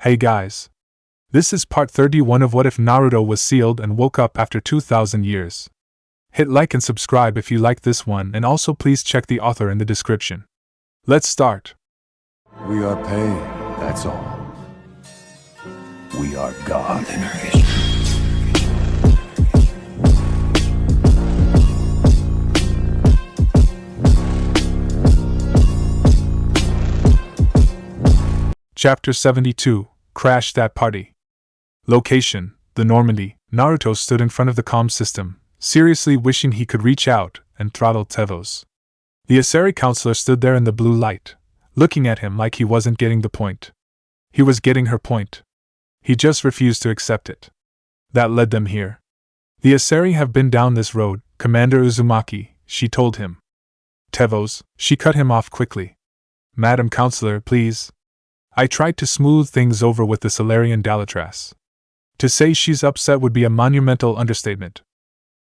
Hey guys. This is part 31 of What If Naruto Was Sealed and Woke Up After 2,000 Years. Hit like and subscribe if you like this one, and also please check the author in the description. Let's start. We are pain, that's all. We are God. Chapter 72, Crash That Party. Location, the Normandy. Naruto stood in front of the comm system, seriously wishing he could reach out and throttle Tevos. The Asari counselor stood there in the blue light, looking at him like he wasn't getting the point. He was getting her point. He just refused to accept it. That led them here. The Asari have been down this road, Commander Uzumaki, she told him. Tevos, she cut him off quickly. Madam Counselor, please. I tried to smooth things over with the Solarian Dalatras. To say she's upset would be a monumental understatement.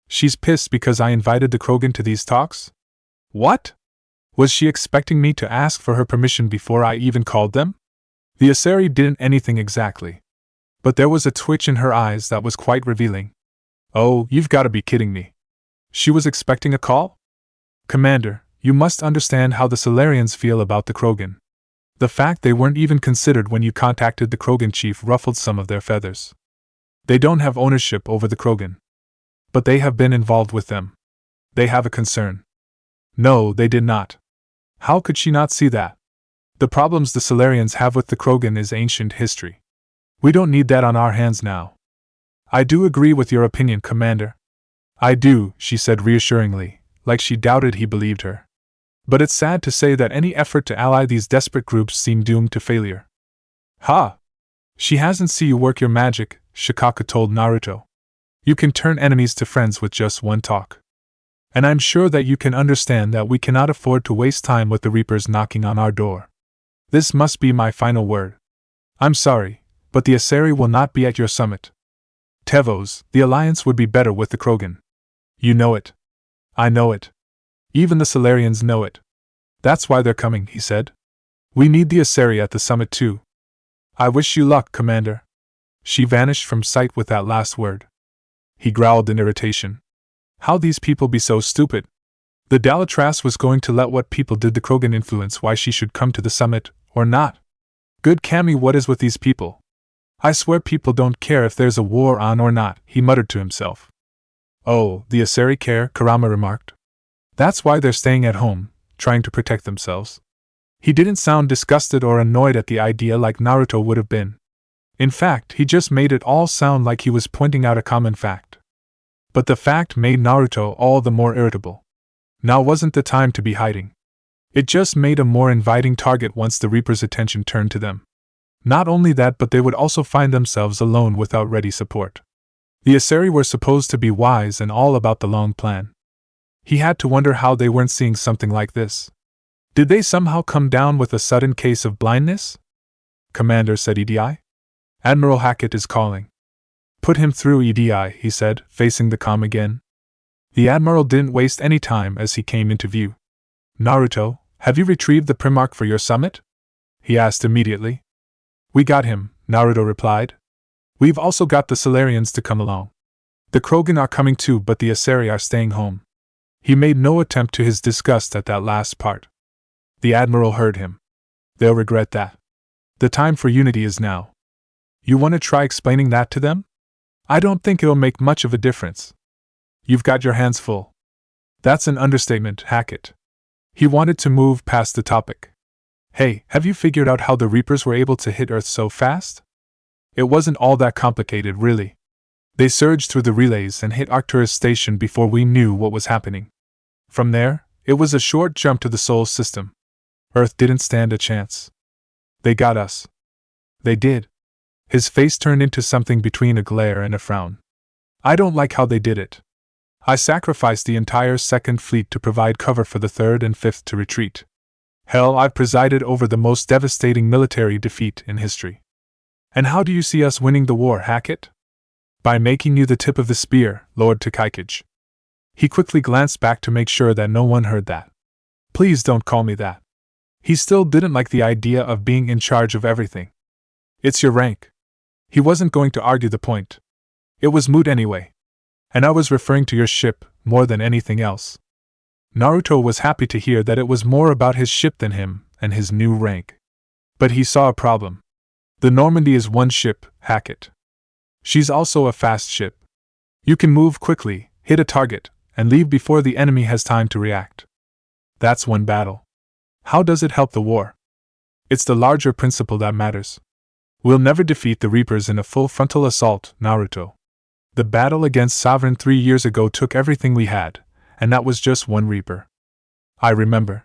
She's pissed because I invited the Krogan to these talks? What? Was she expecting me to ask for her permission before I even called them? The Asari didn't anything exactly. But there was a twitch in her eyes that was quite revealing. Oh, you've got to be kidding me. She was expecting a call? Commander, you must understand how the Solarians feel about the Krogan. The fact they weren't even considered when you contacted the Krogan chief ruffled some of their feathers. They don't have ownership over the Krogan. But they have been involved with them. They have a concern. No, they did not. How could she not see that? The problems the Solarians have with the Krogan is ancient history. We don't need that on our hands now. I do agree with your opinion, Commander. I do, she said reassuringly, like she doubted he believed her. But it's sad to say that any effort to ally these desperate groups seem doomed to failure. Ha! She hasn't seen you work your magic, Shikaka told Naruto. You can turn enemies to friends with just one talk. And I'm sure that you can understand that we cannot afford to waste time with the Reapers knocking on our door. This must be my final word. I'm sorry, but the Asari will not be at your summit. Tevos, the alliance would be better with the Krogan. You know it. I know it. Even the Solarians know it. That's why they're coming, he said. We need the Asari at the summit too. I wish you luck, Commander. She vanished from sight with that last word. He growled in irritation. How these people be so stupid? The Dalatras was going to let what people did the Krogan influence why she should come to the summit, or not. Good Kami, what is with these people? I swear people don't care if there's a war on or not, he muttered to himself. Oh, the Asari care, Kurama remarked. That's why they're staying at home, trying to protect themselves. He didn't sound disgusted or annoyed at the idea like Naruto would have been. In fact, he just made it all sound like he was pointing out a common fact. But the fact made Naruto all the more irritable. Now wasn't the time to be hiding. It just made a more inviting target once the Reaper's attention turned to them. Not only that, but they would also find themselves alone without ready support. The Asari were supposed to be wise and all about the long plan. He had to wonder how they weren't seeing something like this. Did they somehow come down with a sudden case of blindness? Commander, said EDI. Admiral Hackett is calling. Put him through, EDI, he said, facing the comm again. The Admiral didn't waste any time as he came into view. Naruto, have you retrieved the Primarch for your summit? He asked immediately. We got him, Naruto replied. We've also got the Solarians to come along. The Krogan are coming too, but the Asari are staying home. He made no attempt to his disgust at that last part. The Admiral heard him. They'll regret that. The time for unity is now. You want to try explaining that to them? I don't think it'll make much of a difference. You've got your hands full. That's an understatement, Hackett. He wanted to move past the topic. Hey, have you figured out how the Reapers were able to hit Earth so fast? It wasn't all that complicated, really. They surged through the relays and hit Arcturus Station before we knew what was happening. From there, it was a short jump to the Sol system. Earth didn't stand a chance. They got us. They did. His face turned into something between a glare and a frown. I don't like how they did it. I sacrificed the entire Second Fleet to provide cover for the Third and Fifth to retreat. Hell, I've presided over the most devastating military defeat in history. And how do you see us winning the war, Hackett? By making you the tip of the spear, Lord Takaikage. He quickly glanced back to make sure that no one heard that. Please don't call me that. He still didn't like the idea of being in charge of everything. It's your rank. He wasn't going to argue the point. It was moot anyway. And I was referring to your ship more than anything else. Naruto was happy to hear that it was more about his ship than him and his new rank. But he saw a problem. The Normandy is one ship, Hackett. She's also a fast ship. You can move quickly, hit a target, and leave before the enemy has time to react. That's one battle. How does it help the war? It's the larger principle that matters. We'll never defeat the Reapers in a full frontal assault, Naruto. The battle against Sovereign 3 years ago took everything we had, and that was just one Reaper. I remember.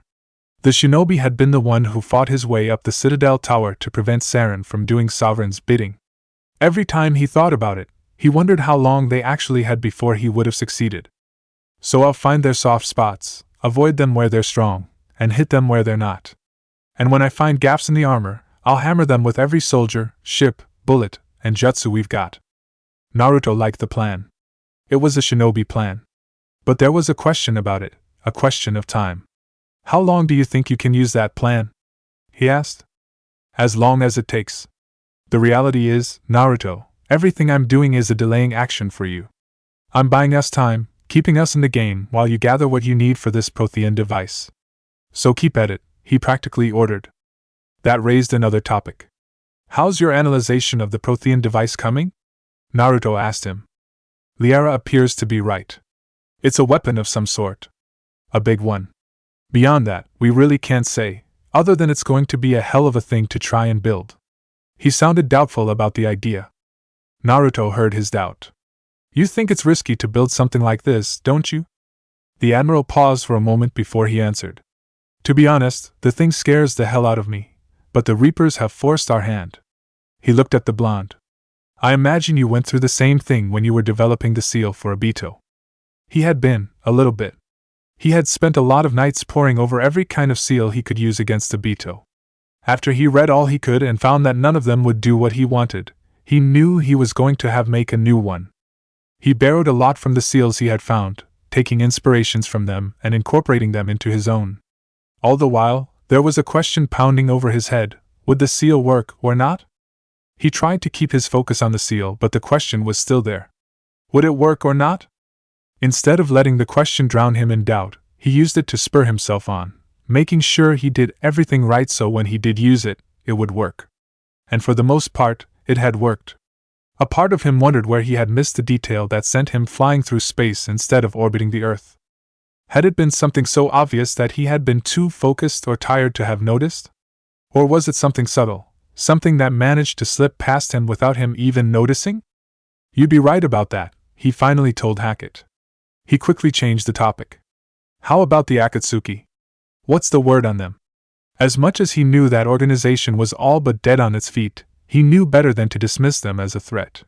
The shinobi had been the one who fought his way up the Citadel Tower to prevent Saren from doing Sovereign's bidding. Every time he thought about it, he wondered how long they actually had before he would have succeeded. So I'll find their soft spots, avoid them where they're strong, and hit them where they're not. And when I find gaps in the armor, I'll hammer them with every soldier, ship, bullet, and jutsu we've got. Naruto liked the plan. It was a shinobi plan. But there was a question about it, a question of time. How long do you think you can use that plan? He asked. As long as it takes. The reality is, Naruto, everything I'm doing is a delaying action for you. I'm buying us time, keeping us in the game while you gather what you need for this Prothean device. So keep at it, he practically ordered. That raised another topic. How's your analyzation of the Prothean device coming? Naruto asked him. Liara appears to be right. It's a weapon of some sort. A big one. Beyond that, we really can't say, other than it's going to be a hell of a thing to try and build. He sounded doubtful about the idea. Naruto heard his doubt. You think it's risky to build something like this, don't you? The Admiral paused for a moment before he answered. To be honest, the thing scares the hell out of me, but the Reapers have forced our hand. He looked at the blonde. I imagine you went through the same thing when you were developing the seal for Obito. He had been, a little bit. He had spent a lot of nights poring over every kind of seal he could use against Obito. After he read all he could and found that none of them would do what he wanted, he knew he was going to have make a new one. He borrowed a lot from the seals he had found, taking inspirations from them and incorporating them into his own. All the while, there was a question pounding over his head, would the seal work or not? He tried to keep his focus on the seal, but the question was still there. Would it work or not? Instead of letting the question drown him in doubt, he used it to spur himself on, making sure he did everything right so when he did use it, it would work. And for the most part, it had worked. A part of him wondered where he had missed the detail that sent him flying through space instead of orbiting the Earth. Had it been something so obvious that he had been too focused or tired to have noticed? Or was it something subtle, something that managed to slip past him without him even noticing? You'd be right about that, he finally told Hackett. He quickly changed the topic. How about the Akatsuki? What's the word on them? As much as he knew that organization was all but dead on its feet, he knew better than to dismiss them as a threat.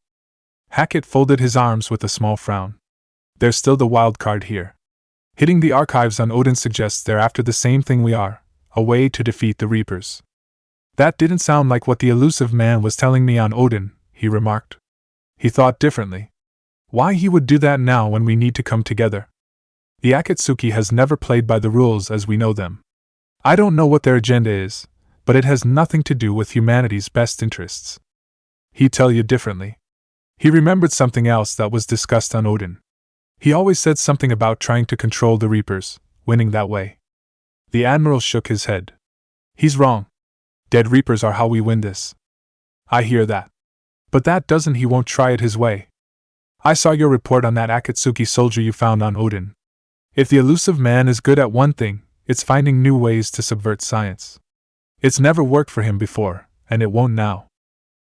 Hackett folded his arms with a small frown. There's still the wild card here. Hitting the archives on Odin suggests they're after the same thing we are, a way to defeat the Reapers. That didn't sound like what the elusive man was telling me on Odin, he remarked. He thought differently. Why he would do that now when we need to come together? The Akatsuki has never played by the rules as we know them. I don't know what their agenda is, but it has nothing to do with humanity's best interests. He'd tell you differently. He remembered something else that was discussed on Odin. He always said something about trying to control the Reapers, winning that way. The Admiral shook his head. He's wrong. Dead Reapers are how we win this. I hear that. But that doesn't he won't try it his way. I saw your report on that Akatsuki soldier you found on Odin. If the elusive man is good at one thing, it's finding new ways to subvert science. It's never worked for him before, and it won't now.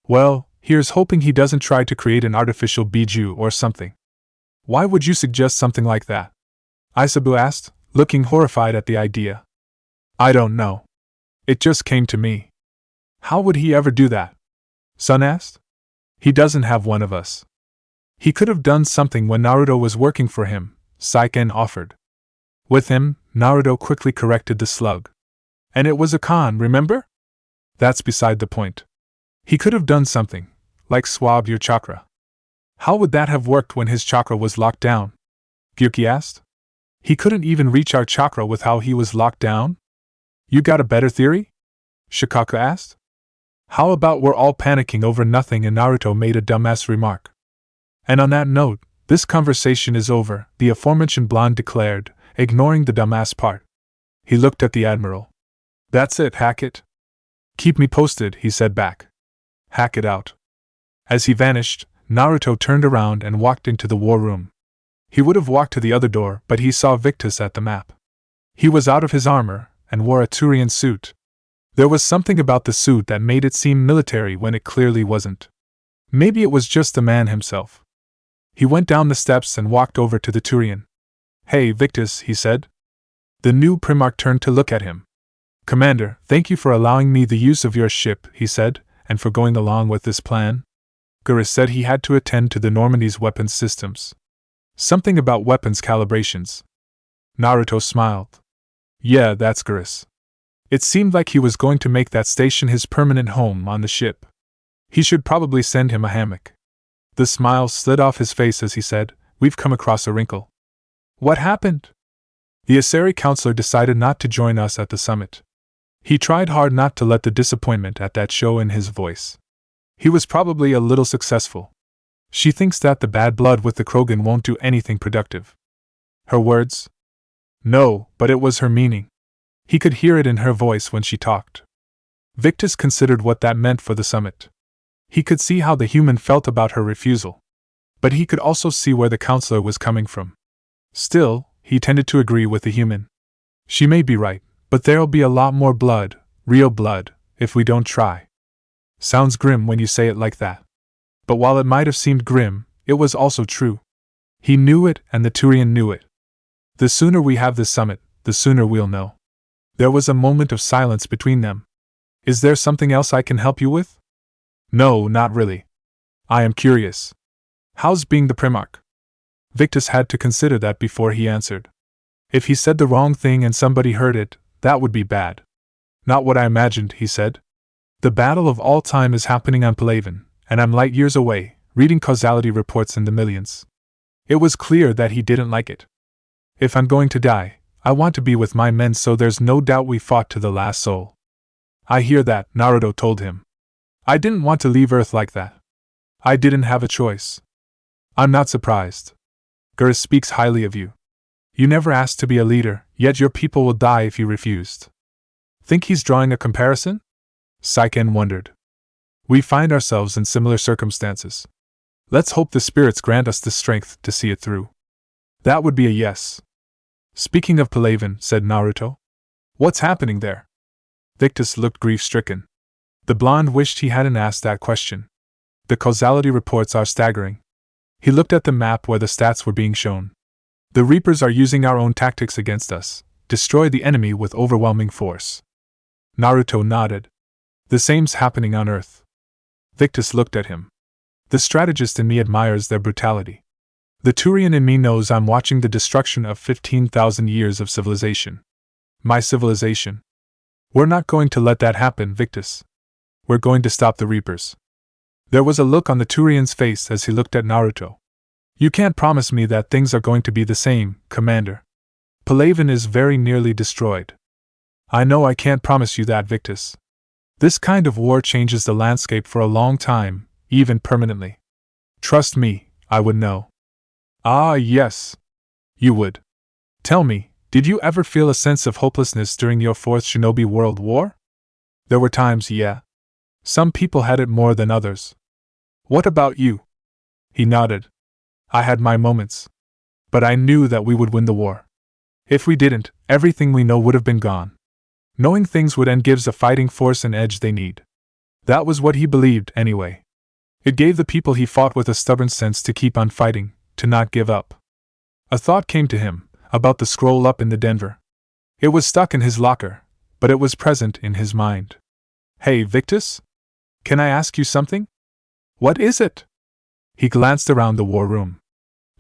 Well, here's hoping he doesn't try to create an artificial Biju or something. Why would you suggest something like that? Isabu asked, looking horrified at the idea. I don't know. It just came to me. How would he ever do that? Sun asked. He doesn't have one of us. He could have done something when Naruto was working for him, Saiken offered. With him, Naruto quickly corrected the slug. And it was a con, remember? That's beside the point. He could have done something, like swabbed your chakra. How would that have worked when his chakra was locked down? Gyuki asked. He couldn't even reach our chakra with how he was locked down? You got a better theory? Shikaku asked. How about we're all panicking over nothing and Naruto made a dumbass remark. And on that note, this conversation is over, the aforementioned blonde declared, ignoring the dumbass part. He looked at the Admiral. That's it, Hackett. Keep me posted, he said back. Hackett out. As he vanished, Naruto turned around and walked into the war room. He would have walked to the other door, but he saw Victus at the map. He was out of his armor, and wore a Turian suit. There was something about the suit that made it seem military when it clearly wasn't. Maybe it was just the man himself. He went down the steps and walked over to the Turian. Hey, Victus, he said. The new Primarch turned to look at him. Commander, thank you for allowing me the use of your ship, he said, and for going along with this plan. Geras said he had to attend to the Normandy's weapons systems. Something about weapons calibrations. Naruto smiled. Yeah, that's Geras. It seemed like he was going to make that station his permanent home on the ship. He should probably send him a hammock. The smile slid off his face as he said, We've come across a wrinkle. What happened? The Asari counselor decided not to join us at the summit. He tried hard not to let the disappointment at that show in his voice. He was probably a little successful. She thinks that the bad blood with the Krogan won't do anything productive. Her words? No, but it was her meaning. He could hear it in her voice when she talked. Victus considered what that meant for the summit. He could see how the human felt about her refusal. But he could also see where the counselor was coming from. Still, he tended to agree with the human. She may be right, but there'll be a lot more blood, real blood, if we don't try. Sounds grim when you say it like that. But while it might have seemed grim, it was also true. He knew it and the Turian knew it. The sooner we have this summit, the sooner we'll know. There was a moment of silence between them. Is there something else I can help you with? No, not really. I am curious. How's being the Primarch? Victus had to consider that before he answered. If he said the wrong thing and somebody heard it, that would be bad. Not what I imagined, he said. The battle of all time is happening on Palaven, and I'm light years away, reading causality reports in the millions. It was clear that he didn't like it. If I'm going to die, I want to be with my men, so there's no doubt we fought to the last soul. I hear that, Naruto told him. I didn't want to leave Earth like that. I didn't have a choice. I'm not surprised. Geras speaks highly of you. You never asked to be a leader, yet your people will die if you refused. Think he's drawing a comparison? Saiken wondered. We find ourselves in similar circumstances. Let's hope the spirits grant us the strength to see it through. That would be a yes. Speaking of Palaven, said Naruto. What's happening there? Victus looked grief-stricken. The blonde wished he hadn't asked that question. The causality reports are staggering. He looked at the map where the stats were being shown. The Reapers are using our own tactics against us, destroy the enemy with overwhelming force. Naruto nodded. The same's happening on Earth. Victus looked at him. The strategist in me admires their brutality. The Turian in me knows I'm watching the destruction of 15,000 years of civilization. My civilization. We're not going to let that happen, Victus. We're going to stop the Reapers. There was a look on the Turian's face as he looked at Naruto. You can't promise me that things are going to be the same, Commander. Palaven is very nearly destroyed. I know I can't promise you that, Victus. This kind of war changes the landscape for a long time, even permanently. Trust me, I would know. Ah, yes. You would. Tell me, did you ever feel a sense of hopelessness during your Fourth Shinobi World War? There were times, yeah. Some people had it more than others. What about you? He nodded. I had my moments. But I knew that we would win the war. If we didn't, everything we know would have been gone. Knowing things would end gives a fighting force an edge they need. That was what he believed, anyway. It gave the people he fought with a stubborn sense to keep on fighting, to not give up. A thought came to him, about the scroll up in the Denver. It was stuck in his locker, but it was present in his mind. Hey, Victus? Can I ask you something? What is it? He glanced around the war room.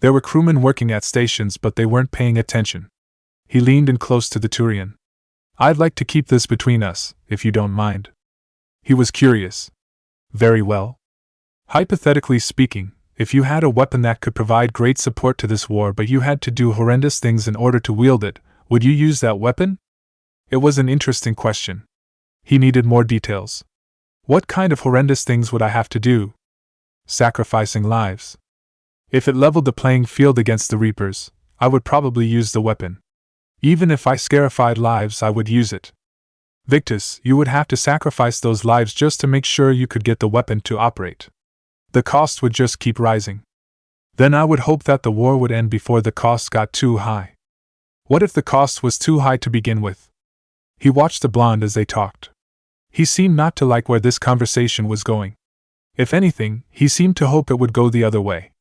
There were crewmen working at stations, but they weren't paying attention. He leaned in close to the Turian. I'd like to keep this between us, if you don't mind. He was curious. Very well. Hypothetically speaking, if you had a weapon that could provide great support to this war but you had to do horrendous things in order to wield it, would you use that weapon? It was an interesting question. He needed more details. What kind of horrendous things would I have to do? Sacrificing lives. If it leveled the playing field against the Reapers, I would probably use the weapon. Even if I scarified lives, I would use it. Victus, you would have to sacrifice those lives just to make sure you could get the weapon to operate. The cost would just keep rising. Then I would hope that the war would end before the cost got too high. What if the cost was too high to begin with? He watched the blonde as they talked. He seemed not to like where this conversation was going. If anything, he seemed to hope it would go the other way.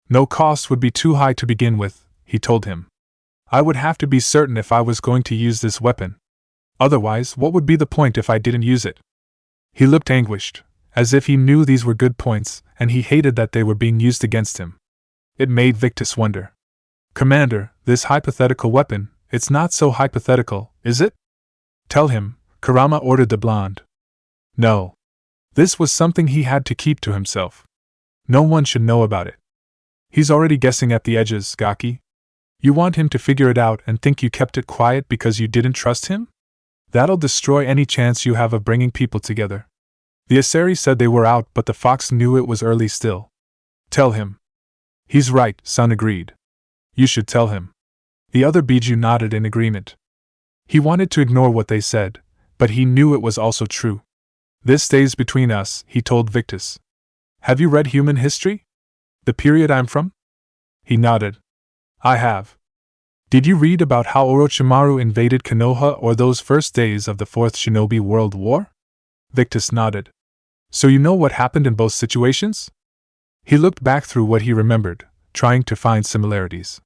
No cost would be too high to begin with, he told him. I would have to be certain if I was going to use this weapon. Otherwise, what would be the point if I didn't use it? He looked anguished, as if he knew these were good points, and he hated that they were being used against him. It made Victus wonder. Commander, this hypothetical weapon, it's not so hypothetical, is it? Tell him, Kurama ordered the blonde. No. This was something he had to keep to himself. No one should know about it. He's already guessing at the edges, Gaki. You want him to figure it out and think you kept it quiet because you didn't trust him? That'll destroy any chance you have of bringing people together. The Asari said they were out, but the fox knew it was early still. Tell him. He's right, Sun agreed. You should tell him. The other Biju nodded in agreement. He wanted to ignore what they said, but he knew it was also true. This stays between us, he told Victus. Have you read human history? The period I'm from? He nodded. I have. Did you read about how Orochimaru invaded Konoha or those first days of the Fourth Shinobi World War? Victus nodded. So you know what happened in both situations? He looked back through what he remembered, trying to find similarities.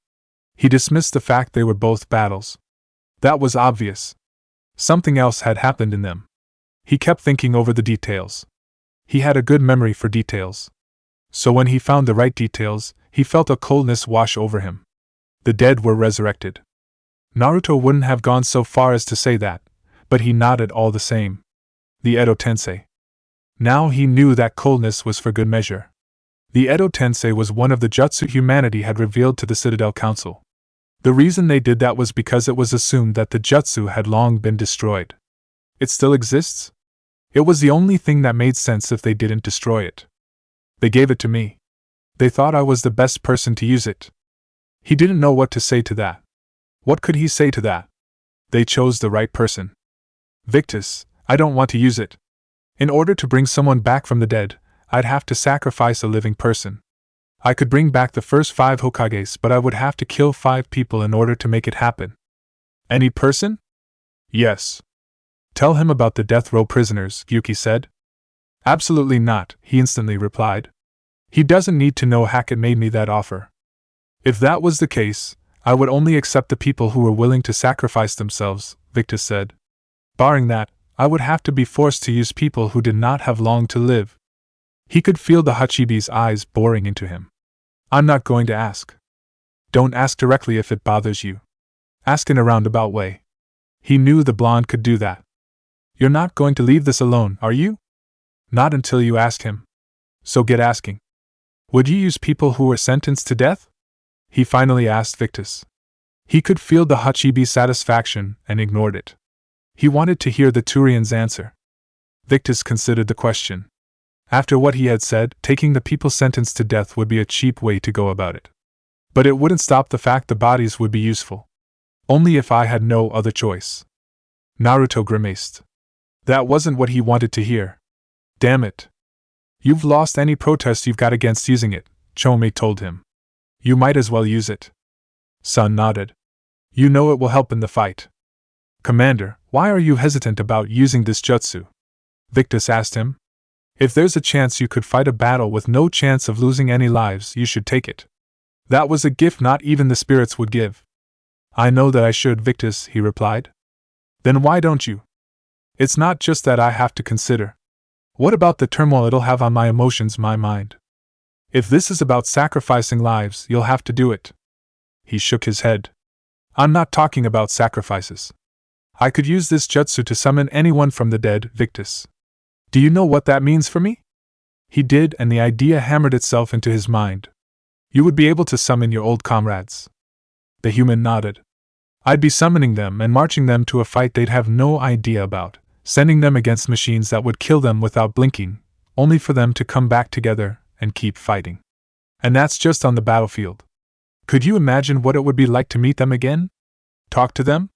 He dismissed the fact they were both battles. That was obvious. Something else had happened in them. He kept thinking over the details. He had a good memory for details. So when he found the right details, he felt a coldness wash over him. The dead were resurrected. Naruto wouldn't have gone so far as to say that, but he nodded all the same. The Edo Tensei. Now he knew that coldness was for good measure. The Edo Tensei was one of the jutsu humanity had revealed to the Citadel Council. The reason they did that was because it was assumed that the jutsu had long been destroyed. It still exists? It was the only thing that made sense if they didn't destroy it. They gave it to me. They thought I was the best person to use it. He didn't know what to say to that. What could he say to that? They chose the right person. Victus, I don't want to use it. In order to bring someone back from the dead, I'd have to sacrifice a living person. I could bring back the first 5 Hokages, but I would have to kill 5 people in order to make it happen. Any person? Yes. Tell him about the death row prisoners, Yuki said. Absolutely not, he instantly replied. He doesn't need to know Hackett made me that offer. If that was the case, I would only accept the people who were willing to sacrifice themselves, Victus said. Barring that, I would have to be forced to use people who did not have long to live. He could feel the Hachibi's eyes boring into him. I'm not going to ask. Don't ask directly if it bothers you. Ask in a roundabout way. He knew the blonde could do that. You're not going to leave this alone, are you? Not until you ask him. So get asking. Would you use people who were sentenced to death? He finally asked Victus. He could feel the Hachibi's satisfaction and ignored it. He wanted to hear the Turian's answer. Victus considered the question. After what he had said, taking the people sentenced to death would be a cheap way to go about it. But it wouldn't stop the fact the bodies would be useful. Only if I had no other choice. Naruto grimaced. That wasn't what he wanted to hear. Damn it. You've lost any protest you've got against using it, Chomei told him. You might as well use it. Sun nodded. You know it will help in the fight. Commander, why are you hesitant about using this jutsu? Victus asked him. If there's a chance you could fight a battle with no chance of losing any lives, you should take it. That was a gift not even the spirits would give. I know that I should, Victus, he replied. Then why don't you? It's not just that I have to consider. What about the turmoil it'll have on my emotions, my mind? If this is about sacrificing lives, you'll have to do it. He shook his head. I'm not talking about sacrifices. I could use this jutsu to summon anyone from the dead, Victus. Do you know what that means for me? He did, and the idea hammered itself into his mind. You would be able to summon your old comrades. The human nodded. I'd be summoning them and marching them to a fight they'd have no idea about, sending them against machines that would kill them without blinking, only for them to come back together and keep fighting. And that's just on the battlefield. Could you imagine what it would be like to meet them again? Talk to them?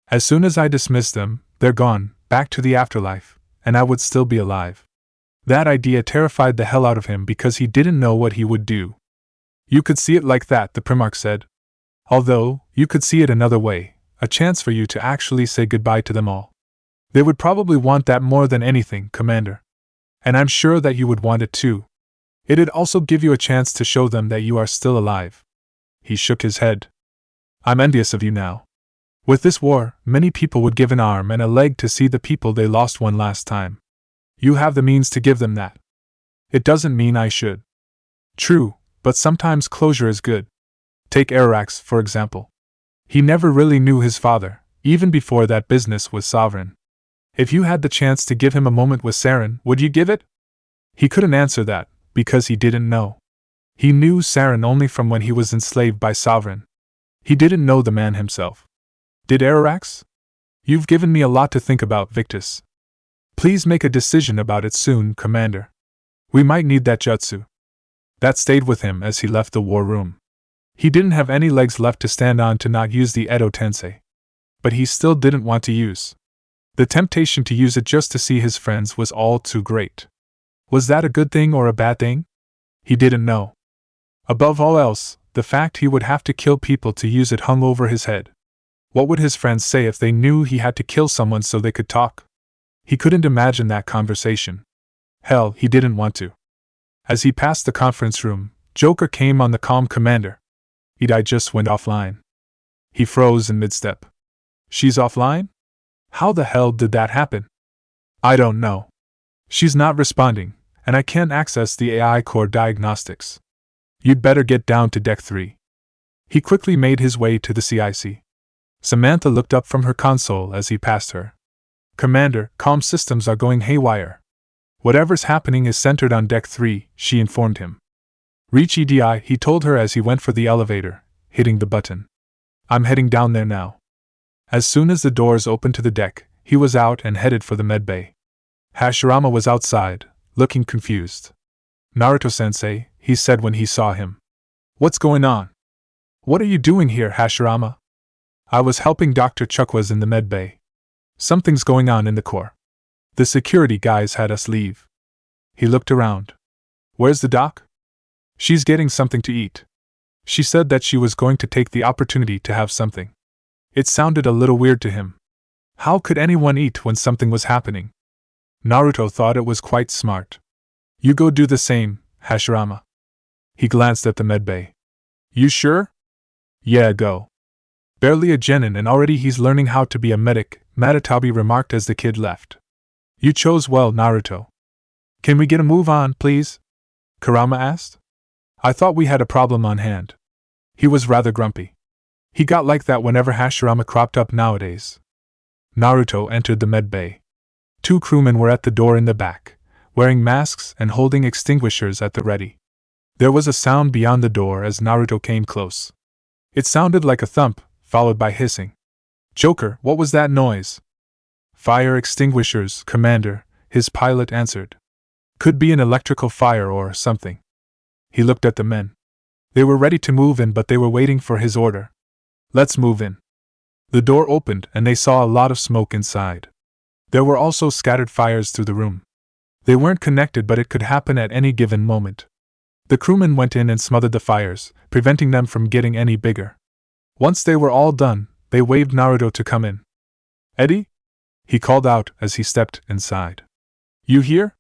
As soon as I dismiss them, they're gone, back to the afterlife, and I would still be alive. That idea terrified the hell out of him because he didn't know what he would do. You could see it like that, the Primarch said. Although, you could see it another way, a chance for you to actually say goodbye to them all. They would probably want that more than anything, Commander. And I'm sure that you would want it too. It'd also give you a chance to show them that you are still alive. He shook his head. I'm envious of you now. With this war, many people would give an arm and a leg to see the people they lost one last time. You have the means to give them that. It doesn't mean I should. True, but sometimes closure is good. Take Arax, for example. He never really knew his father, even before that business with Sovereign. If you had the chance to give him a moment with Saren, would you give it? He couldn't answer that, because he didn't know. He knew Saren only from when he was enslaved by Sovereign. He didn't know the man himself. Did Arax? You've given me a lot to think about, Victus. Please make a decision about it soon, Commander. We might need that jutsu. That stayed with him as he left the war room. He didn't have any legs left to stand on to not use the Edo Tensei. But he still didn't want to use. The temptation to use it just to see his friends was all too great. Was that a good thing or a bad thing? He didn't know. Above all else, the fact he would have to kill people to use it hung over his head. What would his friends say if they knew he had to kill someone so they could talk? He couldn't imagine that conversation. Hell, he didn't want to. As he passed the conference room, Joker came on the comm commander. I just went offline. He froze in mid-step. She's offline? How the hell did that happen? I don't know. She's not responding, and I can't access the AI core diagnostics. You'd better get down to Deck 3. He quickly made his way to the CIC. Samantha looked up from her console as he passed her. Commander, comm systems are going haywire. Whatever's happening is centered on Deck 3, she informed him. Reach EDI, he told her as he went for the elevator, hitting the button. I'm heading down there now. As soon as the doors opened to the deck, he was out and headed for the medbay. Hashirama was outside, looking confused. Naruto-sensei, he said when he saw him. What's going on? What are you doing here, Hashirama? I was helping Dr. Chukwas in the medbay. Something's going on in the core. The security guys had us leave. He looked around. Where's the doc? She's getting something to eat. She said that she was going to take the opportunity to have something. It sounded a little weird to him. How could anyone eat when something was happening? Naruto thought it was quite smart. You go do the same, Hashirama. He glanced at the medbay. You sure? Yeah, go. Barely a genin and already he's learning how to be a medic, Matatabi remarked as the kid left. You chose well, Naruto. Can we get a move on, please? Kurama asked. I thought we had a problem on hand. He was rather grumpy. He got like that whenever Hashirama cropped up nowadays. Naruto entered the medbay. 2 crewmen were at the door in the back, wearing masks and holding extinguishers at the ready. There was a sound beyond the door as Naruto came close. It sounded like a thump, followed by hissing. Joker, what was that noise? Fire extinguishers, Commander, his pilot answered. Could be an electrical fire or something. He looked at the men. They were ready to move in, but they were waiting for his order. Let's move in. The door opened and they saw a lot of smoke inside. There were also scattered fires through the room. They weren't connected, but it could happen at any given moment. The crewmen went in and smothered the fires, preventing them from getting any bigger. Once they were all done, they waved Naruto to come in. Eddie? He called out as he stepped inside. You here?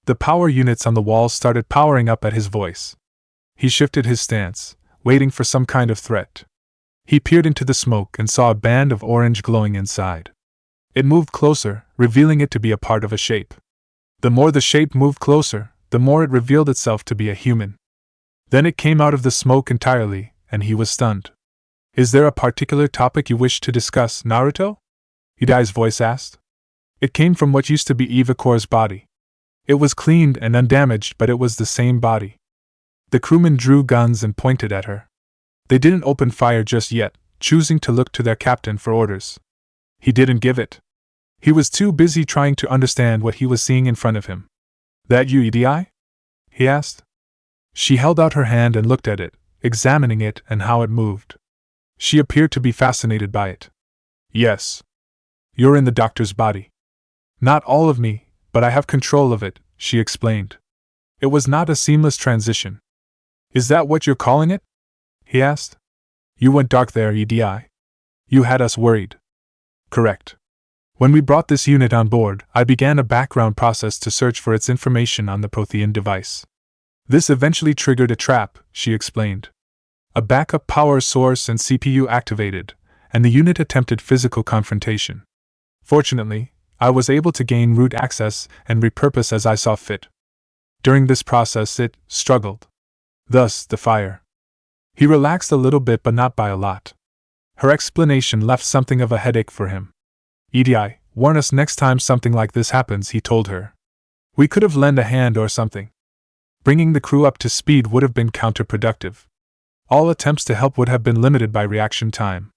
The power units on the walls started powering up at his voice. He shifted his stance, waiting for some kind of threat. He peered into the smoke and saw a band of orange glowing inside. It moved closer, revealing it to be a part of a shape. The more the shape moved closer, the more it revealed itself to be a human. Then it came out of the smoke entirely, and he was stunned. Is there a particular topic you wish to discuss, Naruto? Idai's voice asked. It came from what used to be Eva Core's body. It was cleaned and undamaged, but it was the same body. The crewmen drew guns and pointed at her. They didn't open fire just yet, choosing to look to their captain for orders. He didn't give it. He was too busy trying to understand what he was seeing in front of him. That you, EDI? He asked. She held out her hand and looked at it, examining it and how it moved. She appeared to be fascinated by it. Yes. You're in the doctor's body. Not all of me, but I have control of it, she explained. It was not a seamless transition. Is that what you're calling it? He asked. You went dark there, EDI. You had us worried. Correct. When we brought this unit on board, I began a background process to search for its information on the Prothean device. This eventually triggered a trap, she explained. A backup power source and CPU activated, and the unit attempted physical confrontation. Fortunately, I was able to gain root access and repurpose as I saw fit. During this process it struggled. Thus, the fire. He relaxed a little bit but not by a lot. Her explanation left something of a headache for him. EDI, warn us next time something like this happens, he told her. We could have lent a hand or something. Bringing the crew up to speed would have been counterproductive. All attempts to help would have been limited by reaction time.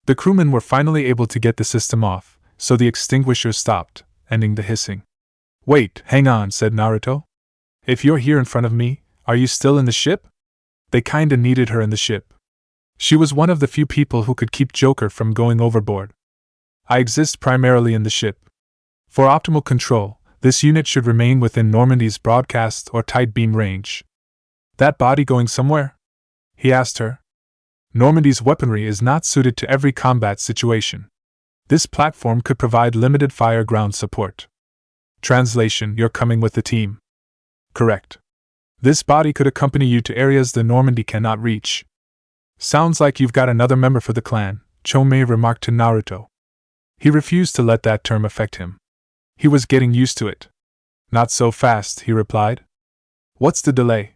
The crewmen were finally able to get the system off, so the extinguishers stopped, ending the hissing. Wait, hang on, said Naruto. If you're here in front of me, are you still in the ship? They kinda needed her in the ship. She was one of the few people who could keep Joker from going overboard. I exist primarily in the ship. For optimal control, this unit should remain within Normandy's broadcast or tight beam range. That body going somewhere? He asked her. Normandy's weaponry is not suited to every combat situation. This platform could provide limited fire ground support. Translation: you're coming with the team. Correct. This body could accompany you to areas the Normandy cannot reach. Sounds like you've got another member for the clan, Chomei remarked to Naruto. He refused to let that term affect him. He was getting used to it. Not so fast, he replied. What's the delay?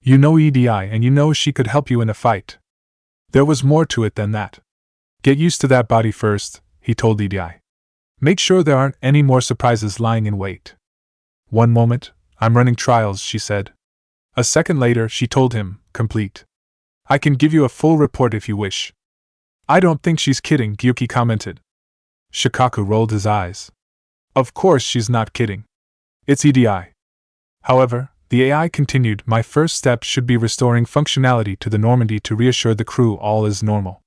You know EDI and you know she could help you in a fight. There was more to it than that. Get used to that body first, he told EDI. Make sure there aren't any more surprises lying in wait. One moment, I'm running trials, she said. A second later, she told him, complete. I can give you a full report if you wish. I don't think she's kidding, Gyuki commented. Shikaku rolled his eyes. Of course she's not kidding. It's EDI. However, the AI continued, my first step should be restoring functionality to the Normandy to reassure the crew all is normal.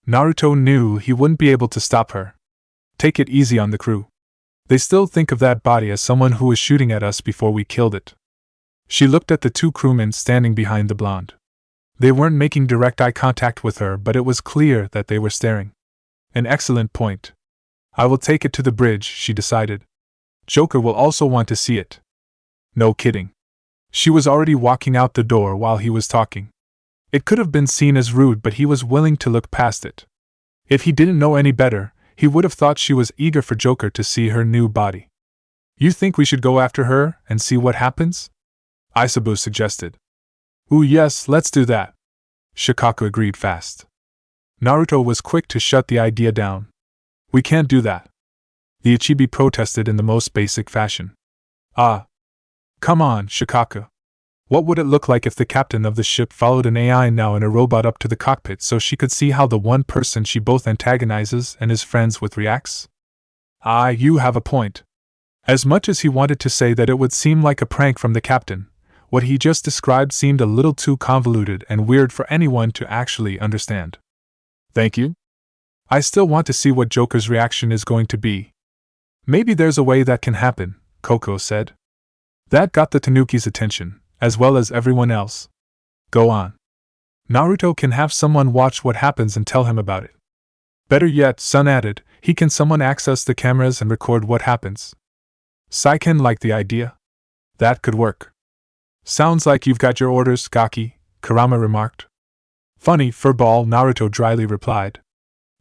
Naruto knew he wouldn't be able to stop her. Take it easy on the crew. They still think of that body as someone who was shooting at us before we killed it. She looked at the two crewmen standing behind the blonde. They weren't making direct eye contact with her, but it was clear that they were staring. An excellent point. I will take it to the bridge, she decided. Joker will also want to see it. No kidding. She was already walking out the door while he was talking. It could have been seen as rude, but he was willing to look past it. If he didn't know any better, he would have thought she was eager for Joker to see her new body. You think we should go after her and see what happens? Isabu suggested. Ooh yes, let's do that. Shikaku agreed fast. Naruto was quick to shut the idea down. We can't do that. The Ichibi protested in the most basic fashion. Ah. Come on, Shikaku. What would it look like if the captain of the ship followed an AI now and a robot up to the cockpit so she could see how the one person she both antagonizes and is friends with reacts? Ah, you have a point. As much as he wanted to say that it would seem like a prank from the captain, what he just described seemed a little too convoluted and weird for anyone to actually understand. Thank you. I still want to see what Joker's reaction is going to be. Maybe there's a way that can happen, Koko said. That got the Tanuki's attention, as well as everyone else. Go on. Naruto can have someone watch what happens and tell him about it. Better yet, Sun added, he can someone access the cameras and record what happens. Saiken liked the idea. That could work. Sounds like you've got your orders, Gaki, Kurama remarked. Funny, furball, Naruto dryly replied.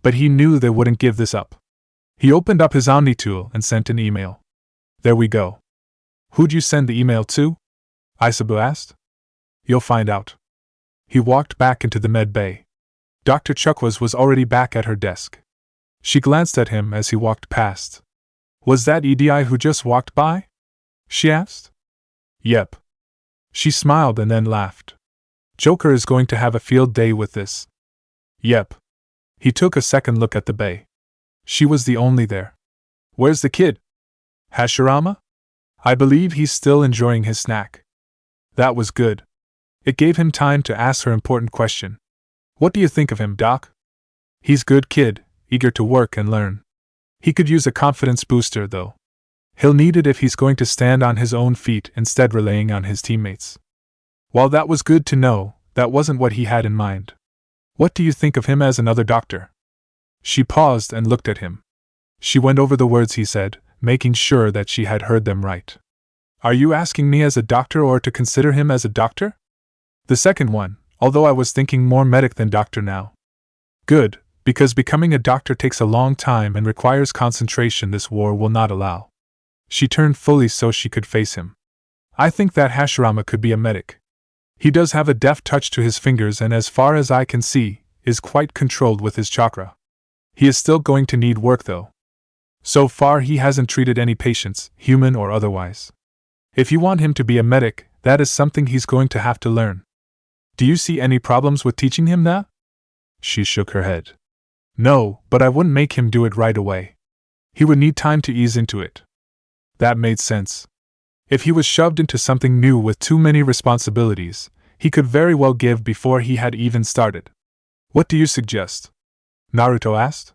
But he knew they wouldn't give this up. He opened up his Omni tool and sent an email. There we go. Who'd you send the email to? Isabu asked. You'll find out. He walked back into the med bay. Dr. Chukwas was already back at her desk. She glanced at him as he walked past. Was that EDI who just walked by? She asked. Yep. She smiled and then laughed. Joker is going to have a field day with this. Yep. He took a second look at the bay. She was the only there. Where's the kid? Hashirama? I believe he's still enjoying his snack. That was good. It gave him time to ask her important question. What do you think of him, Doc? He's good kid, eager to work and learn. He could use a confidence booster, though. He'll need it if he's going to stand on his own feet instead relying on his teammates. While that was good to know, that wasn't what he had in mind. What do you think of him as another doctor? She paused and looked at him. She went over the words he said, making sure that she had heard them right. Are you asking me as a doctor or to consider him as a doctor? The second one, although I was thinking more medic than doctor now. Good, because becoming a doctor takes a long time and requires concentration this war will not allow. She turned fully so she could face him. I think that Hashirama could be a medic. He does have a deft touch to his fingers and as far as I can see, is quite controlled with his chakra. He is still going to need work though. So far he hasn't treated any patients, human or otherwise. If you want him to be a medic, that is something he's going to have to learn. Do you see any problems with teaching him that? She shook her head. No, but I wouldn't make him do it right away. He would need time to ease into it. That made sense. If he was shoved into something new with too many responsibilities, he could very well give before he had even started. What do you suggest? Naruto asked.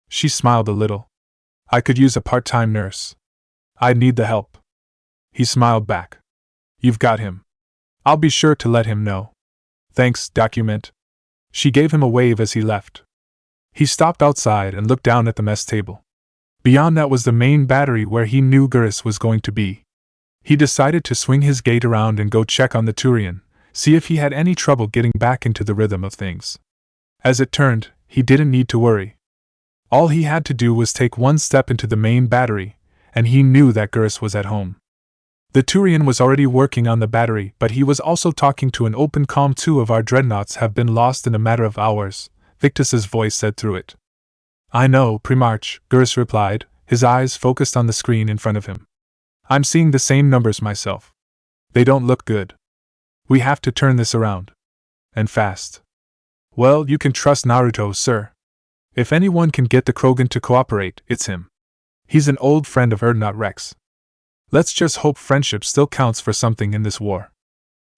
She smiled a little. I could use a part-time nurse. I'd need the help. He smiled back. You've got him. I'll be sure to let him know. Thanks, document. She gave him a wave as he left. He stopped outside and looked down at the mess table. Beyond that was the main battery where he knew Geras was going to be. He decided to swing his gate around and go check on the Turian, see if he had any trouble getting back into the rhythm of things. As it turned, he didn't need to worry. All he had to do was take one step into the main battery, and he knew that Geras was at home. The Turian was already working on the battery, but he was also talking to an open comm. 2 of our dreadnoughts have been lost in a matter of hours, Victus's voice said through it. I know, Primarch, Geras replied, his eyes focused on the screen in front of him. I'm seeing the same numbers myself. They don't look good. We have to turn this around. And fast. Well, you can trust Naruto, sir. If anyone can get the Krogan to cooperate, it's him. He's an old friend of Erdnot Rex. Let's just hope friendship still counts for something in this war.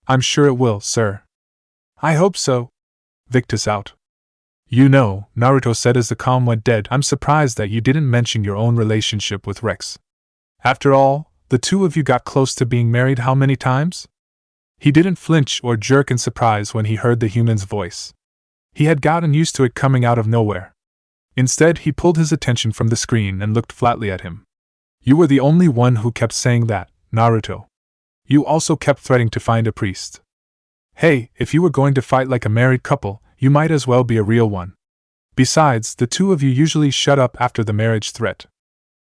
I'm sure it will, sir. I hope so. Victus out. You know, Naruto said as the comm went dead, I'm surprised that you didn't mention your own relationship with Rex. After all, the two of you got close to being married how many times? He didn't flinch or jerk in surprise when he heard the human's voice. He had gotten used to it coming out of nowhere. Instead, he pulled his attention from the screen and looked flatly at him. You were the only one who kept saying that, Naruto. You also kept threatening to find a priest. Hey, if you were going to fight like a married couple, you might as well be a real one. Besides, the two of you usually shut up after the marriage threat.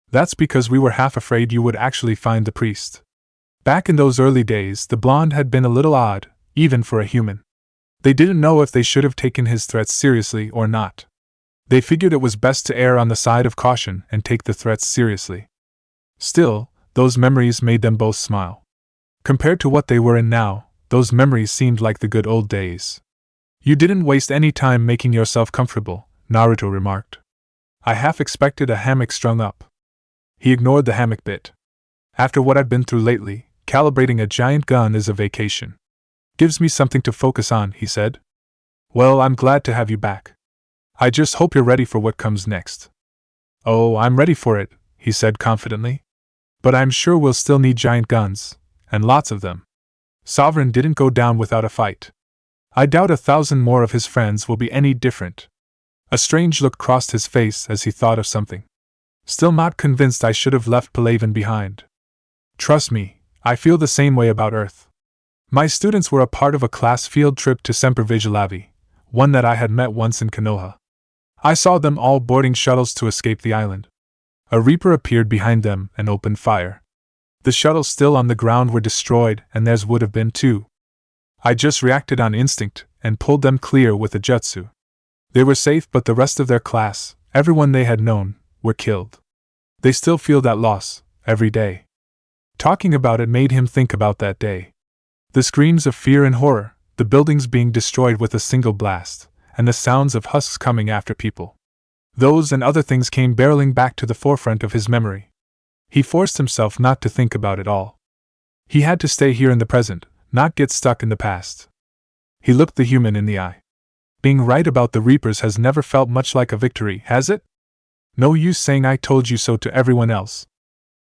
That's because we were half afraid you would actually find the priest. Back in those early days, the blonde had been a little odd, even for a human. They didn't know if they should have taken his threats seriously or not. They figured it was best to err on the side of caution and take the threats seriously. Still, those memories made them both smile. Compared to what they were in now, those memories seemed like the good old days. You didn't waste any time making yourself comfortable, Naruto remarked. I half expected a hammock strung up. He ignored the hammock bit. After what I've been through lately, calibrating a giant gun is a vacation. Gives me something to focus on, he said. Well, I'm glad to have you back. I just hope you're ready for what comes next. Oh, I'm ready for it, he said confidently. But I'm sure we'll still need giant guns, and lots of them. Sovereign didn't go down without a fight. I doubt 1,000 more of his friends will be any different. A strange look crossed his face as he thought of something. Still not convinced I should have left Palaven behind. Trust me, I feel the same way about Earth. My students were a part of a class field trip to Sempervigilavi, one that I had met once in Konoha. I saw them all boarding shuttles to escape the island. A Reaper appeared behind them and opened fire. The shuttles still on the ground were destroyed, and theirs would have been too. I just reacted on instinct and pulled them clear with a jutsu. They were safe, but the rest of their class, everyone they had known, were killed. They still feel that loss, every day. Talking about it made him think about that day. The screams of fear and horror, the buildings being destroyed with a single blast, and the sounds of husks coming after people. Those and other things came barreling back to the forefront of his memory. He forced himself not to think about it all. He had to stay here in the present, not get stuck in the past. He looked the human in the eye. Being right about the Reapers has never felt much like a victory, has it? No use saying I told you so to everyone else.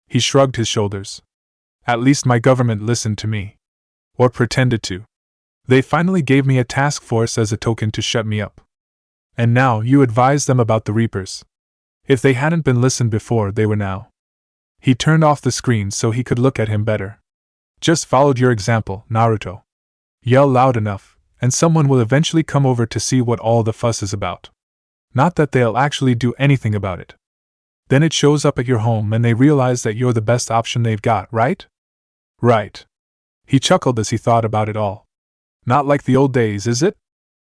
He shrugged his shoulders. At least my government listened to me. Or pretended to. They finally gave me a task force as a token to shut me up. And now you advise them about the Reapers. If they hadn't been listened before, they were now. He turned off the screen so he could look at him better. Just followed your example, Naruto. Yell loud enough, and someone will eventually come over to see what all the fuss is about. Not that they'll actually do anything about it. Then it shows up at your home and they realize that you're the best option they've got, right? Right. He chuckled as he thought about it all. Not like the old days, is it?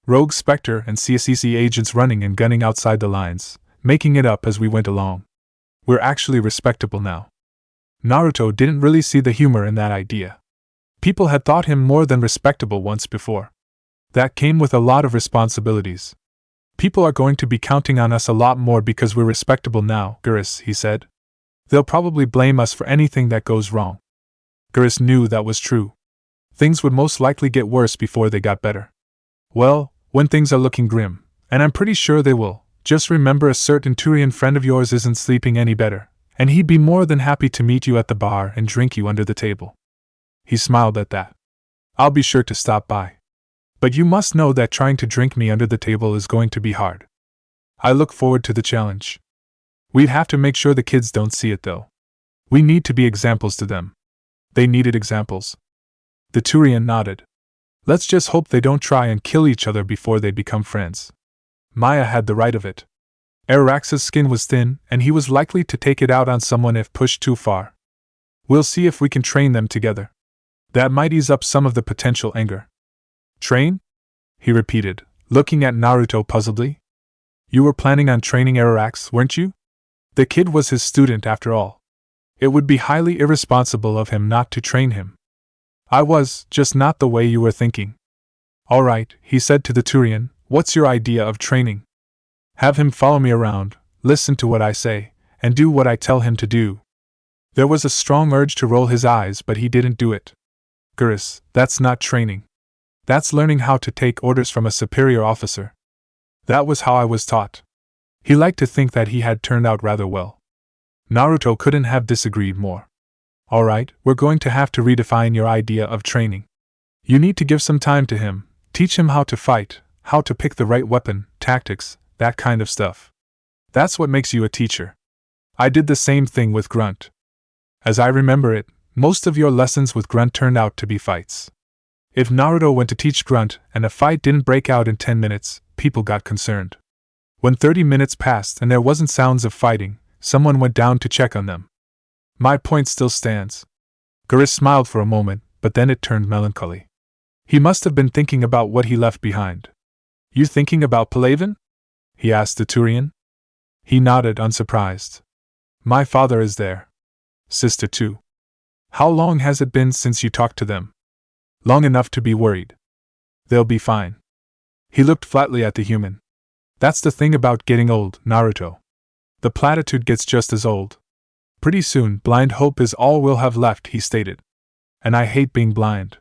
Rogue Spectre and CSCC agents running and gunning outside the lines, making it up as we went along. We're actually respectable now. Naruto didn't really see the humor in that idea. People had thought him more than respectable once before. That came with a lot of responsibilities. People are going to be counting on us a lot more because we're respectable now, Geras, he said. They'll probably blame us for anything that goes wrong. Geras knew that was true. Things would most likely get worse before they got better. Well, when things are looking grim, and I'm pretty sure they will, just remember a certain Turian friend of yours isn't sleeping any better, and he'd be more than happy to meet you at the bar and drink you under the table. He smiled at that. I'll be sure to stop by. But you must know that trying to drink me under the table is going to be hard. I look forward to the challenge. We'd have to make sure the kids don't see it though. We need to be examples to them. They needed examples. The Turian nodded. Let's just hope they don't try and kill each other before they become friends. Maya had the right of it. Arax's skin was thin, and he was likely to take it out on someone if pushed too far. We'll see if we can train them together. That might ease up some of the potential anger. Train? He repeated, looking at Naruto puzzledly. You were planning on training Arax, weren't you? The kid was his student after all. It would be highly irresponsible of him not to train him. I was, just not the way you were thinking. All right, he said to the Turian, what's your idea of training? Have him follow me around, listen to what I say, and do what I tell him to do. There was a strong urge to roll his eyes, but he didn't do it. Geras, that's not training. That's learning how to take orders from a superior officer. That was how I was taught. He liked to think that he had turned out rather well. Naruto couldn't have disagreed more. All right, we're going to have to redefine your idea of training. You need to give some time to him, teach him how to fight, how to pick the right weapon, tactics, that kind of stuff. That's what makes you a teacher. I did the same thing with Grunt. As I remember it, most of your lessons with Grunt turned out to be fights. If Naruto went to teach Grunt and a fight didn't break out in 10 minutes, people got concerned. When 30 minutes passed and there wasn't sounds of fighting, someone went down to check on them. My point still stands. Geras smiled for a moment, but then it turned melancholy. He must have been thinking about what he left behind. You thinking about Palaven? He asked the Turian. He nodded, unsurprised. My father is there. Sister too. How long has it been since you talked to them? Long enough to be worried. They'll be fine. He looked flatly at the human. That's the thing about getting old, Naruto. The platitude gets just as old. Pretty soon, blind hope is all we'll have left, he stated. And I hate being blind.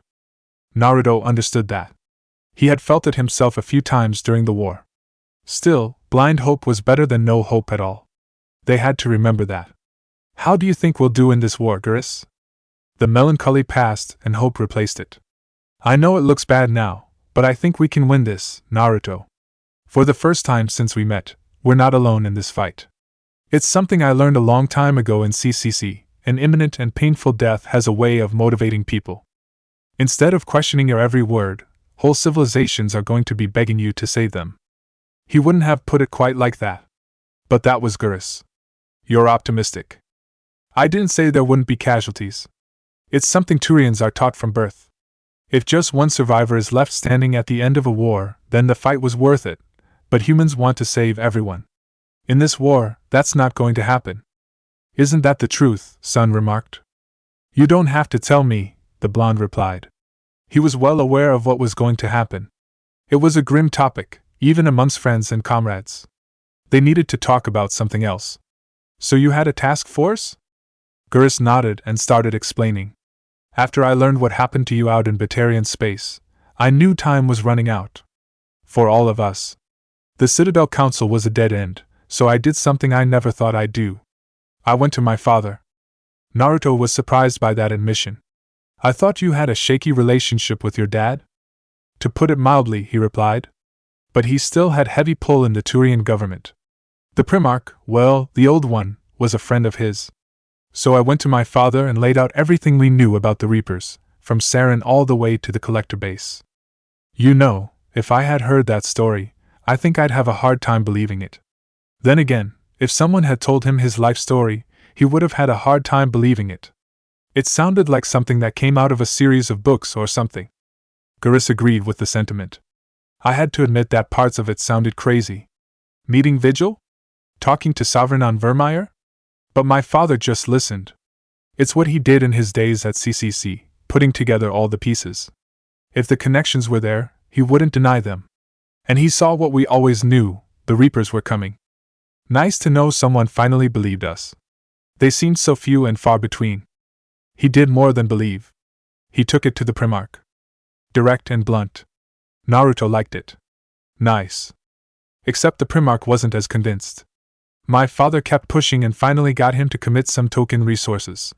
Naruto understood that. He had felt it himself a few times during the war. Still, blind hope was better than no hope at all. They had to remember that. How do you think we'll do in this war, Geras? The melancholy passed and hope replaced it. I know it looks bad now, but I think we can win this, Naruto. For the first time since we met, we're not alone in this fight. It's something I learned a long time ago in CCC. An imminent and painful death has a way of motivating people. Instead of questioning your every word, whole civilizations are going to be begging you to save them. He wouldn't have put it quite like that. But that was Geras. You're optimistic. I didn't say there wouldn't be casualties. It's something Turians are taught from birth. If just one survivor is left standing at the end of a war, then the fight was worth it, but humans want to save everyone. In this war, that's not going to happen. Isn't that the truth? Sun remarked. You don't have to tell me, the blonde replied. He was well aware of what was going to happen. It was a grim topic, even amongst friends and comrades. They needed to talk about something else. So you had a task force? Gurus nodded and started explaining. After I learned what happened to you out in Batarian space, I knew time was running out. For all of us. The Citadel Council was a dead end, so I did something I never thought I'd do. I went to my father. Naruto was surprised by that admission. I thought you had a shaky relationship with your dad? To put it mildly, he replied. But he still had heavy pull in the Turian government. The Primarch, well, the old one, was a friend of his. So I went to my father and laid out everything we knew about the Reapers, from Saren all the way to the collector base. You know, if I had heard that story, I think I'd have a hard time believing it. Then again, if someone had told him his life story, he would have had a hard time believing it. It sounded like something that came out of a series of books or something. Gurus agreed with the sentiment. I had to admit that parts of it sounded crazy. Meeting Vigil? Talking to Sovereign on Vermeer? But my father just listened. It's what he did in his days at CCC, putting together all the pieces. If the connections were there, he wouldn't deny them. And he saw what we always knew, the Reapers were coming. Nice to know someone finally believed us. They seemed so few and far between. He did more than believe. He took it to the Primarch. Direct and blunt. Naruto liked it. Nice. Except the Primarch wasn't as convinced. My father kept pushing and finally got him to commit some token resources.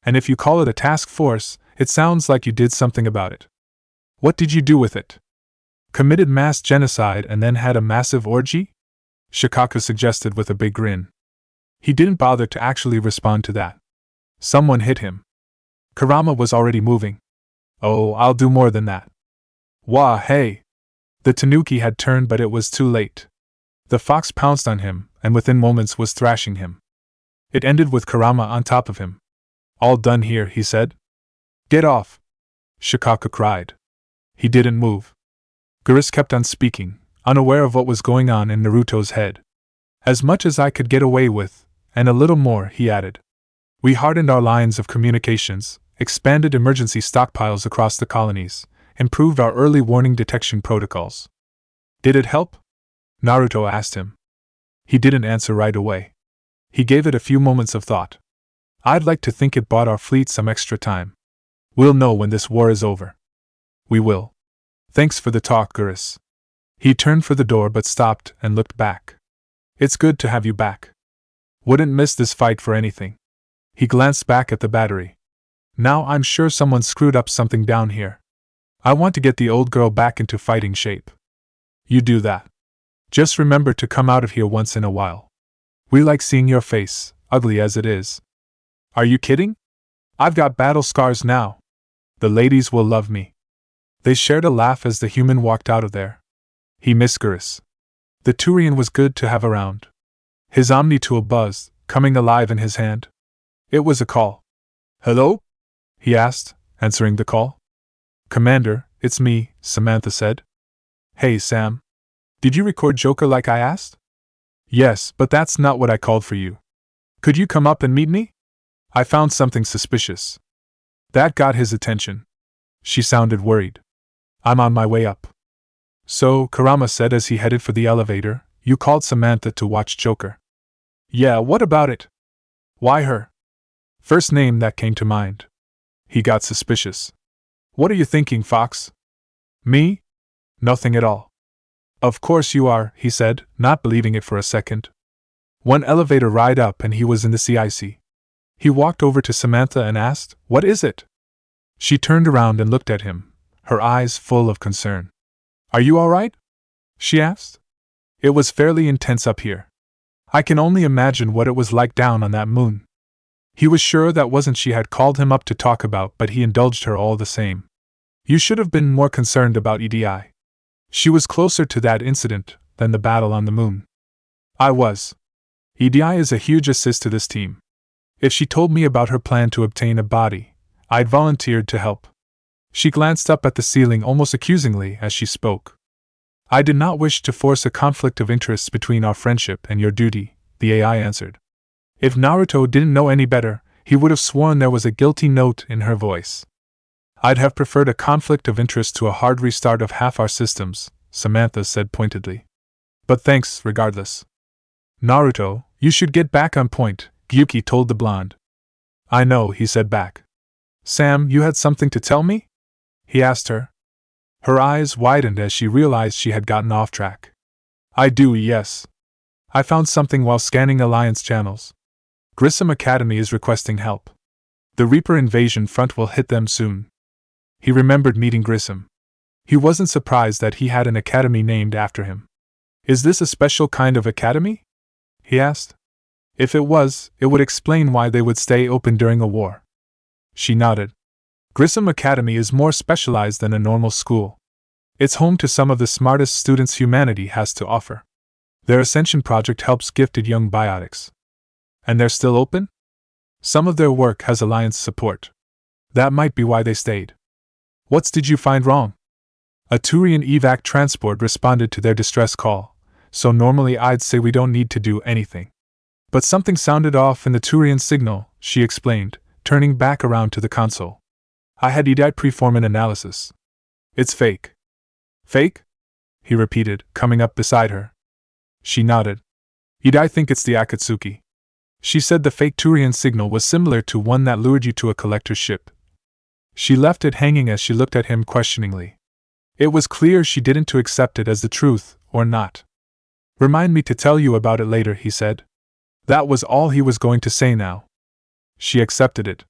And if you call it a task force, it sounds like you did something about it. What did you do with it? Committed mass genocide and then had a massive orgy? Shikaku suggested with a big grin. He didn't bother to actually respond to that. Someone hit him. Kurama was already moving. Oh, I'll do more than that. Wah, hey! The Tanuki had turned, but it was too late. The fox pounced on him, and within moments was thrashing him. It ended with Kurama on top of him. All done here, he said. Get off! Shikaku cried. He didn't move. Gurus kept on speaking, unaware of what was going on in Naruto's head. As much as I could get away with, and a little more, he added. We hardened our lines of communications, expanded emergency stockpiles across the colonies, improved our early warning detection protocols. Did it help? Naruto asked him. He didn't answer right away. He gave it a few moments of thought. I'd like to think it bought our fleet some extra time. We'll know when this war is over. We will. Thanks for the talk, Gurus. He turned for the door but stopped and looked back. It's good to have you back. Wouldn't miss this fight for anything. He glanced back at the battery. Now I'm sure someone screwed up something down here. I want to get the old girl back into fighting shape. You do that. Just remember to come out of here once in a while. We like seeing your face, ugly as it is. Are you kidding? I've got battle scars now. The ladies will love me. They shared a laugh as the human walked out of there. He missed Gurus. The Turian was good to have around. His Omni-tool buzzed, coming alive in his hand. It was a call. Hello? He asked, answering the call. Commander, it's me, Samantha said. Hey, Sam. Did you record Joker like I asked? Yes, but that's not what I called for you. Could you come up and meet me? I found something suspicious. That got his attention. She sounded worried. I'm on my way up. So, Kurama said as he headed for the elevator, you called Samantha to watch Joker. Yeah, what about it? Why her? First name that came to mind. He got suspicious. What are you thinking, Fox? Me? Nothing at all. Of course you are, he said, not believing it for a second. One elevator ride up and he was in the CIC. He walked over to Samantha and asked, What is it? She turned around and looked at him, her eyes full of concern. Are you all right? She asked. It was fairly intense up here. I can only imagine what it was like down on that moon. He was sure that wasn't she had called him up to talk about, but he indulged her all the same. You should have been more concerned about EDI. She was closer to that incident than the battle on the moon. I was. EDI is a huge assist to this team. If she told me about her plan to obtain a body, I'd volunteered to help. She glanced up at the ceiling almost accusingly as she spoke. I did not wish to force a conflict of interests between our friendship and your duty, the AI answered. If Naruto didn't know any better, he would have sworn there was a guilty note in her voice. I'd have preferred a conflict of interest to a hard restart of half our systems, Samantha said pointedly. But thanks, regardless. Naruto, you should get back on point, Gyuki told the blonde. I know, he said back. Sam, you had something to tell me? He asked her. Her eyes widened as she realized she had gotten off track. I do, yes. I found something while scanning Alliance channels. Grissom Academy is requesting help. The Reaper invasion front will hit them soon. He remembered meeting Grissom. He wasn't surprised that he had an academy named after him. Is this a special kind of academy? He asked. If it was, it would explain why they would stay open during a war. She nodded. Grissom Academy is more specialized than a normal school. It's home to some of the smartest students humanity has to offer. Their Ascension project helps gifted young biotics. And they're still open? Some of their work has Alliance support. That might be why they stayed. What did you find wrong? A Turian evac transport responded to their distress call, so normally I'd say we don't need to do anything. But something sounded off in the Turian signal, she explained, turning back around to the console. I had EDI preform an analysis. It's fake. Fake? He repeated, coming up beside her. She nodded. I think it's the Akatsuki. She said the fake Turian signal was similar to one that lured you to a collector's ship. She left it hanging as she looked at him questioningly. It was clear she didn't to accept it as the truth, or not. Remind me to tell you about it later, he said. That was all he was going to say now. She accepted it.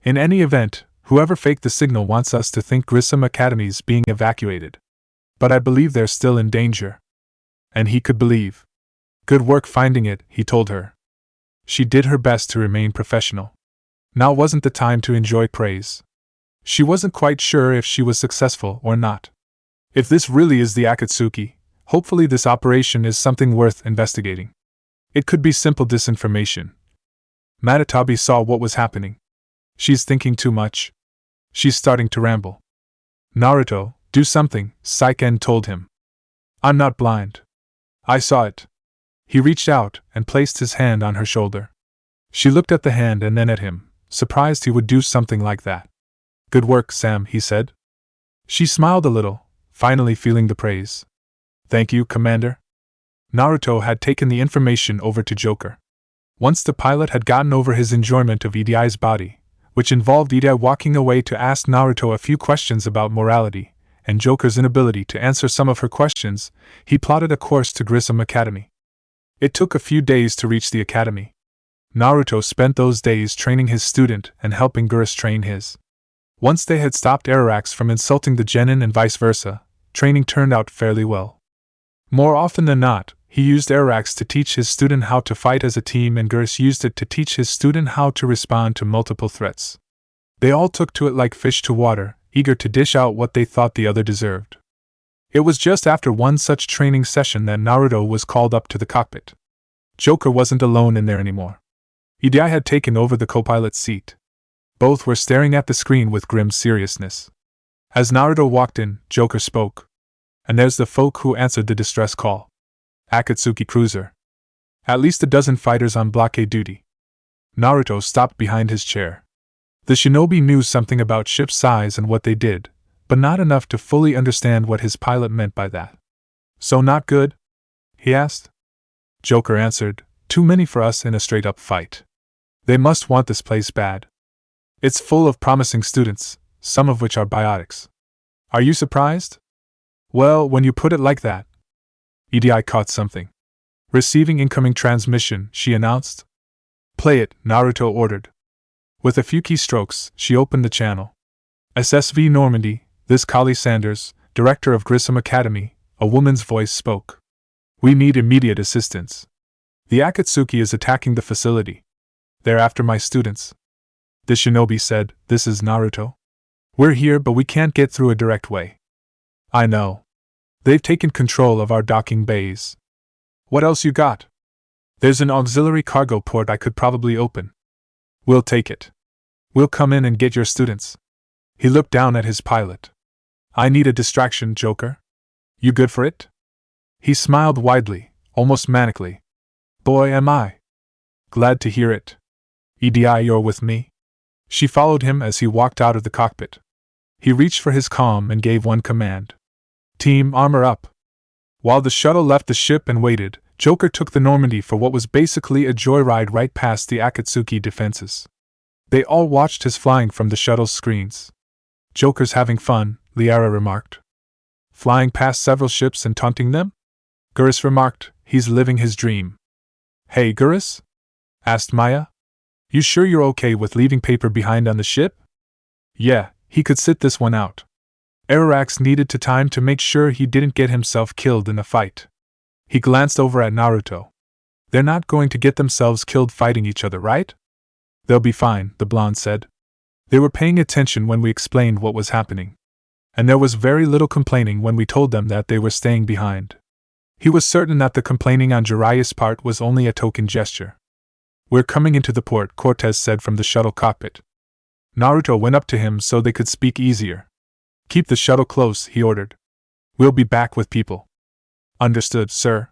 In any event, whoever faked the signal wants us to think Grissom Academy's being evacuated. But I believe they're still in danger. And he could believe. Good work finding it, he told her. She did her best to remain professional. Now wasn't the time to enjoy praise. She wasn't quite sure if she was successful or not. If this really is the Akatsuki, hopefully this operation is something worth investigating. It could be simple disinformation. Matatabi saw what was happening. She's thinking too much. She's starting to ramble. Naruto, do something, Saiken told him. I'm not blind. I saw it. He reached out and placed his hand on her shoulder. She looked at the hand and then at him, surprised he would do something like that. Good work, Sam, he said. She smiled a little, finally feeling the praise. Thank you, Commander. Naruto had taken the information over to Joker. Once the pilot had gotten over his enjoyment of EDI's body, which involved EDI walking away to ask Naruto a few questions about morality, and Joker's inability to answer some of her questions, he plotted a course to Grissom Academy. It took a few days to reach the academy. Naruto spent those days training his student and helping Gurus train his. Once they had stopped Ararax from insulting the genin and vice versa, training turned out fairly well. More often than not, he used Ararax to teach his student how to fight as a team and Gurus used it to teach his student how to respond to multiple threats. They all took to it like fish to water, eager to dish out what they thought the other deserved. It was just after one such training session that Naruto was called up to the cockpit. Joker wasn't alone in there anymore. Idai had taken over the co-pilot's seat. Both were staring at the screen with grim seriousness. As Naruto walked in, Joker spoke. And there's the folk who answered the distress call. Akatsuki cruiser. At least a dozen fighters on blockade duty. Naruto stopped behind his chair. The shinobi knew something about ship size and what they did, but not enough to fully understand what his pilot meant by that. So not good? He asked. Joker answered, too many for us in a straight-up fight. They must want this place bad. It's full of promising students, some of which are biotics. Are you surprised? Well, when you put it like that. EDI caught something. Receiving incoming transmission, she announced. Play it, Naruto ordered. With a few keystrokes, she opened the channel. SSV Normandy, this Kali Sanders, director of Grissom Academy, a woman's voice spoke. We need immediate assistance. The Akatsuki is attacking the facility. They're after my students. The shinobi said, this is Naruto. We're here but we can't get through a direct way. I know. They've taken control of our docking bays. What else you got? There's an auxiliary cargo port I could probably open. We'll take it. We'll come in and get your students. He looked down at his pilot. I need a distraction, Joker. You good for it? He smiled widely, almost manically. Boy, am I. Glad to hear it. EDI, you're with me? She followed him as he walked out of the cockpit. He reached for his comm and gave one command. Team, armor up. While the shuttle left the ship and waited, Joker took the Normandy for what was basically a joyride right past the Akatsuki defenses. They all watched his flying from the shuttle's screens. "Joker's having fun," Liara remarked. "Flying past several ships and taunting them?" Gurus remarked, "He's living his dream." "Hey, Gurus?" asked Maya. "You sure you're okay with leaving paper behind on the ship?" "Yeah, he could sit this one out." Ararax needed time to make sure he didn't get himself killed in a fight. He glanced over at Naruto. "They're not going to get themselves killed fighting each other, right?" "They'll be fine," the blonde said. "They were paying attention when we explained what was happening. And there was very little complaining when we told them that they were staying behind." He was certain that the complaining on Jiraiya's part was only a token gesture. "We're coming into the port," Cortez said from the shuttle cockpit. Naruto went up to him so they could speak easier. "Keep the shuttle close," he ordered. "We'll be back with people." "Understood, sir."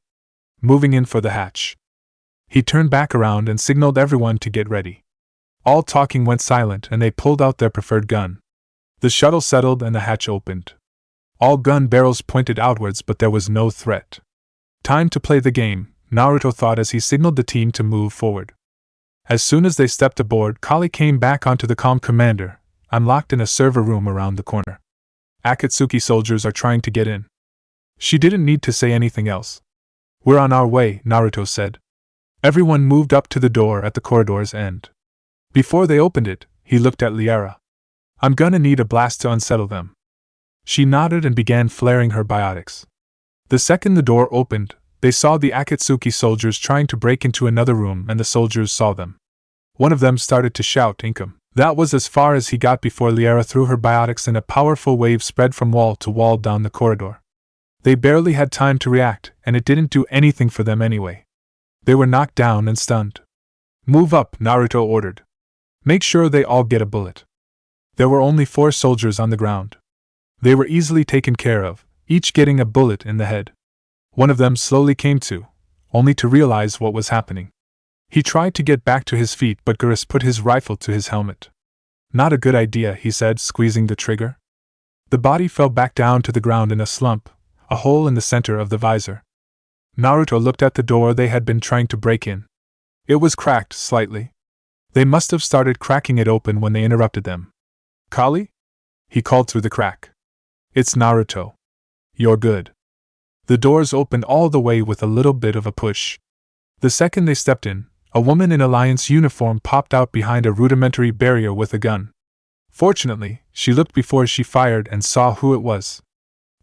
Moving in for the hatch. He turned back around and signaled everyone to get ready. All talking went silent and they pulled out their preferred gun. The shuttle settled and the hatch opened. All gun barrels pointed outwards, but there was no threat. "Time to play the game," Naruto thought as he signaled the team to move forward. As soon as they stepped aboard, Kali came back onto the comm. "Commander, I'm locked in a server room around the corner. Akatsuki soldiers are trying to get in." She didn't need to say anything else. "We're on our way," Naruto said. Everyone moved up to the door at the corridor's end. Before they opened it, he looked at Liara. "I'm gonna need a blast to unsettle them." She nodded and began flaring her biotics. The second the door opened, they saw the Akatsuki soldiers trying to break into another room, and the soldiers saw them. One of them started to shout "Inkum." That was as far as he got before Liara threw her biotics and a powerful wave spread from wall to wall down the corridor. They barely had time to react, and it didn't do anything for them anyway. They were knocked down and stunned. "Move up," Naruto ordered. "Make sure they all get a bullet." There were only 4 soldiers on the ground. They were easily taken care of, each getting a bullet in the head. One of them slowly came to, only to realize what was happening. He tried to get back to his feet, but Gurus put his rifle to his helmet. "Not a good idea," he said, squeezing the trigger. The body fell back down to the ground in a slump, a hole in the center of the visor. Naruto looked at the door they had been trying to break in. It was cracked slightly. They must have started cracking it open when they interrupted them. "Kali?" he called through the crack. "It's Naruto. You're good." The doors opened all the way with a little bit of a push. The second they stepped in, a woman in Alliance uniform popped out behind a rudimentary barrier with a gun. Fortunately, she looked before she fired and saw who it was.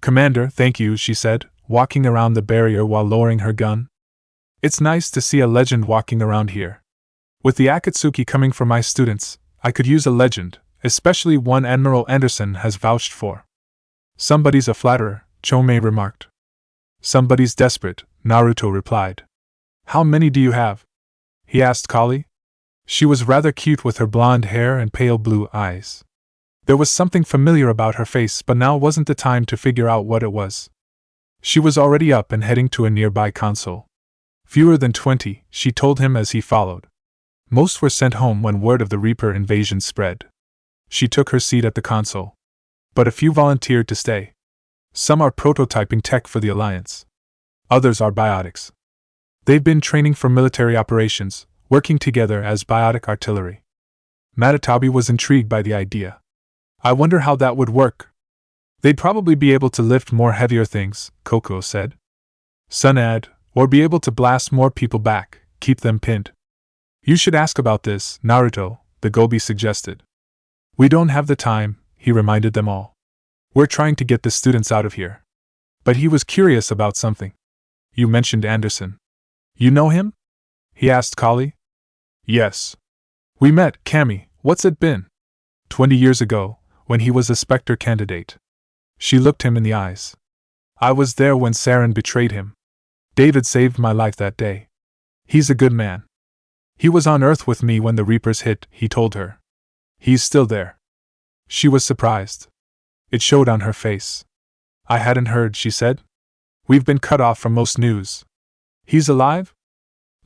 "Commander, thank you," she said, walking around the barrier while lowering her gun. "It's nice to see a legend walking around here. With the Akatsuki coming for my students, I could use a legend, especially one Admiral Anderson has vouched for." "Somebody's a flatterer," Chomei remarked. "Somebody's desperate," Naruto replied. "How many do you have?" he asked Kali. She was rather cute with her blonde hair and pale blue eyes. There was something familiar about her face, but now wasn't the time to figure out what it was. She was already up and heading to a nearby console. "Fewer than 20, she told him as he followed. Most were sent home when word of the Reaper invasion spread. She took her seat at the console. But a few volunteered to stay. Some are prototyping tech for the Alliance. Others are biotics. They've been training for military operations, working together as biotic artillery." Matatabi was intrigued by the idea. "I wonder how that would work." "They'd probably be able to lift more heavier things," Kokuo said. "Sunad, or be able to blast more people back, keep them pinned." "You should ask about this, Naruto," the Gobi suggested. "We don't have the time," he reminded them all. "We're trying to get the students out of here." But he was curious about something. "You mentioned Anderson. You know him?" he asked Kali. "Yes. We met, Kami, what's it been? 20 years ago, when he was a Spectre candidate." She looked him in the eyes. "I was there when Saren betrayed him. David saved my life that day. He's a good man. He was on Earth with me when the Reapers hit," he told her. "He's still there." She was surprised. It showed on her face. "I hadn't heard," she said. "We've been cut off from most news." "He's alive?"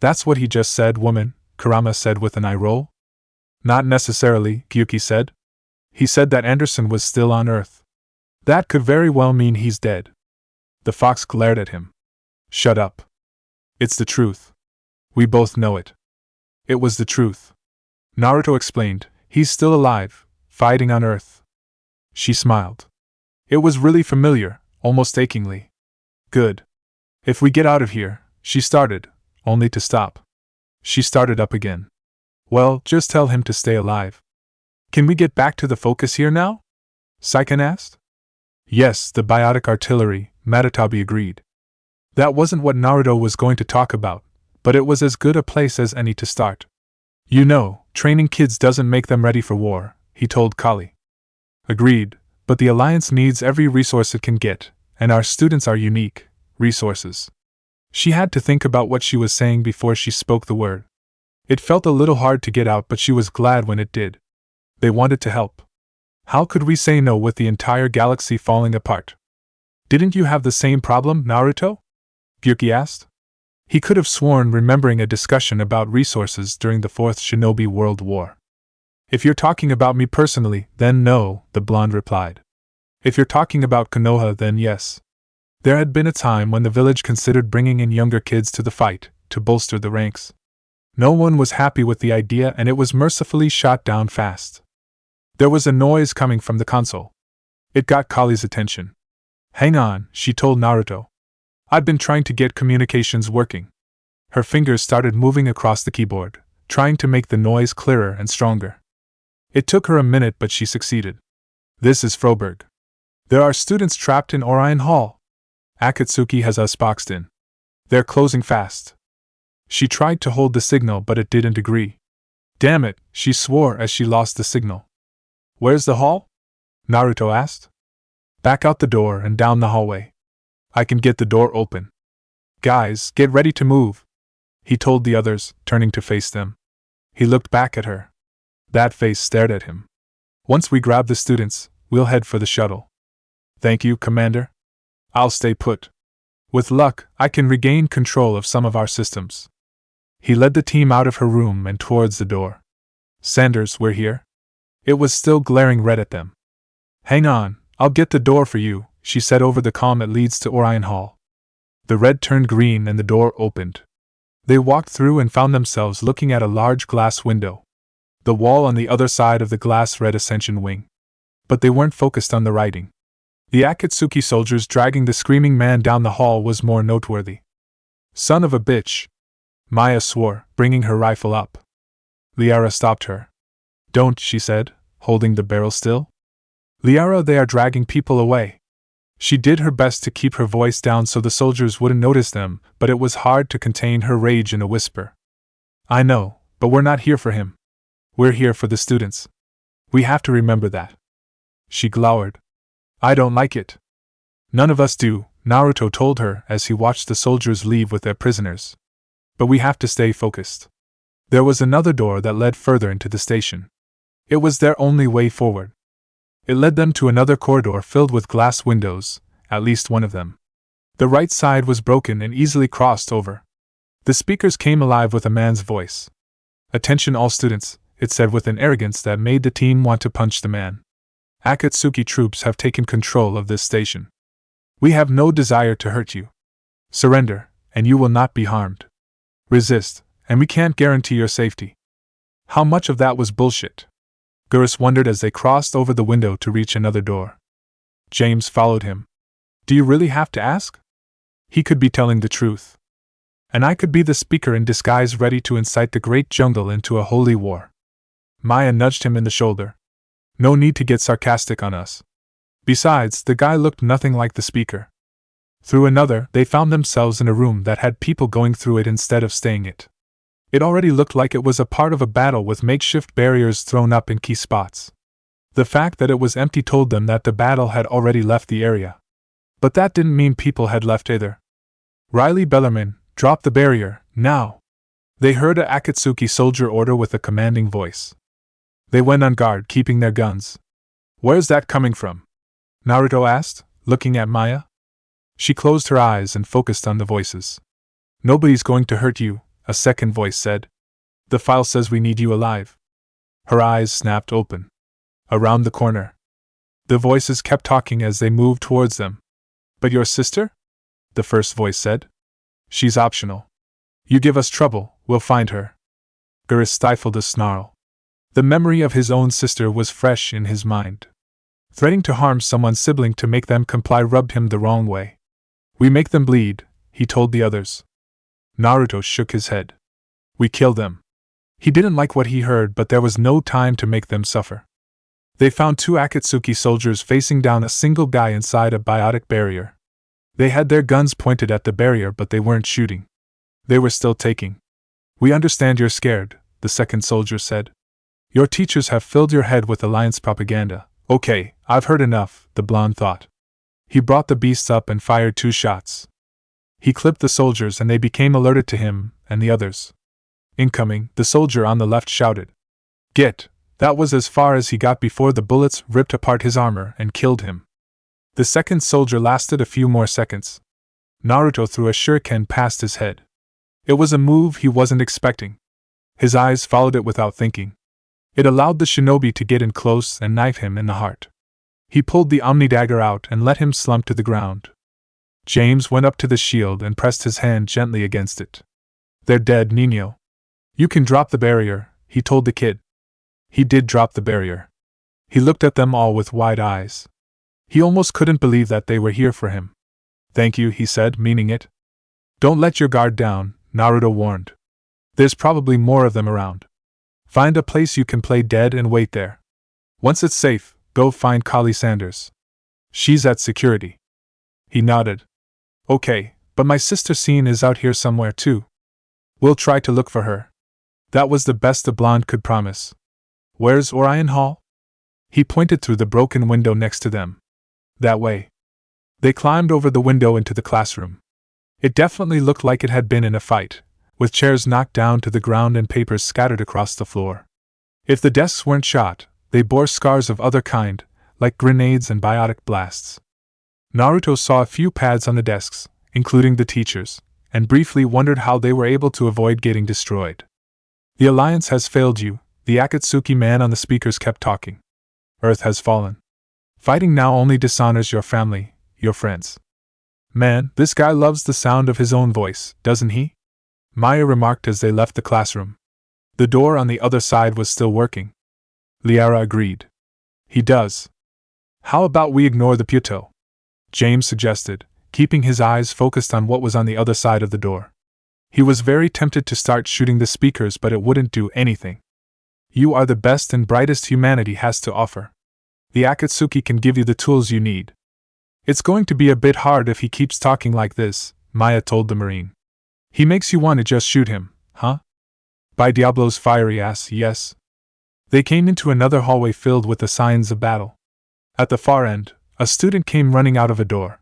"That's what he just said, woman," Kurama said with an eye roll. "Not necessarily," Gyuki said. "He said that Anderson was still on Earth. That could very well mean he's dead." The fox glared at him. "Shut up." It's the truth. We both know it. It was the truth. Naruto explained, he's still alive, fighting on Earth. She smiled. It was really familiar, almost achingly. Good. If we get out of here, she started, only to stop. She started up again. Well, just tell him to stay alive. Can we get back to the focus here now? Saiken asked. Yes, the biotic artillery, Matatabi agreed. That wasn't what Naruto was going to talk about, but it was as good a place as any to start. You know, training kids doesn't make them ready for war, he told Kali. Agreed, but the Alliance needs every resource it can get, and our students are unique resources. She had to think about what she was saying before she spoke the word. It felt a little hard to get out, but she was glad when it did. They wanted to help. How could we say no with the entire galaxy falling apart? Didn't you have the same problem, Naruto? Gyuki asked. He could have sworn remembering a discussion about resources during the Fourth Shinobi World War. If you're talking about me personally, then no, the blonde replied. If you're talking about Konoha, then yes. There had been a time when the village considered bringing in younger kids to the fight, to bolster the ranks. No one was happy with the idea and it was mercifully shot down fast. There was a noise coming from the console. It got Kali's attention. Hang on, she told Naruto. I've been trying to get communications working. Her fingers started moving across the keyboard, trying to make the noise clearer and stronger. It took her a minute, but she succeeded. This is Froberg. There are students trapped in Orion Hall. Akatsuki has us boxed in. They're closing fast. She tried to hold the signal, but it didn't agree. Damn it, she swore as she lost the signal. Where's the hall? Naruto asked. Back out the door and down the hallway. I can get the door open. Guys, get ready to move, he told the others, turning to face them. He looked back at her. That face stared at him. Once we grab the students, we'll head for the shuttle. Thank you, Commander. I'll stay put. With luck, I can regain control of some of our systems. He led the team out of her room and towards the door. Sanders, we're here. It was still glaring red at them. Hang on, I'll get the door for you, she said over the comm that leads to Orion Hall. The red turned green and the door opened. They walked through and found themselves looking at a large glass window. The wall on the other side of the glass read Ascension Wing. But they weren't focused on the writing. The Akatsuki soldiers dragging the screaming man down the hall was more noteworthy. Son of a bitch! Maya swore, bringing her rifle up. Liara stopped her. Don't, she said, holding the barrel still. Liara, they are dragging people away. She did her best to keep her voice down so the soldiers wouldn't notice them, but it was hard to contain her rage in a whisper. I know, but we're not here for him. We're here for the students. We have to remember that. She glowered. I don't like it. None of us do, Naruto told her as he watched the soldiers leave with their prisoners. But we have to stay focused. There was another door that led further into the station. It was their only way forward. It led them to another corridor filled with glass windows, at least one of them. The right side was broken and easily crossed over. The speakers came alive with a man's voice. Attention all students, it said with an arrogance that made the team want to punch the man. Akatsuki troops have taken control of this station. We have no desire to hurt you. Surrender, and you will not be harmed. Resist, and we can't guarantee your safety. How much of that was bullshit? Gurus wondered as they crossed over the window to reach another door. James followed him. Do you really have to ask? He could be telling the truth. And I could be the speaker in disguise ready to incite the great jungle into a holy war. Maya nudged him in the shoulder. No need to get sarcastic on us. Besides, the guy looked nothing like the speaker. Through another, they found themselves in a room that had people going through it instead of staying it. It already looked like it was a part of a battle with makeshift barriers thrown up in key spots. The fact that it was empty told them that the battle had already left the area. But that didn't mean people had left either. Riley Bellarmine, drop the barrier, now! They heard a Akatsuki soldier order with a commanding voice. They went on guard, keeping their guns. Where's that coming from? Naruto asked, looking at Maya. She closed her eyes and focused on the voices. Nobody's going to hurt you, a second voice said. The file says we need you alive. Her eyes snapped open. Around the corner. The voices kept talking as they moved towards them. But your sister? The first voice said. She's optional. You give us trouble, we'll find her. Geras stifled a snarl. The memory of his own sister was fresh in his mind. Threatening to harm someone's sibling to make them comply rubbed him the wrong way. We make them bleed, he told the others. Naruto shook his head. We kill them. He didn't like what he heard, but there was no time to make them suffer. They found 2 Akatsuki soldiers facing down a single guy inside a biotic barrier. They had their guns pointed at the barrier, but they weren't shooting. They were still taking. We understand you're scared, the second soldier said. Your teachers have filled your head with alliance propaganda. Okay, I've heard enough, the blonde thought. He brought the beasts up and fired 2 shots. He clipped the soldiers and they became alerted to him and the others. Incoming, the soldier on the left shouted. Get! That was as far as he got before the bullets ripped apart his armor and killed him. The second soldier lasted a few more seconds. Naruto threw a shuriken past his head. It was a move he wasn't expecting. His eyes followed it without thinking. It allowed the shinobi to get in close and knife him in the heart. He pulled the Omni dagger out and let him slump to the ground. James went up to the shield and pressed his hand gently against it. They're dead, Nino. You can drop the barrier, he told the kid. He did drop the barrier. He looked at them all with wide eyes. He almost couldn't believe that they were here for him. Thank you, he said, meaning it. Don't let your guard down, Naruto warned. There's probably more of them around. Find a place you can play dead and wait there. Once it's safe, go find Kali Sanders. She's at security. He nodded. Okay, but my sister Scene is out here somewhere too. We'll try to look for her. That was the best the blonde could promise. Where's Orion Hall? He pointed through the broken window next to them. That way. They climbed over the window into the classroom. It definitely looked like it had been in a fight, with chairs knocked down to the ground and papers scattered across the floor. If the desks weren't shot, they bore scars of other kind, like grenades and biotic blasts. Naruto saw a few pads on the desks, including the teachers, and briefly wondered how they were able to avoid getting destroyed. The Alliance has failed you, the Akatsuki man on the speakers kept talking. Earth has fallen. Fighting now only dishonors your family, your friends. Man, this guy loves the sound of his own voice, doesn't he? Maya remarked as they left the classroom. The door on the other side was still working. Liara agreed. He does. How about we ignore the Puto? James suggested, keeping his eyes focused on what was on the other side of the door. He was very tempted to start shooting the speakers, but it wouldn't do anything. You are the best and brightest humanity has to offer. The Akatsuki can give you the tools you need. It's going to be a bit hard if he keeps talking like this, Maya told the Marine. He makes you want to just shoot him, huh? By Diablo's fiery ass, yes. They came into another hallway filled with the signs of battle. At the far end, a student came running out of a door.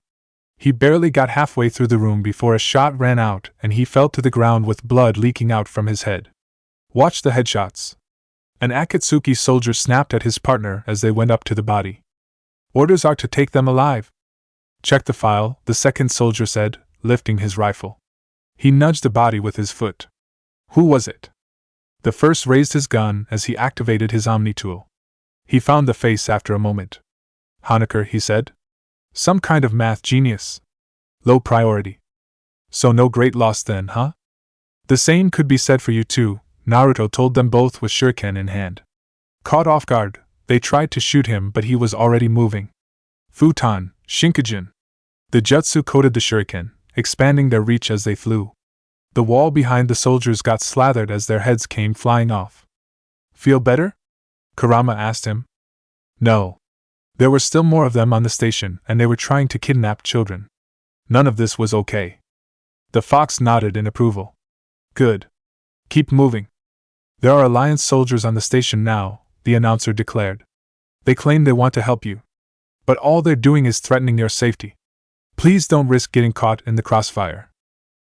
He barely got halfway through the room before a shot ran out and he fell to the ground with blood leaking out from his head. Watch the headshots. An Akatsuki soldier snapped at his partner as they went up to the body. Orders are to take them alive. Check the file, the second soldier said, lifting his rifle. He nudged the body with his foot. Who was it? The first raised his gun as he activated his Omni tool. He found the face after a moment. Honecker, he said. Some kind of math genius. Low priority. So no great loss then, huh? The same could be said for you too, Naruto told them both with shuriken in hand. Caught off guard, they tried to shoot him but he was already moving. Futon, Shinkajin. The jutsu coated the shuriken, expanding their reach as they flew. The wall behind the soldiers got slathered as their heads came flying off. Feel better? Kurama asked him. No. There were still more of them on the station and they were trying to kidnap children. None of this was okay. The fox nodded in approval. Good. Keep moving. There are Alliance soldiers on the station now, the announcer declared. They claim they want to help you. But all they're doing is threatening your safety. Please don't risk getting caught in the crossfire.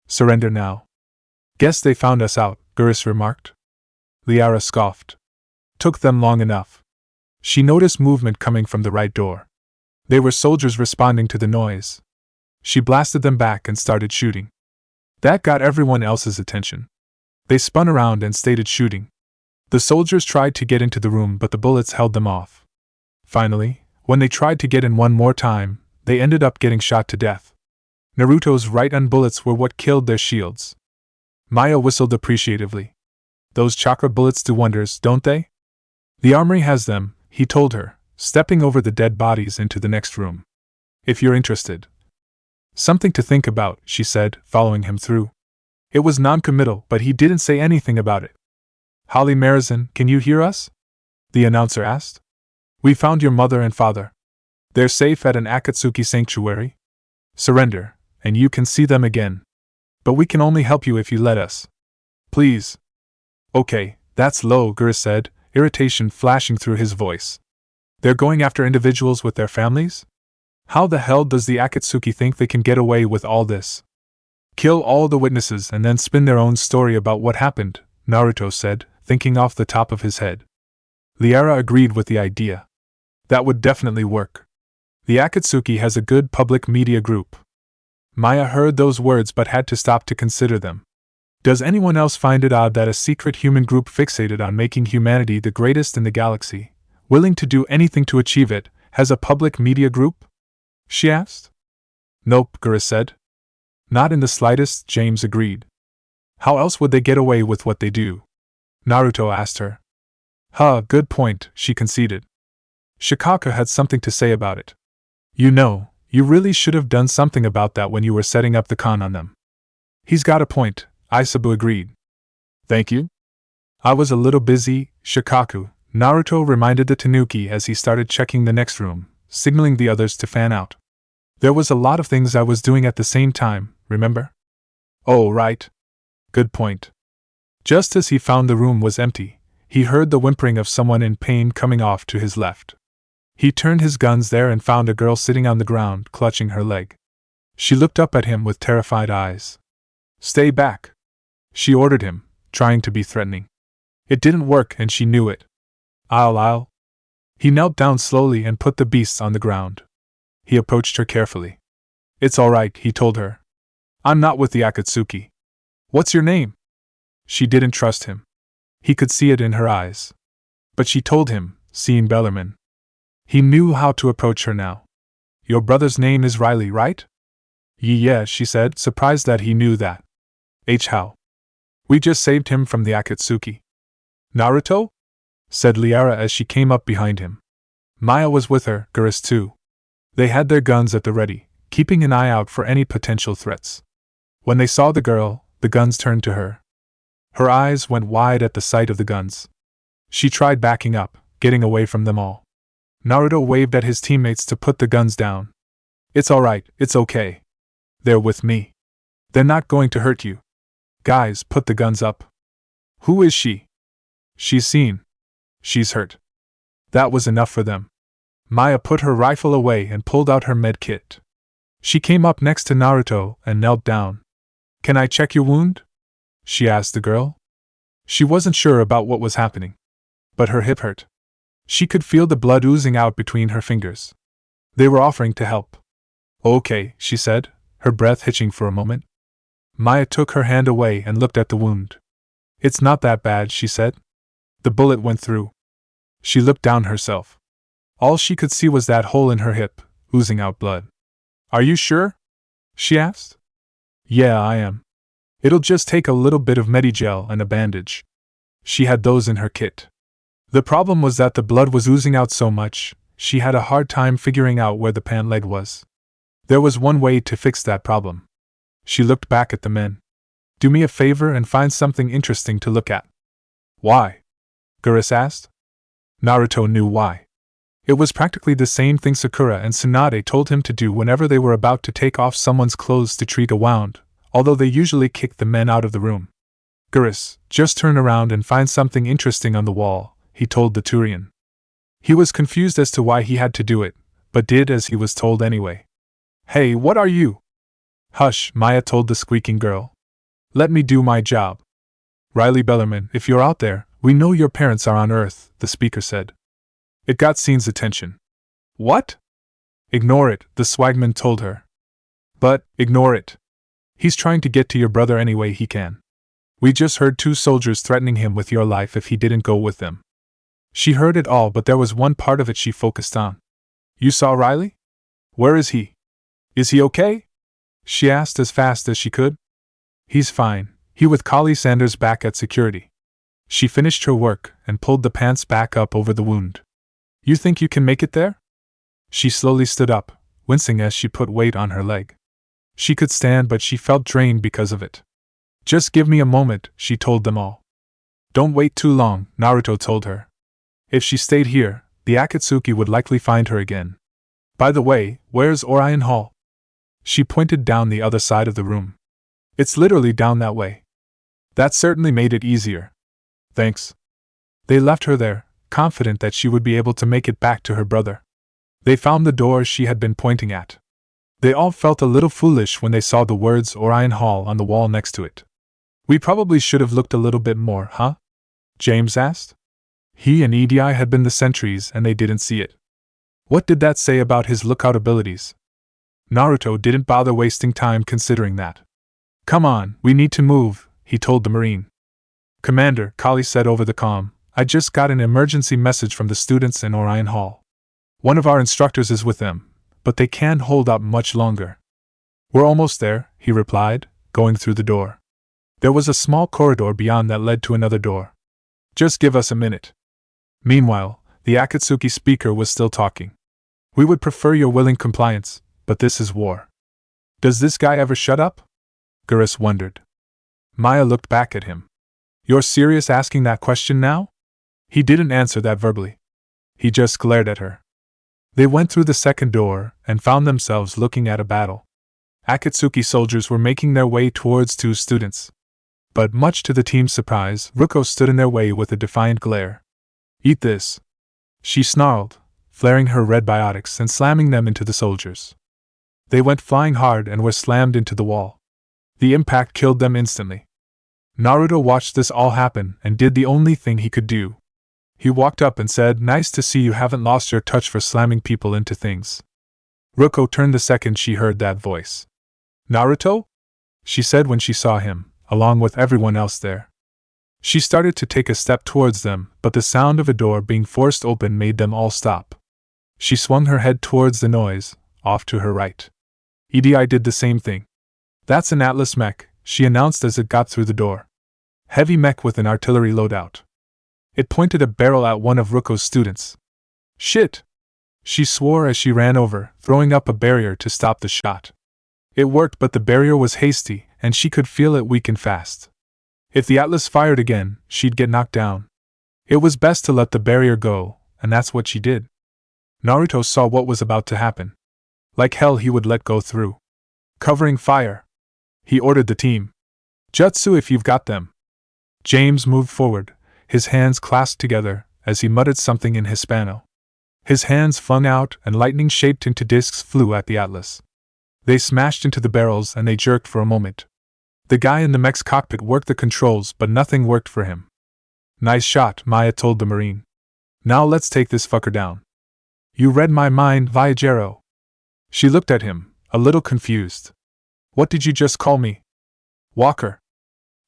Surrender now. Guess they found us out, Geras remarked. Liara scoffed. Took them long enough. She noticed movement coming from the right door. They were soldiers responding to the noise. She blasted them back and started shooting. That got everyone else's attention. They spun around and started shooting. The soldiers tried to get into the room but the bullets held them off. Finally, when they tried to get in one more time, they ended up getting shot to death. Naruto's right-hand bullets were what killed their shields. Maya whistled appreciatively. Those chakra bullets do wonders, don't they? The armory has them, he told her, stepping over the dead bodies into the next room. If you're interested. Something to think about, she said, following him through. It was non-committal, but he didn't say anything about it. Holly Marizan, can you hear us? The announcer asked. We found your mother and father. They're safe at an Akatsuki sanctuary. Surrender, and you can see them again. But we can only help you if you let us. Please. Okay, that's low, Gura said, irritation flashing through his voice. They're going after individuals with their families? How the hell does the Akatsuki think they can get away with all this? Kill all the witnesses and then spin their own story about what happened, Naruto said, thinking off the top of his head. Liara agreed with the idea. That would definitely work. The Akatsuki has a good public media group. Maya heard those words but had to stop to consider them. Does anyone else find it odd that a secret human group fixated on making humanity the greatest in the galaxy, willing to do anything to achieve it, has a public media group? She asked. Nope, Gura said. Not in the slightest, James agreed. How else would they get away with what they do? Naruto asked her. Good point, she conceded. Shikaka had something to say about it. You know, you really should have done something about that when you were setting up the con on them. He's got a point, Isabu agreed. Thank you. I was a little busy, Shikaku, Naruto reminded the Tanuki as he started checking the next room, signaling the others to fan out. There was a lot of things I was doing at the same time, remember? Oh, right. Good point. Just as he found the room was empty, he heard the whimpering of someone in pain coming off to his left. He turned his guns there and found a girl sitting on the ground, clutching her leg. She looked up at him with terrified eyes. Stay back, she ordered him, trying to be threatening. It didn't work and she knew it. I'll. He knelt down slowly and put the beasts on the ground. He approached her carefully. It's all right, he told her. I'm not with the Akatsuki. What's your name? She didn't trust him. He could see it in her eyes. But she told him, seeing Bellarmine. He knew how to approach her now. Your brother's name is Riley, right? Yeah, she said, surprised that he knew that. How? We just saved him from the Akatsuki. Naruto? Said Liara as she came up behind him. Maya was with her, Gurus too. They had their guns at the ready, keeping an eye out for any potential threats. When they saw the girl, the guns turned to her. Her eyes went wide at the sight of the guns. She tried backing up, getting away from them all. Naruto waved at his teammates to put the guns down. It's alright, it's okay. They're with me. They're not going to hurt you. Guys, put the guns up. Who is she? She's seen. She's hurt. That was enough for them. Maya put her rifle away and pulled out her med kit. She came up next to Naruto and knelt down. Can I check your wound? She asked the girl. She wasn't sure about what was happening. But her hip hurt. She could feel the blood oozing out between her fingers. They were offering to help. Okay, she said, her breath hitching for a moment. Maya took her hand away and looked at the wound. It's not that bad, she said. The bullet went through. She looked down herself. All she could see was that hole in her hip, oozing out blood. Are you sure? She asked. Yeah, I am. It'll just take a little bit of Medigel and a bandage. She had those in her kit. The problem was that the blood was oozing out so much, she had a hard time figuring out where the pant leg was. There was one way to fix that problem. She looked back at the men. Do me a favor and find something interesting to look at. Why? Gurus asked. Naruto knew why. It was practically the same thing Sakura and Tsunade told him to do whenever they were about to take off someone's clothes to treat a wound, although they usually kicked the men out of the room. Gurus, just turn around and find something interesting on the wall, he told the Turian. He was confused as to why he had to do it, but did as he was told anyway. Hey, what are you? Hush, Maya told the squeaking girl. Let me do my job. Riley Bellarmine, if you're out there, we know your parents are on Earth, the speaker said. It got Scene's attention. What? Ignore it, the swagman told her. But, ignore it. He's trying to get to your brother any way he can. We just heard 2 soldiers threatening him with your life if he didn't go with them. She heard it all, but there was one part of it she focused on. You saw Riley? Where is he? Is he okay? She asked as fast as she could. He's fine, He with Collie Sanders back at security. She finished her work and pulled the pants back up over the wound. You think you can make it there? She slowly stood up, wincing as she put weight on her leg. She could stand, but she felt drained because of it. Just give me a moment, she told them all. Don't wait too long, Naruto told her. If she stayed here, the Akatsuki would likely find her again. By the way, where's Orion Hall? She pointed down the other side of the room. It's literally down that way. That certainly made it easier. Thanks. They left her there, confident that she would be able to make it back to her brother. They found the door she had been pointing at. They all felt a little foolish when they saw the words Orion Hall on the wall next to it. We probably should have looked a little bit more, huh? James asked. He and EDI had been the sentries and they didn't see it. What did that say about his lookout abilities? Naruto didn't bother wasting time considering that. Come on, we need to move, he told the Marine. Commander, Kali said over the comm, I just got an emergency message from the students in Orion Hall. One of our instructors is with them, but they can't hold up much longer. We're almost there, he replied, going through the door. There was a small corridor beyond that led to another door. Just give us a minute. Meanwhile, the Akatsuki speaker was still talking. We would prefer your willing compliance, but this is war. Does this guy ever shut up? Gurus wondered. Maya looked back at him. You're serious asking that question now? He didn't answer that verbally. He just glared at her. They went through the second door and found themselves looking at a battle. Akatsuki soldiers were making their way towards two students. But much to the team's surprise, Ruko stood in their way with a defiant glare. Eat this! She snarled, flaring her red biotics and slamming them into the soldiers. They went flying hard and were slammed into the wall. The impact killed them instantly. Naruto watched this all happen and did the only thing he could do. He walked up and said, Nice to see you haven't lost your touch for slamming people into things. Ruko turned the second she heard that voice. Naruto? She said when she saw him, along with everyone else there. She started to take a step towards them, but the sound of a door being forced open made them all stop. She swung her head towards the noise, off to her right. EDI did the same thing. That's an Atlas mech, she announced as it got through the door. Heavy mech with an artillery loadout. It pointed a barrel at one of Ruko's students. Shit! She swore as she ran over, throwing up a barrier to stop the shot. It worked, but the barrier was hasty, and she could feel it weaken fast. If the Atlas fired again, she'd get knocked down. It was best to let the barrier go, and that's what she did. Naruto saw what was about to happen. Like hell he would let go through. Covering fire. He ordered the team. Jutsu if you've got them. James moved forward, his hands clasped together, as he muttered something in Hispano. His hands flung out and lightning shaped into discs flew at the Atlas. They smashed into the barrels and they jerked for a moment. The guy in the mech's cockpit worked the controls, but nothing worked for him. Nice shot, Maya told the Marine. Now let's take this fucker down. You read my mind, Viajero. She looked at him, a little confused. What did you just call me? Walker.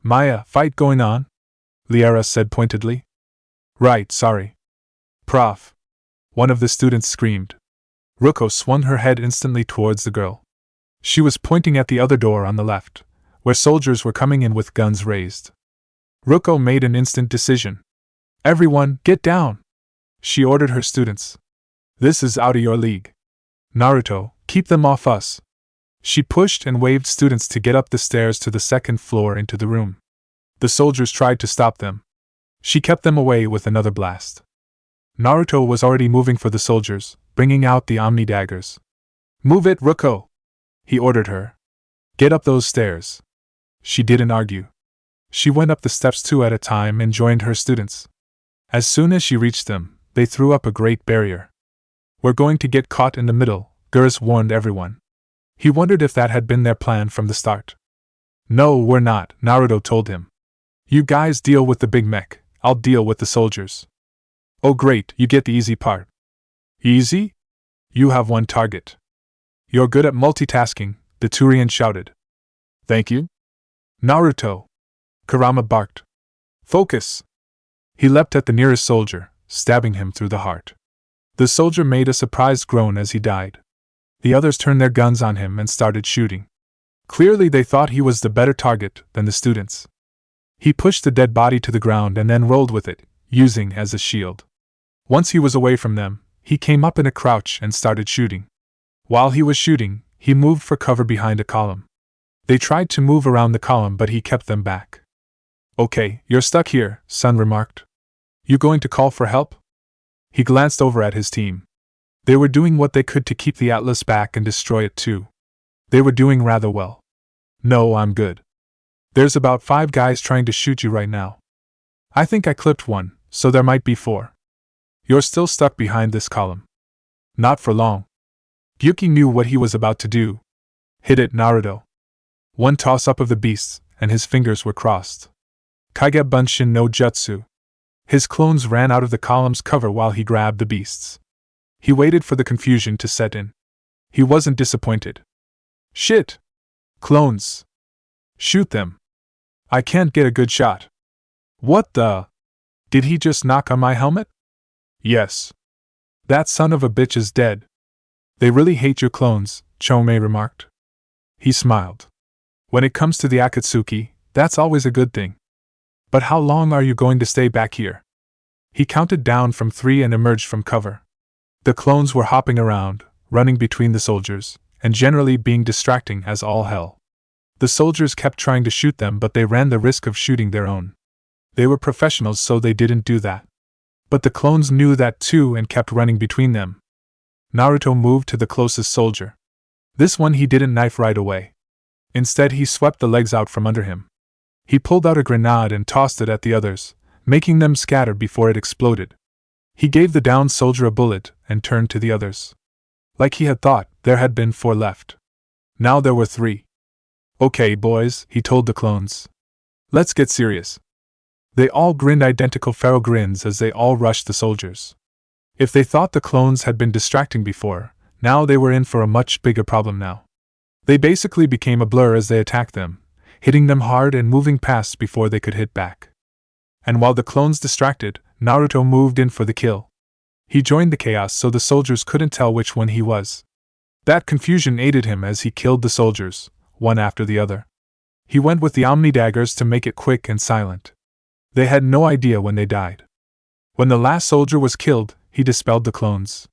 Maya, fight going on? Liara said pointedly. Right, sorry. Prof. One of the students screamed. Ruko swung her head instantly towards the girl. She was pointing at the other door on the left, where soldiers were coming in with guns raised. Ruko made an instant decision. Everyone, get down! She ordered her students. This is out of your league. Naruto, keep them off us. She pushed and waved students to get up the stairs to the second floor into the room. The soldiers tried to stop them. She kept them away with another blast. Naruto was already moving for the soldiers, bringing out the Omni daggers. Move it, Ruko! He ordered her. Get up those stairs. She didn't argue. She went up the steps two at a time and joined her students. As soon as she reached them, they threw up a great barrier. We're going to get caught in the middle, Gurus warned everyone. He wondered if that had been their plan from the start. No, we're not, Naruto told him. You guys deal with the big mech, I'll deal with the soldiers. Oh great, you get the easy part. Easy? You have one target. You're good at multitasking, the Turian shouted. Thank you? Naruto. Kurama barked. Focus! He leapt at the nearest soldier, stabbing him through the heart. The soldier made a surprised groan as he died. The others turned their guns on him and started shooting. Clearly they thought he was the better target than the students. He pushed the dead body to the ground and then rolled with it, using as a shield. Once he was away from them, he came up in a crouch and started shooting. While he was shooting, he moved for cover behind a column. They tried to move around the column, but he kept them back. "Okay, you're stuck here," Sun remarked. "You going to call for help?" He glanced over at his team. They were doing what they could to keep the Atlas back and destroy it too. They were doing rather well. "No, I'm good. There's about 5 guys trying to shoot you right now. I think I clipped one, so there might be 4. You're still stuck behind this column." "Not for long." Gyuki knew what he was about to do. "Hit it, Naruto." One toss-up of the beasts, and his fingers were crossed. Kaige Bunshin no Jutsu. His clones ran out of the column's cover while he grabbed the beasts. He waited for the confusion to set in. He wasn't disappointed. "Shit! Clones! Shoot them! I can't get a good shot." "What the? Did he just knock on my helmet?" "Yes. That son of a bitch is dead." "They really hate your clones," Chomei remarked. He smiled. "When it comes to the Akatsuki, that's always a good thing. But how long are you going to stay back here?" He counted down from 3 and emerged from cover. The clones were hopping around, running between the soldiers, and generally being distracting as all hell. The soldiers kept trying to shoot them, but they ran the risk of shooting their own. They were professionals, so they didn't do that. But the clones knew that too and kept running between them. Naruto moved to the closest soldier. This one he didn't knife right away. Instead, he swept the legs out from under him. He pulled out a grenade and tossed it at the others, making them scatter before it exploded. He gave the downed soldier a bullet and turned to the others. Like he had thought, there had been 4 left. Now there were 3. "Okay, boys," he told the clones. "Let's get serious." They all grinned identical feral grins as they all rushed the soldiers. If they thought the clones had been distracting before, now they were in for a much bigger problem now. They basically became a blur as they attacked them, hitting them hard and moving past before they could hit back. And while the clones distracted, Naruto moved in for the kill. He joined the chaos so the soldiers couldn't tell which one he was. That confusion aided him as he killed the soldiers, one after the other. He went with the Omni daggers to make it quick and silent. They had no idea when they died. When the last soldier was killed, he dispelled the clones.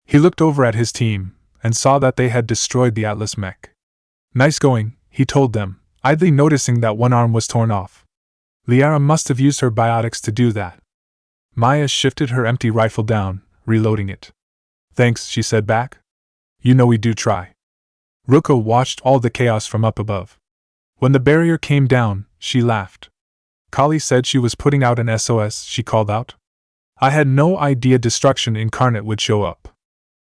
He looked over at his team, and saw that they had destroyed the Atlas mech. "Nice going," he told them, idly noticing that one arm was torn off. Liara must have used her biotics to do that. Maya shifted her empty rifle down, reloading it. "Thanks," she said back. "You know we do try." Ruko watched all the chaos from up above. When the barrier came down, she laughed. Kali said she was putting out an SOS, she called out. "I had no idea destruction incarnate would show up."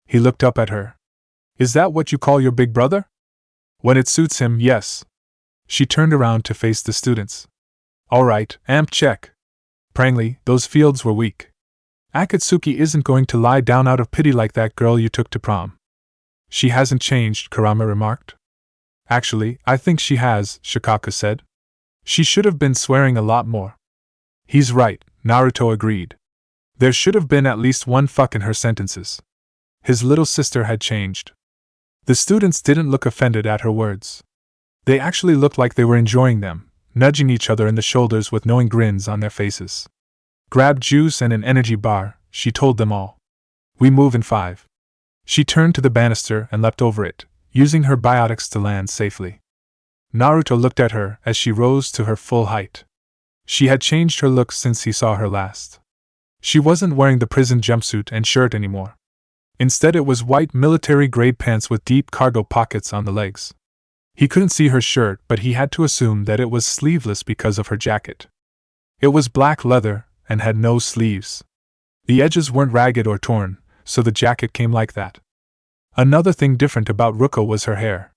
He looked up at her. "Is that what you call your big brother?" "When it suits him, yes." She turned around to face the students. "All right, amp check. Prangly, those fields were weak. Akatsuki isn't going to lie down out of pity like that girl you took to prom." "She hasn't changed," Kurama remarked. "Actually, I think she has," Shikaka said. "She should have been swearing a lot more." "He's right," Naruto agreed. There should have been at least one fuck in her sentences. His little sister had changed. The students didn't look offended at her words. They actually looked like they were enjoying them, nudging each other in the shoulders with knowing grins on their faces. "Grab juice and an energy bar," she told them all. "We move in 5. She turned to the banister and leapt over it, using her biotics to land safely. Naruto looked at her as she rose to her full height. She had changed her look since he saw her last. She wasn't wearing the prison jumpsuit and shirt anymore. Instead, it was white military-grade pants with deep cargo pockets on the legs. He couldn't see her shirt, but he had to assume that it was sleeveless because of her jacket. It was black leather and had no sleeves. The edges weren't ragged or torn, so the jacket came like that. Another thing different about Ruko was her hair.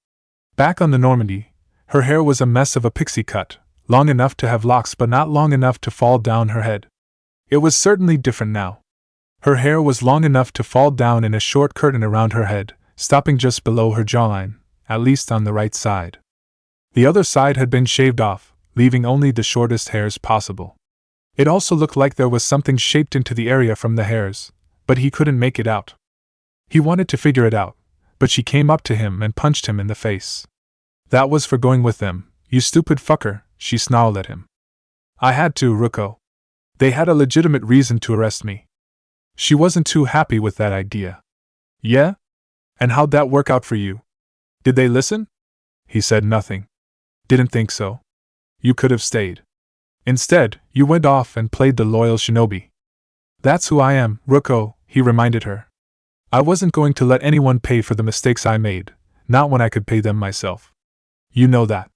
Back on the Normandy, her hair was a mess of a pixie cut, long enough to have locks but not long enough to fall down her head. It was certainly different now. Her hair was long enough to fall down in a short curtain around her head, stopping just below her jawline, at least on the right side. The other side had been shaved off, leaving only the shortest hairs possible. It also looked like there was something shaped into the area from the hairs, but he couldn't make it out. He wanted to figure it out, but she came up to him and punched him in the face. "That was for going with them, you stupid fucker," she snarled at him. I had to, Ruko. They had a legitimate reason to arrest me. She wasn't too happy with that idea. Yeah? And how'd that work out for you? Did they listen? He said nothing. Didn't think so. You could have stayed. Instead, you went off and played the loyal shinobi. That's who I am, Ruko, he reminded her. I wasn't going to let anyone pay for the mistakes I made, not when I could pay them myself. You know that.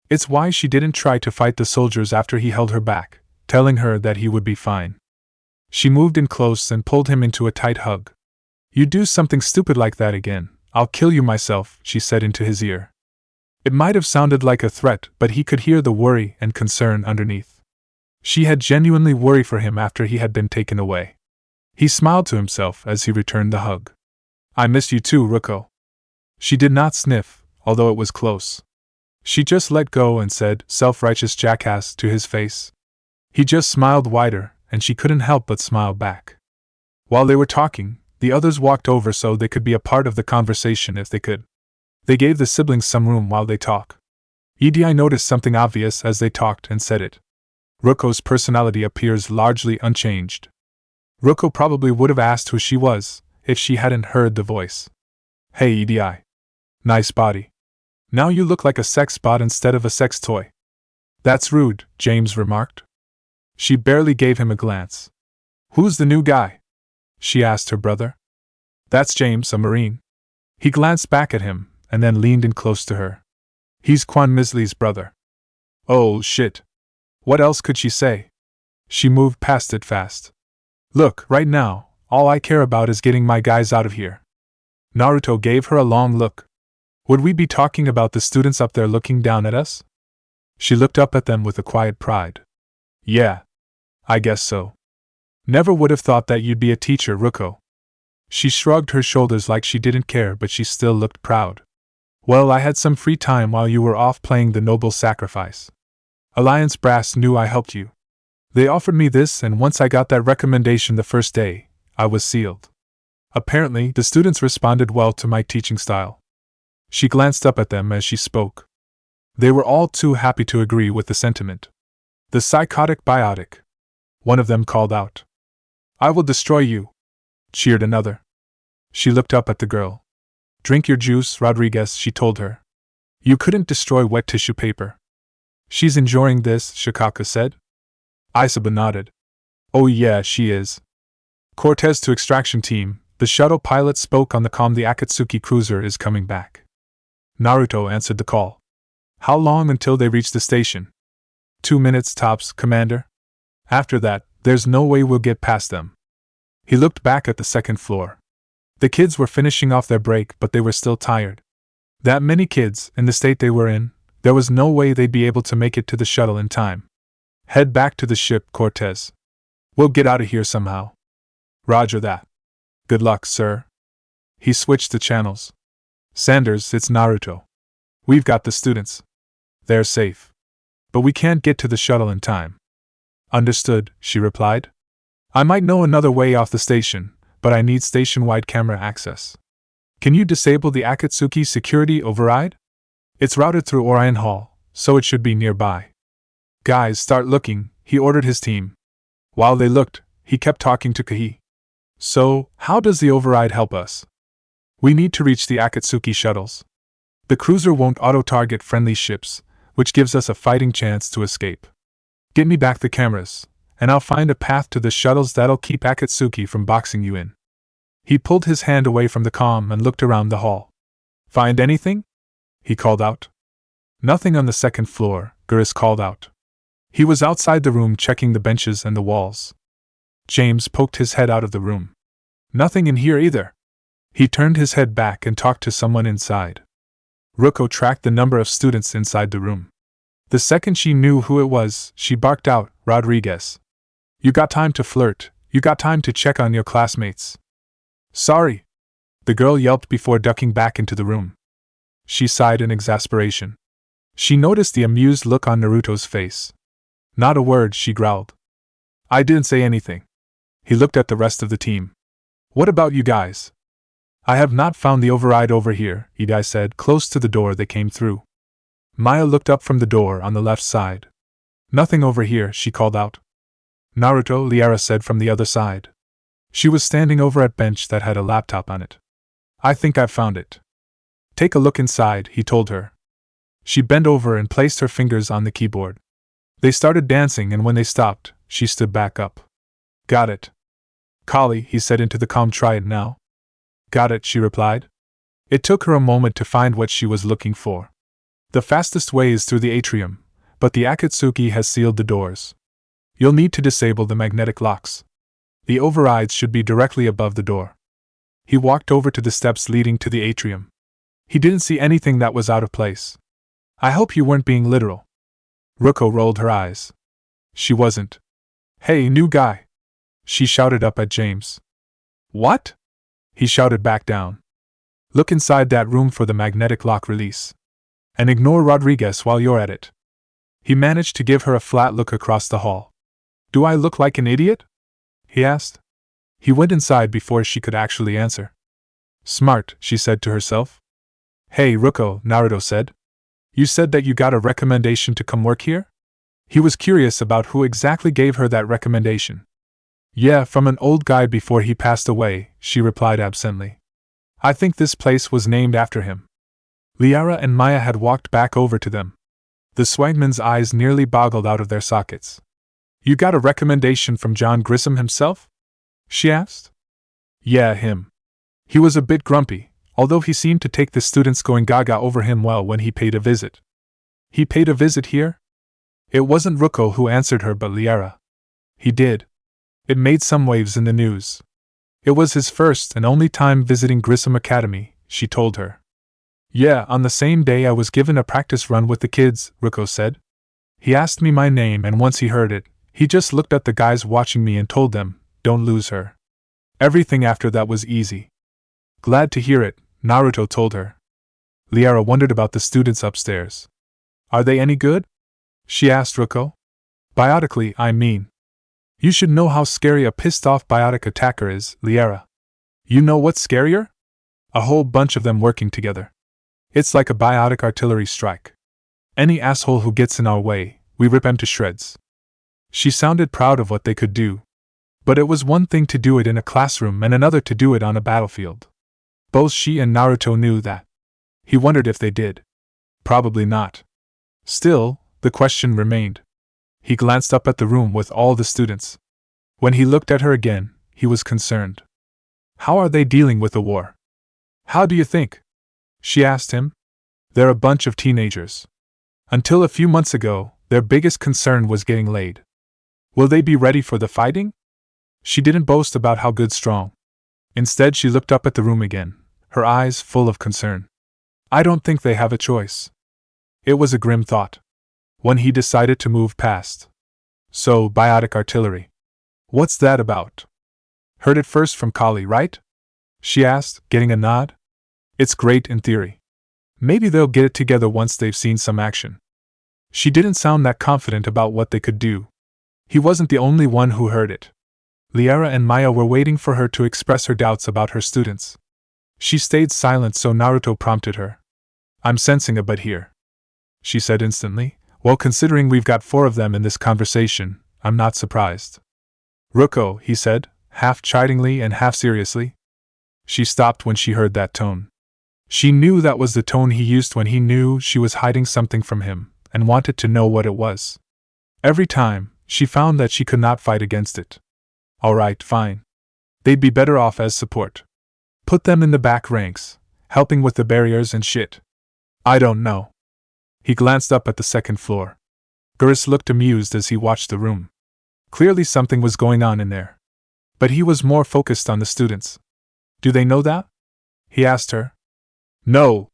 It's why she didn't try to fight the soldiers after he held her back, telling her that he would be fine. She moved in close and pulled him into a tight hug. You do something stupid like that again, I'll kill you myself, she said into his ear. It might have sounded like a threat, but he could hear the worry and concern underneath. She had genuinely worried for him after he had been taken away. He smiled to himself as he returned the hug. I miss you too, Ruko. She did not sniff, although it was close. She just let go and said, self-righteous jackass, to his face. He just smiled wider, and she couldn't help but smile back. While they were talking, the others walked over so they could be a part of the conversation if they could. They gave the siblings some room while they talked. Edi noticed something obvious as they talked and said it. Ruko's personality appears largely unchanged. Ruko probably would have asked who she was, if she hadn't heard the voice. Hey Edi. Nice body. Now you look like a sex bot instead of a sex toy. That's rude, James remarked. She barely gave him a glance. Who's the new guy? She asked her brother. That's James, a Marine. He glanced back at him, and then leaned in close to her. He's Quan Misley's brother. Oh, shit. What else could she say? She moved past it fast. Look, right now, all I care about is getting my guys out of here. Naruto gave her a long look. Would we be talking about the students up there looking down at us? She looked up at them with a quiet pride. Yeah. I guess so. Never would have thought that you'd be a teacher, Ruko. She shrugged her shoulders like she didn't care, but she still looked proud. Well, I had some free time while you were off playing the noble sacrifice. Alliance Brass knew I helped you. They offered me this, and once I got that recommendation the first day, I was sealed. Apparently, the students responded well to my teaching style. She glanced up at them as she spoke. They were all too happy to agree with the sentiment. The psychotic biotic. One of them called out. I will destroy you, cheered another. She looked up at the girl. Drink your juice, Rodriguez, she told her. You couldn't destroy wet tissue paper. She's enjoying this, Shikaka said. Isaba nodded. Oh yeah, she is. Cortez to extraction team, the shuttle pilot spoke on the comm. The Akatsuki cruiser is coming back. Naruto answered the call. How long until they reach the station? 2 minutes tops, Commander. After that, there's no way we'll get past them. He looked back at the second floor. The kids were finishing off their break, but they were still tired. That many kids, in the state they were in, there was no way they'd be able to make it to the shuttle in time. Head back to the ship, Cortez. We'll get out of here somehow. Roger that. Good luck, sir. He switched the channels. Sanders, it's Naruto. We've got the students. They're safe. But we can't get to the shuttle in time. Understood, she replied. I might know another way off the station, but I need station-wide camera access. Can you disable the Akatsuki security override? It's routed through Orion Hall, so it should be nearby. Guys, start looking, he ordered his team. While they looked, he kept talking to Kahi. So, how does the override help us? We need to reach the Akatsuki shuttles. The cruiser won't auto-target friendly ships, which gives us a fighting chance to escape. Get me back the cameras, and I'll find a path to the shuttles that'll keep Akatsuki from boxing you in. He pulled his hand away from the comm and looked around the hall. Find anything? He called out. Nothing on the second floor, Gurus called out. He was outside the room checking the benches and the walls. James poked his head out of the room. Nothing in here either. He turned his head back and talked to someone inside. Ruko tracked the number of students inside the room. The second she knew who it was, she barked out, Rodriguez. You got time to flirt, you got time to check on your classmates. Sorry. The girl yelped before ducking back into the room. She sighed in exasperation. She noticed the amused look on Naruto's face. Not a word, she growled. I didn't say anything. He looked at the rest of the team. What about you guys? I have not found the override over here, Edi said, close to the door they came through. Maya looked up from the door on the left side. Nothing over here, she called out. Naruto, Liara said from the other side. She was standing over at bench that had a laptop on it. I think I've found it. Take a look inside, he told her. She bent over and placed her fingers on the keyboard. They started dancing, and when they stopped, she stood back up. Got it. Kali, he said into the comm, try it now. Got it, she replied. It took her a moment to find what she was looking for. The fastest way is through the atrium, but the Akatsuki has sealed the doors. You'll need to disable the magnetic locks. The overrides should be directly above the door. He walked over to the steps leading to the atrium. He didn't see anything that was out of place. I hope you weren't being literal. Ruko rolled her eyes. She wasn't. Hey, new guy! She shouted up at James. What? He shouted back down. Look inside that room for the magnetic lock release. And ignore Rodriguez while you're at it. He managed to give her a flat look across the hall. Do I look like an idiot? He asked. He went inside before she could actually answer. Smart, she said to herself. Hey, Ruko, Naruto said. You said that you got a recommendation to come work here? He was curious about who exactly gave her that recommendation. Yeah, from an old guy before he passed away, she replied absently. I think this place was named after him. Liara and Maya had walked back over to them. The swagman's eyes nearly boggled out of their sockets. You got a recommendation from John Grissom himself? She asked. Yeah, him. He was a bit grumpy, although he seemed to take the students going gaga over him well when he paid a visit. He paid a visit here? It wasn't Ruko who answered her but Liara. He did. It made some waves in the news. It was his first and only time visiting Grissom Academy, she told her. Yeah, on the same day I was given a practice run with the kids, Ruko said. He asked me my name, and once he heard it, he just looked at the guys watching me and told them, don't lose her. Everything after that was easy. Glad to hear it, Naruto told her. Liara wondered about the students upstairs. Are they any good? She asked Ruko. Biotically, I mean. You should know how scary a pissed-off biotic attacker is, Liara. You know what's scarier? A whole bunch of them working together. It's like a biotic artillery strike. Any asshole who gets in our way, we rip him to shreds. She sounded proud of what they could do. But it was one thing to do it in a classroom and another to do it on a battlefield. Both she and Naruto knew that. He wondered if they did. Probably not. Still, the question remained. He glanced up at the room with all the students. When he looked at her again, he was concerned. How are they dealing with the war? How do you think? She asked him. They're a bunch of teenagers. Until a few months ago, their biggest concern was getting laid. Will they be ready for the fighting? She didn't boast about how good strong. Instead, she looked up at the room again, her eyes full of concern. I don't think they have a choice. It was a grim thought. One he decided to move past. So, biotic artillery. What's that about? Heard it first from Kali, right? She asked, getting a nod. It's great in theory. Maybe they'll get it together once they've seen some action. She didn't sound that confident about what they could do. He wasn't the only one who heard it. Liara and Maya were waiting for her to express her doubts about her students. She stayed silent, so Naruto prompted her. I'm sensing a but here, she said instantly. Well, considering we've got 4 of them in this conversation, I'm not surprised. Ruko, he said, half chidingly and half seriously. She stopped when she heard that tone. She knew that was the tone he used when he knew she was hiding something from him, and wanted to know what it was. Every time, she found that she could not fight against it. Alright, fine. They'd be better off as support. Put them in the back ranks, helping with the barriers and shit. I don't know. He glanced up at the second floor. Gurus looked amused as he watched the room. Clearly something was going on in there. But he was more focused on the students. Do they know that? He asked her. No.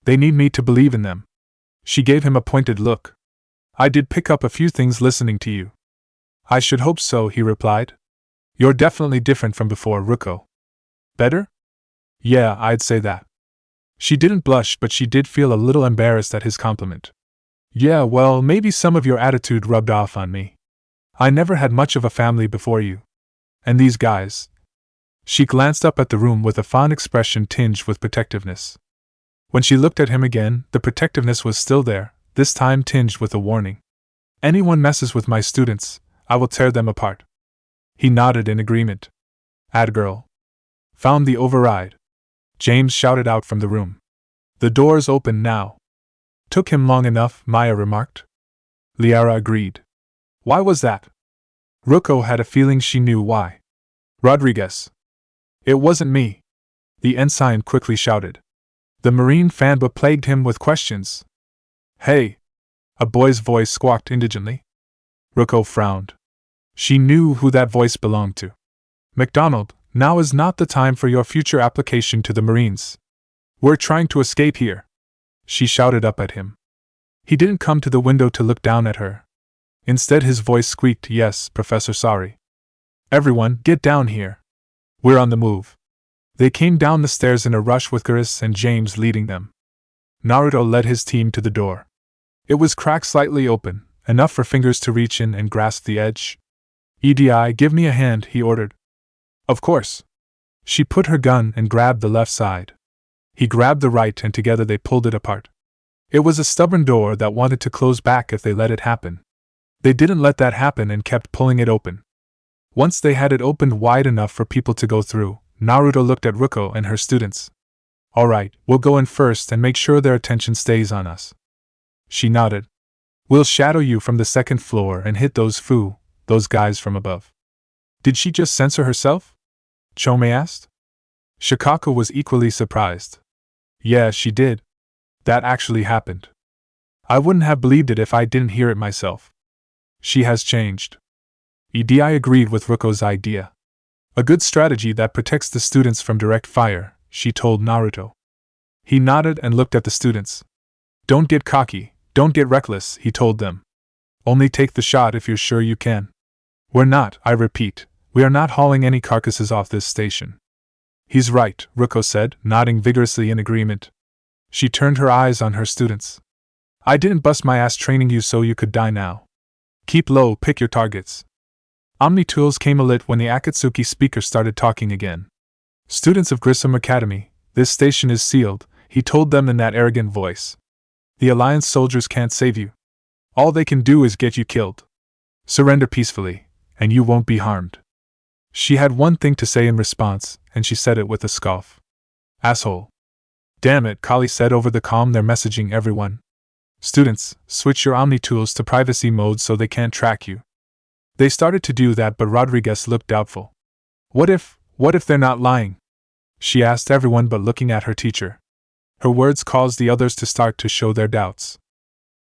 They need me to believe in them. She gave him a pointed look. I did pick up a few things listening to you. I should hope so, he replied. You're definitely different from before, Ruko. Better? Yeah, I'd say that. She didn't blush, but she did feel a little embarrassed at his compliment. Yeah, well, maybe some of your attitude rubbed off on me. I never had much of a family before you. And these guys. She glanced up at the room with a fond expression tinged with protectiveness. When she looked at him again, the protectiveness was still there, this time tinged with a warning. Anyone messes with my students, I will tear them apart. He nodded in agreement. Ad-girl. Found the override. James shouted out from the room. The door's open now. Took him long enough, Maya remarked. Liara agreed. Why was that? Ruko had a feeling she knew why. Rodriguez. It wasn't me. The ensign quickly shouted. The Marine fanboy plagued him with questions. Hey! A boy's voice squawked indigently. Ruko frowned. She knew who that voice belonged to. MacDonald, now is not the time for your future application to the Marines. We're trying to escape here. She shouted up at him. He didn't come to the window to look down at her. Instead, his voice squeaked, Yes, Professor, sorry. Everyone, get down here. We're on the move. They came down the stairs in a rush with Chris and James leading them. Naruto led his team to the door. It was cracked slightly open, enough for fingers to reach in and grasp the edge. EDI, give me a hand, he ordered. Of course. She put her gun and grabbed the left side. He grabbed the right and together they pulled it apart. It was a stubborn door that wanted to close back if they let it happen. They didn't let that happen and kept pulling it open. Once they had it opened wide enough for people to go through, Naruto looked at Ruko and her students. Alright, we'll go in first and make sure their attention stays on us. She nodded. We'll shadow you from the second floor and hit those guys from above. Did she just censor herself? Chome asked. Shikaku was equally surprised. Yeah, she did. That actually happened. I wouldn't have believed it if I didn't hear it myself. She has changed. EDI agreed with Ruko's idea. A good strategy that protects the students from direct fire, she told Naruto. He nodded and looked at the students. Don't get cocky, don't get reckless, he told them. Only take the shot if you're sure you can. We're not, I repeat, we are not hauling any carcasses off this station. He's right, Ruko said, nodding vigorously in agreement. She turned her eyes on her students. I didn't bust my ass training you so you could die now. Keep low, pick your targets. Omni-tools came alit when the Akatsuki speaker started talking again. Students of Grissom Academy, this station is sealed, he told them in that arrogant voice. The Alliance soldiers can't save you. All they can do is get you killed. Surrender peacefully, and you won't be harmed. She had one thing to say in response, and she said it with a scoff. Asshole. Damn it, Kali said over the comm, they're messaging everyone. Students, switch your Omni-tools to privacy mode so they can't track you. They started to do that, but Rodriguez looked doubtful. What if they're not lying? She asked everyone but looking at her teacher. Her words caused the others to start to show their doubts.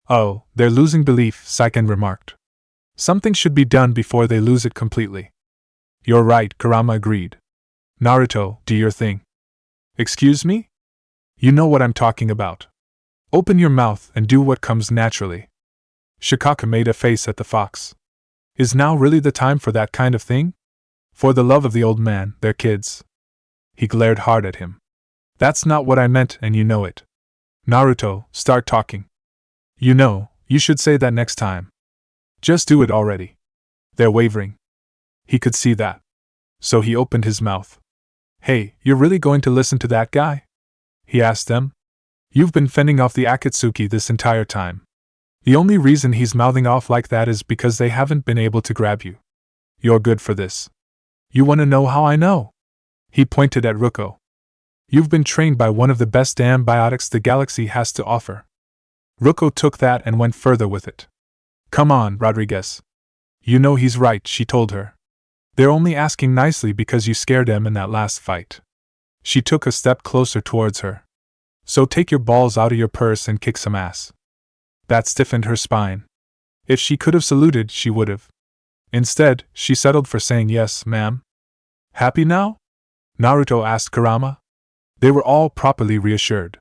Oh, they're losing belief, Saiken remarked. Something should be done before they lose it completely. You're right, Kurama agreed. Naruto, do your thing. Excuse me? You know what I'm talking about. Open your mouth and do what comes naturally. Shikaka made a face at the fox. Is now really the time for that kind of thing? For the love of the old man, they're kids. He glared hard at him. That's not what I meant and you know it. Naruto, start talking. You know, you should say that next time. Just do it already. They're wavering. He could see that. So he opened his mouth. Hey, you're really going to listen to that guy? He asked them. You've been fending off the Akatsuki this entire time. The only reason he's mouthing off like that is because they haven't been able to grab you. You're good for this. You want to know how I know? He pointed at Ruko. You've been trained by one of the best damn biotics the galaxy has to offer. Ruko took that and went further with it. Come on, Rodriguez. You know he's right, she told her. They're only asking nicely because you scared them in that last fight. She took a step closer towards her. So take your balls out of your purse and kick some ass. That stiffened her spine. If she could have saluted, she would have. Instead, she settled for saying yes, ma'am. Happy now? Naruto asked Kurama. They were all properly reassured.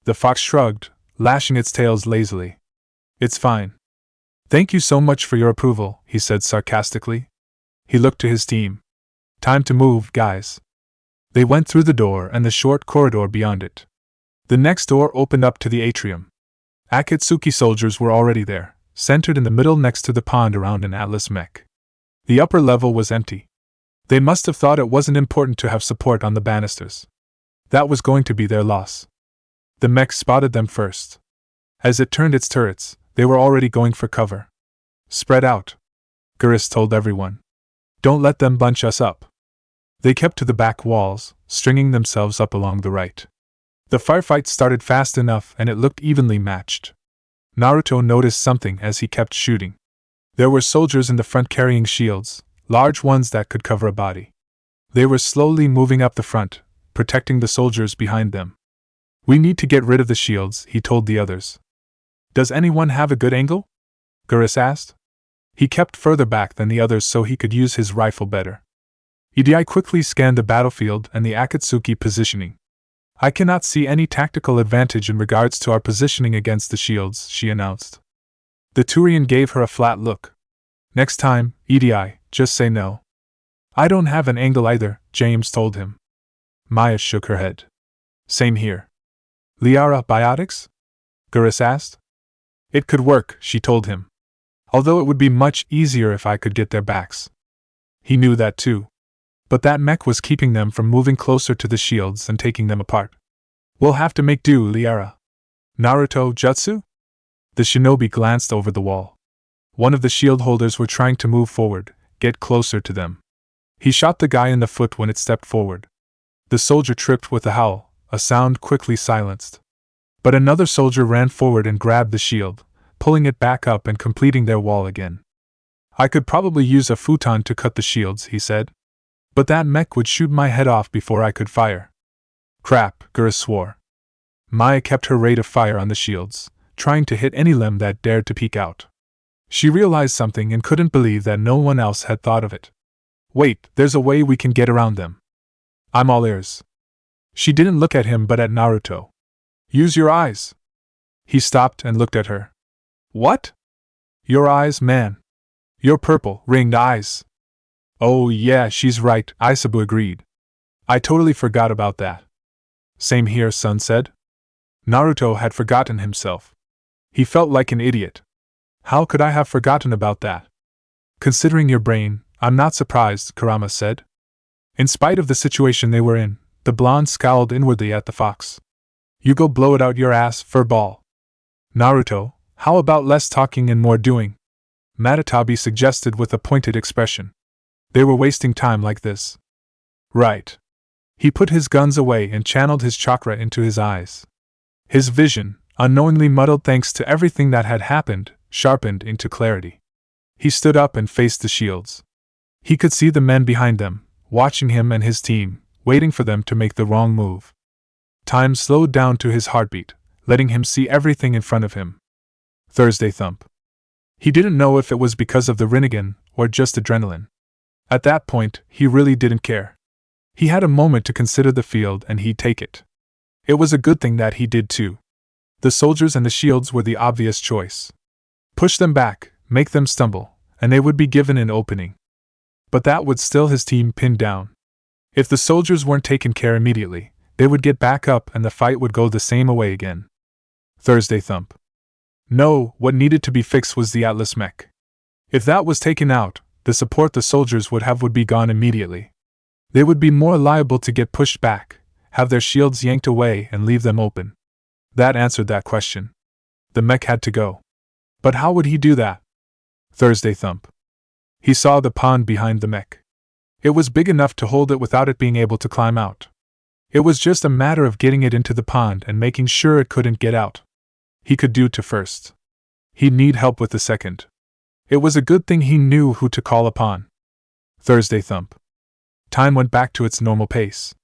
The fox shrugged, lashing its tails lazily. It's fine. Thank you so much for your approval, he said sarcastically. He looked to his team. Time to move, guys. They went through the door and the short corridor beyond it. The next door opened up to the atrium. Akatsuki soldiers were already there, centered in the middle next to the pond around an Atlas mech. The upper level was empty. They must have thought it wasn't important to have support on the banisters. That was going to be their loss. The mech spotted them first. As it turned its turrets, they were already going for cover. Spread out, Geras told everyone. Don't let them bunch us up. They kept to the back walls, stringing themselves up along the right. The firefight started fast enough and it looked evenly matched. Naruto noticed something as he kept shooting. There were soldiers in the front carrying shields, large ones that could cover a body. They were slowly moving up the front, protecting the soldiers behind them. We need to get rid of the shields, he told the others. Does anyone have a good angle? Geras asked. He kept further back than the others so he could use his rifle better. Edi quickly scanned the battlefield and the Akatsuki positioning. I cannot see any tactical advantage in regards to our positioning against the shields, she announced. The Turian gave her a flat look. Next time, Edi, just say no. I don't have an angle either, James told him. Maya shook her head. Same here. Liara biotics? Geras asked. It could work, she told him. Although it would be much easier if I could get their backs. He knew that too. But that mech was keeping them from moving closer to the shields and taking them apart. We'll have to make do, Liara. Naruto jutsu? The shinobi glanced over the wall. One of the shield holders were trying to move forward, get closer to them. He shot the guy in the foot when it stepped forward. The soldier tripped with a howl, a sound quickly silenced. But another soldier ran forward and grabbed the shield, pulling it back up and completing their wall again. I could probably use a futon to cut the shields, he said. But that mech would shoot my head off before I could fire. Crap, Geras swore. Maya kept her rate of fire on the shields, trying to hit any limb that dared to peek out. She realized something and couldn't believe that no one else had thought of it. Wait, there's a way we can get around them. I'm all ears. She didn't look at him but at Naruto. Use your eyes. He stopped and looked at her. What? Your eyes, man. Your purple, ringed eyes. Oh yeah, she's right, Isabu agreed. I totally forgot about that. Same here, Sun said. Naruto had forgotten himself. He felt like an idiot. How could I have forgotten about that? Considering your brain, I'm not surprised, Kurama said. In spite of the situation they were in, the blonde scowled inwardly at the fox. You go blow it out your ass, furball. Naruto, how about less talking and more doing? Matatabi suggested with a pointed expression. They were wasting time like this. Right. He put his guns away and channeled his chakra into his eyes. His vision, unknowingly muddled thanks to everything that had happened, sharpened into clarity. He stood up and faced the shields. He could see the men behind them, watching him and his team, waiting for them to make the wrong move. Time slowed down to his heartbeat, letting him see everything in front of him. Thursday thump. He didn't know if it was because of the Rinnegan or just adrenaline. At that point, he really didn't care. He had a moment to consider the field and he'd take it. It was a good thing that he did too. The soldiers and the shields were the obvious choice. Push them back, make them stumble, and they would be given an opening. But that would still his team pinned down. If the soldiers weren't taken care immediately, they would get back up and the fight would go the same way again. Thursday thump. No, what needed to be fixed was the Atlas mech. If that was taken out, the support the soldiers would have would be gone immediately. They would be more liable to get pushed back, have their shields yanked away and leave them open. That answered that question. The mech had to go. But how would he do that? Thursday thump. He saw the pond behind the mech. It was big enough to hold it without it being able to climb out. It was just a matter of getting it into the pond and making sure it couldn't get out. He could do to first. He'd need help with the second. It was a good thing he knew who to call upon. Thursday thump. Time went back to its normal pace.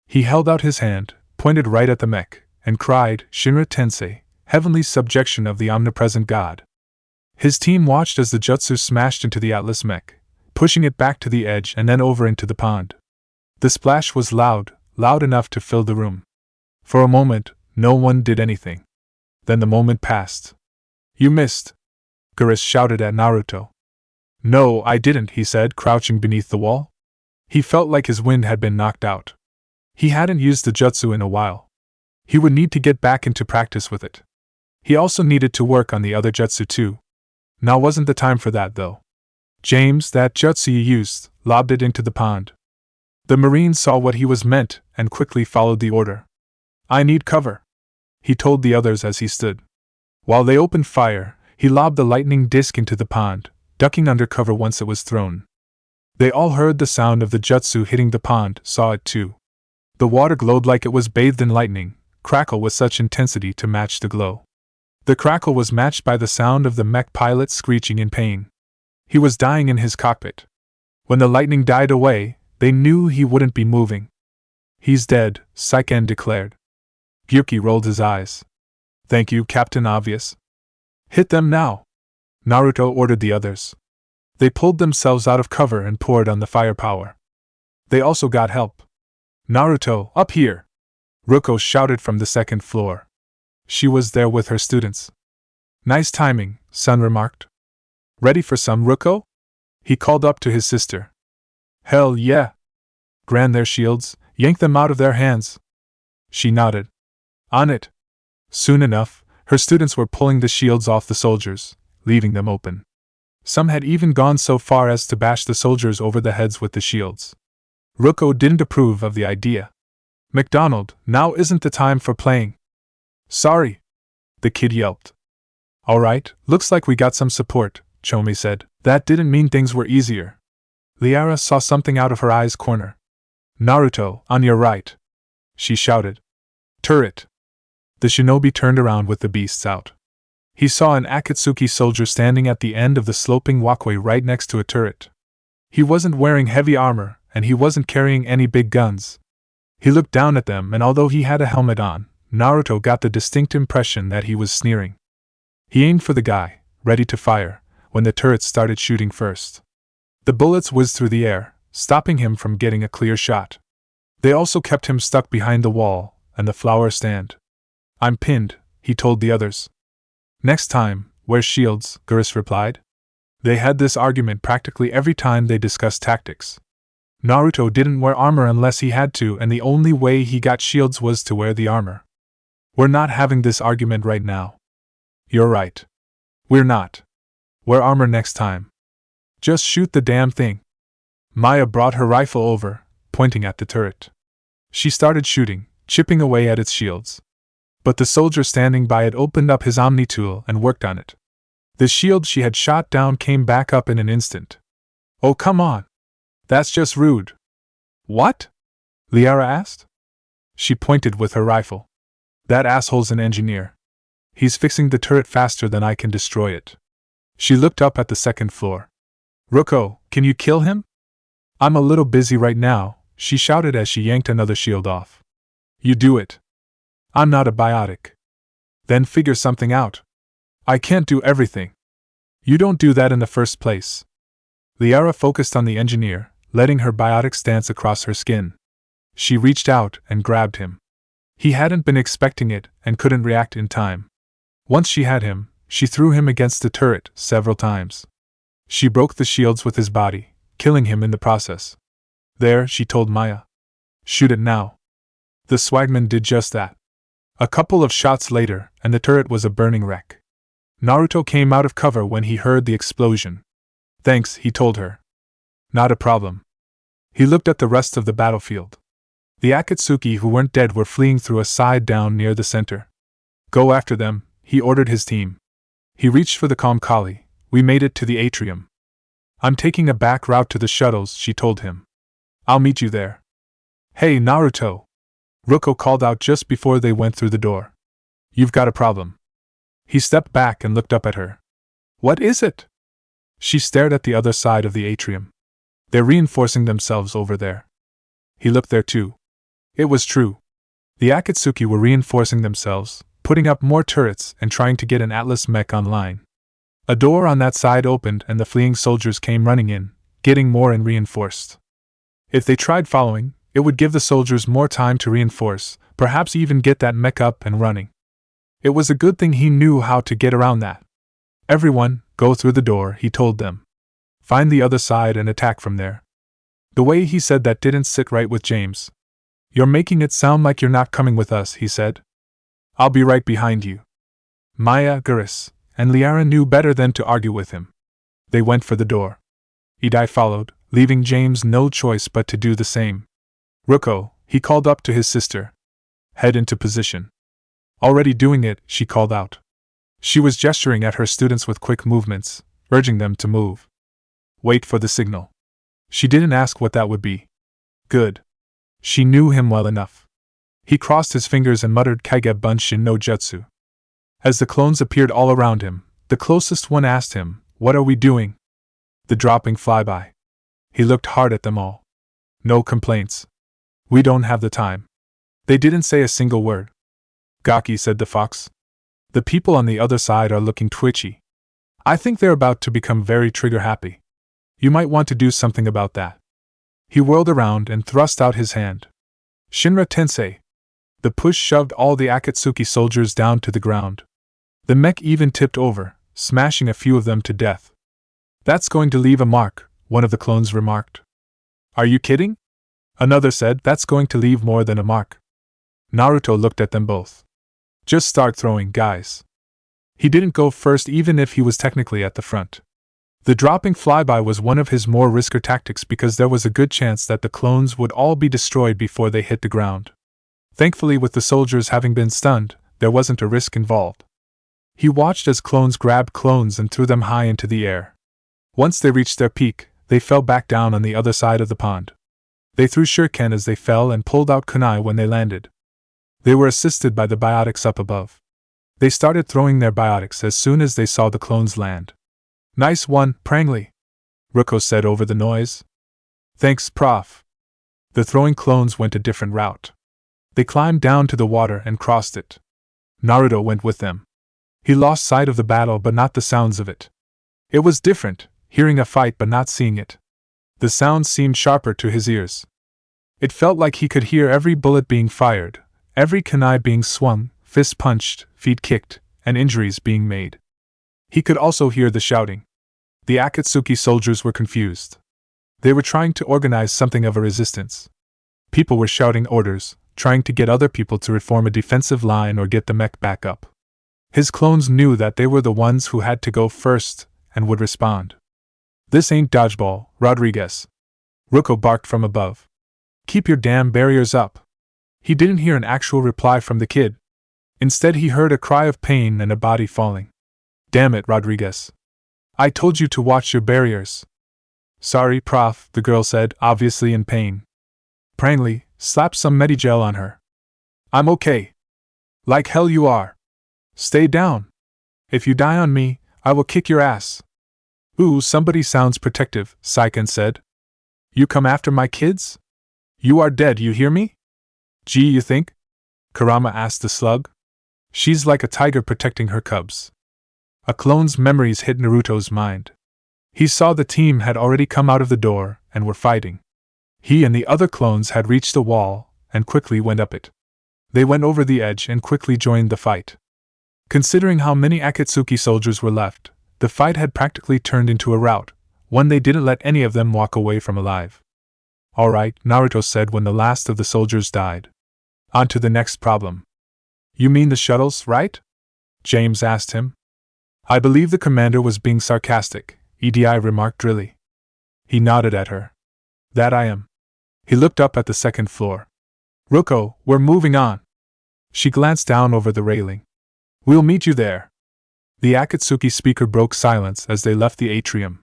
He held out his hand, pointed right at the mech, and cried, Shinra Tensei, heavenly subjection of the omnipresent God. His team watched as the jutsu smashed into the Atlas mech, pushing it back to the edge and then over into the pond. The splash was loud enough to fill the room. For a moment, no one did anything. Then the moment passed. You missed, Geras shouted at Naruto. No, I didn't, he said, crouching beneath the wall. He felt like his wind had been knocked out. He hadn't used the jutsu in a while. He would need to get back into practice with it. He also needed to work on the other jutsu too. Now wasn't the time for that though. James, that jutsu you used, lobbed it into the pond. The Marine saw what he was meant and quickly followed the order. I need cover, he told the others as he stood. While they opened fire, He lobbed the lightning disc into the pond, ducking under cover once it was thrown. They all heard the sound of the jutsu hitting the pond, saw it too. The water glowed like it was bathed in lightning, crackle with such intensity to match the glow. The crackle was matched by the sound of the mech pilot screeching in pain. He was dying in his cockpit. When the lightning died away, they knew he wouldn't be moving. He's dead, Saiken declared. Gyuki rolled his eyes. Thank you, Captain Obvious. Hit them now, Naruto ordered the others. They pulled themselves out of cover and poured on the firepower. They also got help. Naruto, up here! Ruko shouted from the second floor. She was there with her students. Nice timing, Sun remarked. Ready for some, Ruko? He called up to his sister. Hell yeah! Grab their shields, yank them out of their hands. She nodded. On it. Soon enough, her students were pulling the shields off the soldiers, leaving them open. Some had even gone so far as to bash the soldiers over the heads with the shields. Ruko didn't approve of the idea. McDonald, now isn't the time for playing. Sorry, the kid yelped. Alright, looks like we got some support, Chomi said. That didn't mean things were easier. Liara saw something out of her eye's corner. Naruto, on your right, she shouted. Turret. The shinobi turned around with the beasts out. He saw an Akatsuki soldier standing at the end of the sloping walkway right next to a turret. He wasn't wearing heavy armor, and he wasn't carrying any big guns. He looked down at them, and although he had a helmet on, Naruto got the distinct impression that he was sneering. He aimed for the guy, ready to fire, when the turret started shooting first. The bullets whizzed through the air, stopping him from getting a clear shot. They also kept him stuck behind the wall and the flower stand. I'm pinned, he told the others. Next time, wear shields, Gurus replied. They had this argument practically every time they discussed tactics. Naruto didn't wear armor unless he had to, and the only way he got shields was to wear the armor. We're not having this argument right now. You're right. We're not. Wear armor next time. Just shoot the damn thing. Maya brought her rifle over, pointing at the turret. She started shooting, chipping away at its shields. But the soldier standing by it opened up his Omni tool and worked on it. The shield she had shot down came back up in an instant. Oh, come on. That's just rude. What? Liara asked. She pointed with her rifle. That asshole's an engineer. He's fixing the turret faster than I can destroy it. She looked up at the second floor. Ruko, can you kill him? I'm a little busy right now, she shouted as she yanked another shield off. You do it. I'm not a biotic. Then figure something out. I can't do everything. You don't do that in the first place. Liara focused on the engineer, letting her biotics dance across her skin. She reached out and grabbed him. He hadn't been expecting it and couldn't react in time. Once she had him, she threw him against the turret several times. She broke the shields with his body, killing him in the process. There, she told Maya. Shoot it now. The swagman did just that. A couple of shots later, and the turret was a burning wreck. Naruto came out of cover when he heard the explosion. Thanks, he told her. Not a problem. He looked at the rest of the battlefield. The Akatsuki who weren't dead were fleeing through a side down near the center. Go after them, he ordered his team. He reached for the Calm Kali. We made it to the atrium. I'm taking a back route to the shuttles, she told him. I'll meet you there. Hey, Naruto! Ruko called out just before they went through the door. You've got a problem. He stepped back and looked up at her. What is it? She stared at the other side of the atrium. They're reinforcing themselves over there. He looked there too. It was true. The Akatsuki were reinforcing themselves, putting up more turrets and trying to get an Atlas mech online. A door on that side opened and the fleeing soldiers came running in, getting more and reinforced. If they tried following, it would give the soldiers more time to reinforce, perhaps even get that mech up and running. It was a good thing he knew how to get around that. Everyone, go through the door, he told them. Find the other side and attack from there. The way he said that didn't sit right with James. You're making it sound like you're not coming with us, he said. I'll be right behind you. Maya, Gurus, and Liara knew better than to argue with him. They went for the door. Idai followed, leaving James no choice but to do the same. Ruko, he called up to his sister. Head into position. Already doing it, she called out. She was gesturing at her students with quick movements, urging them to move. Wait for the signal. She didn't ask what that would be. Good. She knew him well enough. He crossed his fingers and muttered Kage Bunshin no Jutsu. As the clones appeared all around him, the closest one asked him, "What are we doing?" The dropping flyby. He looked hard at them all. No complaints. We don't have the time. They didn't say a single word. Gaki, said the fox. The people on the other side are looking twitchy. I think they're about to become very trigger happy. You might want to do something about that. He whirled around and thrust out his hand. Shinra Tensei. The push shoved all the Akatsuki soldiers down to the ground. The mech even tipped over, smashing a few of them to death. That's going to leave a mark, one of the clones remarked. Are you kidding? Another said, that's going to leave more than a mark. Naruto looked at them both. Just start throwing, guys. He didn't go first even if he was technically at the front. The dropping flyby was one of his more riskier tactics because there was a good chance that the clones would all be destroyed before they hit the ground. Thankfully, with the soldiers having been stunned, there wasn't a risk involved. He watched as clones grabbed clones and threw them high into the air. Once they reached their peak, they fell back down on the other side of the pond. They threw shuriken as they fell and pulled out kunai when they landed. They were assisted by the biotics up above. They started throwing their biotics as soon as they saw the clones land. Nice one, Prangly, Ruko said over the noise. Thanks, Prof. The throwing clones went a different route. They climbed down to the water and crossed it. Naruto went with them. He lost sight of the battle but not the sounds of it. It was different, hearing a fight but not seeing it. The sounds seemed sharper to his ears. It felt like he could hear every bullet being fired, every kunai being swung, fists punched, feet kicked, and injuries being made. He could also hear the shouting. The Akatsuki soldiers were confused. They were trying to organize something of a resistance. People were shouting orders, trying to get other people to reform a defensive line or get the mech back up. His clones knew that they were the ones who had to go first and would respond. This ain't dodgeball, Rodriguez. Ruko barked from above. Keep your damn barriers up. He didn't hear an actual reply from the kid. Instead, he heard a cry of pain and a body falling. Damn it, Rodriguez. I told you to watch your barriers. Sorry, Prof, the girl said, obviously in pain. Prangly, slap some Medigel on her. I'm okay. Like hell you are. Stay down. If you die on me, I will kick your ass. Ooh, somebody sounds protective, Saiken said. You come after my kids? You are dead, you hear me? Gee, you think? Kurama asked the slug. She's like a tiger protecting her cubs. A clone's memories hit Naruto's mind. He saw the team had already come out of the door and were fighting. He and the other clones had reached the wall and quickly went up it. They went over the edge and quickly joined the fight. Considering how many Akatsuki soldiers were left, the fight had practically turned into a rout, one they didn't let any of them walk away from alive. All right, Naruto said when the last of the soldiers died. On to the next problem. You mean the shuttles, right? James asked him. I believe the commander was being sarcastic, EDI remarked drily. He nodded at her. That I am. He looked up at the second floor. Ruko, we're moving on. She glanced down over the railing. We'll meet you there. The Akatsuki speaker broke silence as they left the atrium.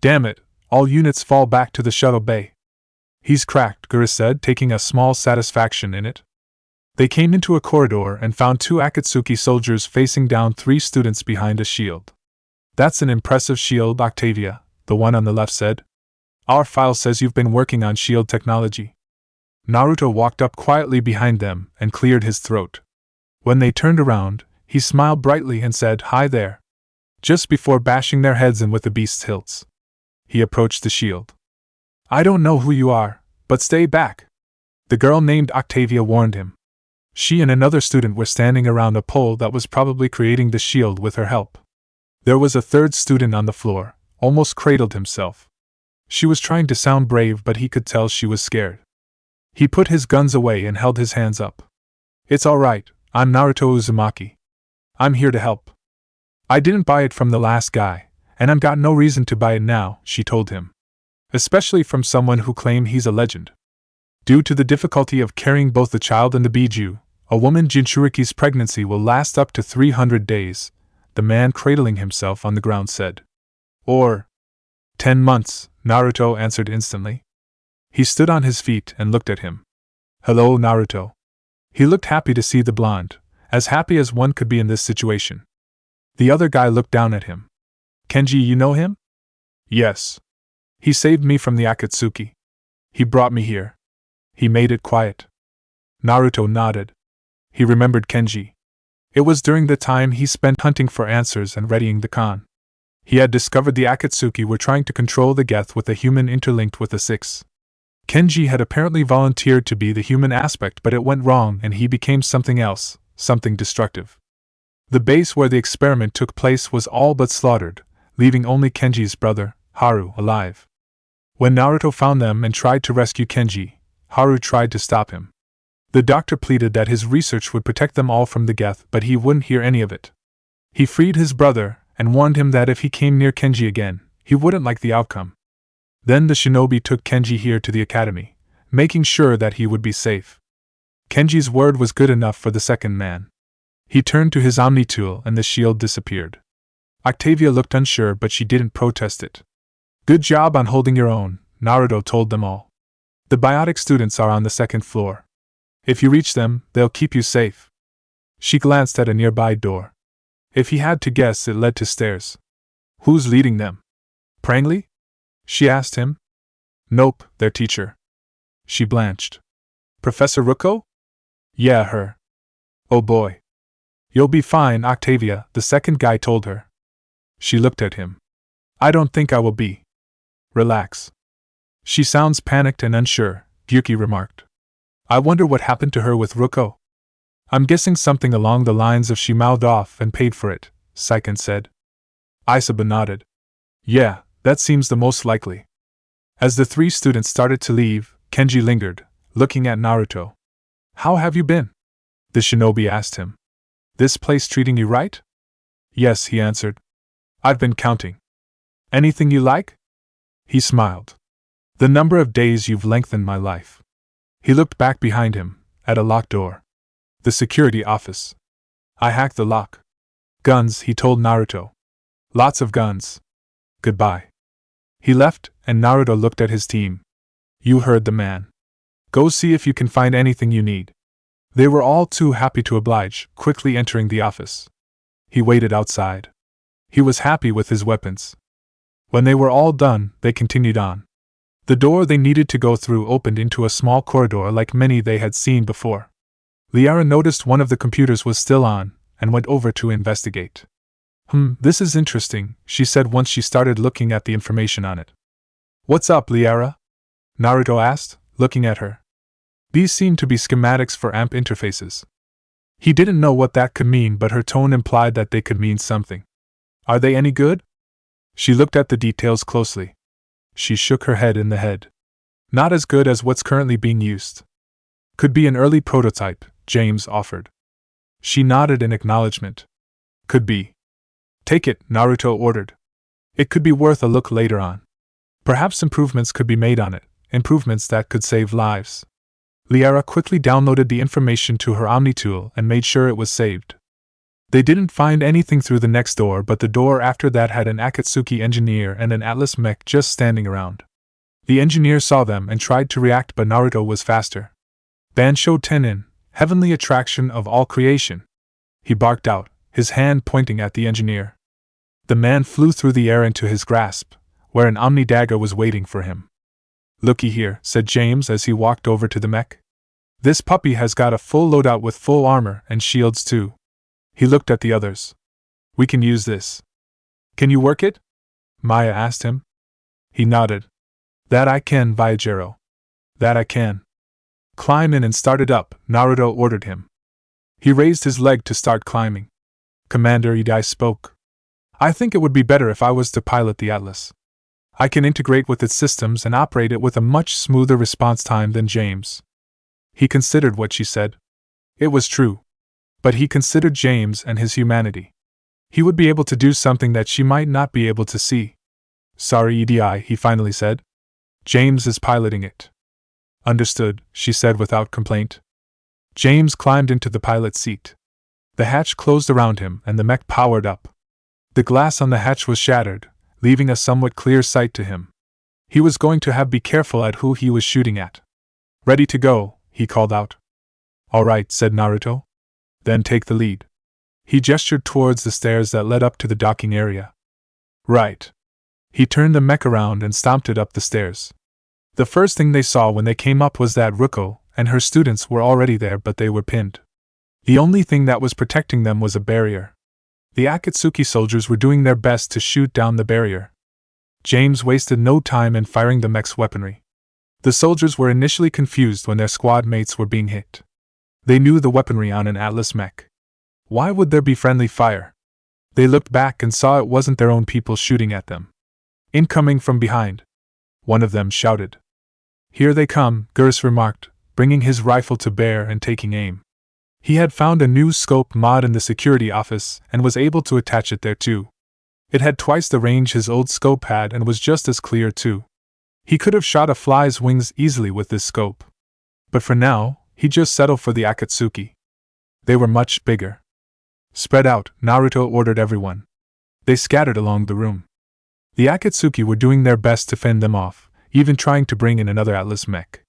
Damn it, all units fall back to the shuttle bay. He's cracked, Gura said, taking a small satisfaction in it. They came into a corridor and found two Akatsuki soldiers facing down 3 students behind a shield. That's an impressive shield, Octavia, the one on the left said. Our file says you've been working on shield technology. Naruto walked up quietly behind them and cleared his throat. When they turned around, he smiled brightly and said, Hi there. Just before bashing their heads in with the beast's hilts. He approached the shield. I don't know who you are, but stay back. The girl named Octavia warned him. She and another student were standing around a pole that was probably creating the shield with her help. There was a third student on the floor, almost cradled himself. She was trying to sound brave, but he could tell she was scared. He put his guns away and held his hands up. It's all right, I'm Naruto Uzumaki. I'm here to help. I didn't buy it from the last guy, and I've got no reason to buy it now, she told him. Especially from someone who claimed he's a legend. Due to the difficulty of carrying both the child and the Biju, a woman Jinchuriki's pregnancy will last up to 300 days. the man cradling himself on the ground said. Or 10 months, Naruto answered instantly. He stood on his feet and looked at him. Hello, Naruto. He looked happy to see the blonde, as happy as one could be in this situation. The other guy looked down at him. Kenji, you know him? Yes. He saved me from the Akatsuki. He brought me here. He made it quiet. Naruto nodded. He remembered Kenji. It was during the time he spent hunting for answers and readying the Khan. He had discovered the Akatsuki were trying to control the Geth with a human interlinked with the Six. Kenji had apparently volunteered to be the human aspect, but it went wrong and he became something else, something destructive. The base where the experiment took place was all but slaughtered, leaving only Kenji's brother, Haru, alive. When Naruto found them and tried to rescue Kenji, Haru tried to stop him. The doctor pleaded that his research would protect them all from the Geth, but he wouldn't hear any of it. He freed his brother and warned him that if he came near Kenji again, he wouldn't like the outcome. Then the shinobi took Kenji here to the academy, making sure that he would be safe. Kenji's word was good enough for the second man. He turned to his Omni tool and the shield disappeared. Octavia looked unsure, but she didn't protest it. Good job on holding your own, Naruto told them all. The biotic students are on the second floor. If you reach them, they'll keep you safe. She glanced at a nearby door. If he had to guess, it led to stairs. Who's leading them? Prangley? She asked him. Nope, their teacher. She blanched. Professor Ruko? Yeah, her. Oh boy. You'll be fine, Octavia, the second guy told her. She looked at him. I don't think I will be. Relax. She sounds panicked and unsure, Gyuki remarked. I wonder what happened to her with Ruko. I'm guessing something along the lines of she mouthed off and paid for it, Saiken said. Isaba nodded. Yeah, that seems the most likely. As the three students started to leave, Kenji lingered, looking at Naruto. How have you been? The shinobi asked him. This place treating you right? Yes, he answered. I've been counting. Anything you like? He smiled. The number of days you've lengthened my life. He looked back behind him, at a locked door. The security office. I hacked the lock. Guns, he told Naruto. Lots of guns. Goodbye. He left, and Naruto looked at his team. You heard the man. Go see if you can find anything you need. They were all too happy to oblige, quickly entering the office. He waited outside. He was happy with his weapons. When they were all done, they continued on. The door they needed to go through opened into a small corridor like many they had seen before. Liara noticed one of the computers was still on, and went over to investigate. This is interesting, she said once she started looking at the information on it. What's up, Liara? Naruto asked, looking at her. These seem to be schematics for AMP interfaces. He didn't know what that could mean, but her tone implied that they could mean something. Are they any good? She looked at the details closely. She shook her head in the head. Not as good as what's currently being used. Could be an early prototype, James offered. She nodded in acknowledgement. Could be. Take it, Naruto ordered. It could be worth a look later on. Perhaps improvements could be made on it, improvements that could save lives. Liara quickly downloaded the information to her Omni tool and made sure it was saved. They didn't find anything through the next door, but the door after that had an Akatsuki engineer and an Atlas mech just standing around. The engineer saw them and tried to react, but Naruto was faster. Bansho Tenin, heavenly attraction of all creation. He barked out, his hand pointing at the engineer. The man flew through the air into his grasp, where an Omni dagger was waiting for him. Looky here, said James as he walked over to the mech. This puppy has got a full loadout with full armor and shields too. He looked at the others. We can use this. Can you work it? Maya asked him. He nodded. That I can, Viajero. That I can. Climb in and start it up, Naruto ordered him. He raised his leg to start climbing. Commander Idai spoke. I think it would be better if I was to pilot the Atlas. I can integrate with its systems and operate it with a much smoother response time than James. He considered what she said. It was true. But he considered James and his humanity. He would be able to do something that she might not be able to see. Sorry, Idi, he finally said. James is piloting it. Understood, she said without complaint. James climbed into the pilot seat. The hatch closed around him and the mech powered up. The glass on the hatch was shattered, leaving a somewhat clear sight to him. He was going to have be careful at who he was shooting at. Ready to go, he called out. All right, said Naruto. Then take the lead. He gestured towards the stairs that led up to the docking area. Right. He turned the mech around and stomped it up the stairs. The first thing they saw when they came up was that Ruko and her students were already there, but they were pinned. The only thing that was protecting them was a barrier. The Akatsuki soldiers were doing their best to shoot down the barrier. James wasted no time in firing the mech's weaponry. The soldiers were initially confused when their squad mates were being hit. They knew the weaponry on an Atlas mech. Why would there be friendly fire? They looked back and saw it wasn't their own people shooting at them. Incoming from behind. One of them shouted. Here they come, Gurus remarked, bringing his rifle to bear and taking aim. He had found a new scope mod in the security office and was able to attach it there too. It had twice the range his old scope had and was just as clear too. He could have shot a fly's wings easily with this scope. But for now, he just settled for the Akatsuki. They were much bigger. Spread out, Naruto ordered everyone. They scattered along the room. The Akatsuki were doing their best to fend them off, even trying to bring in another Atlas mech.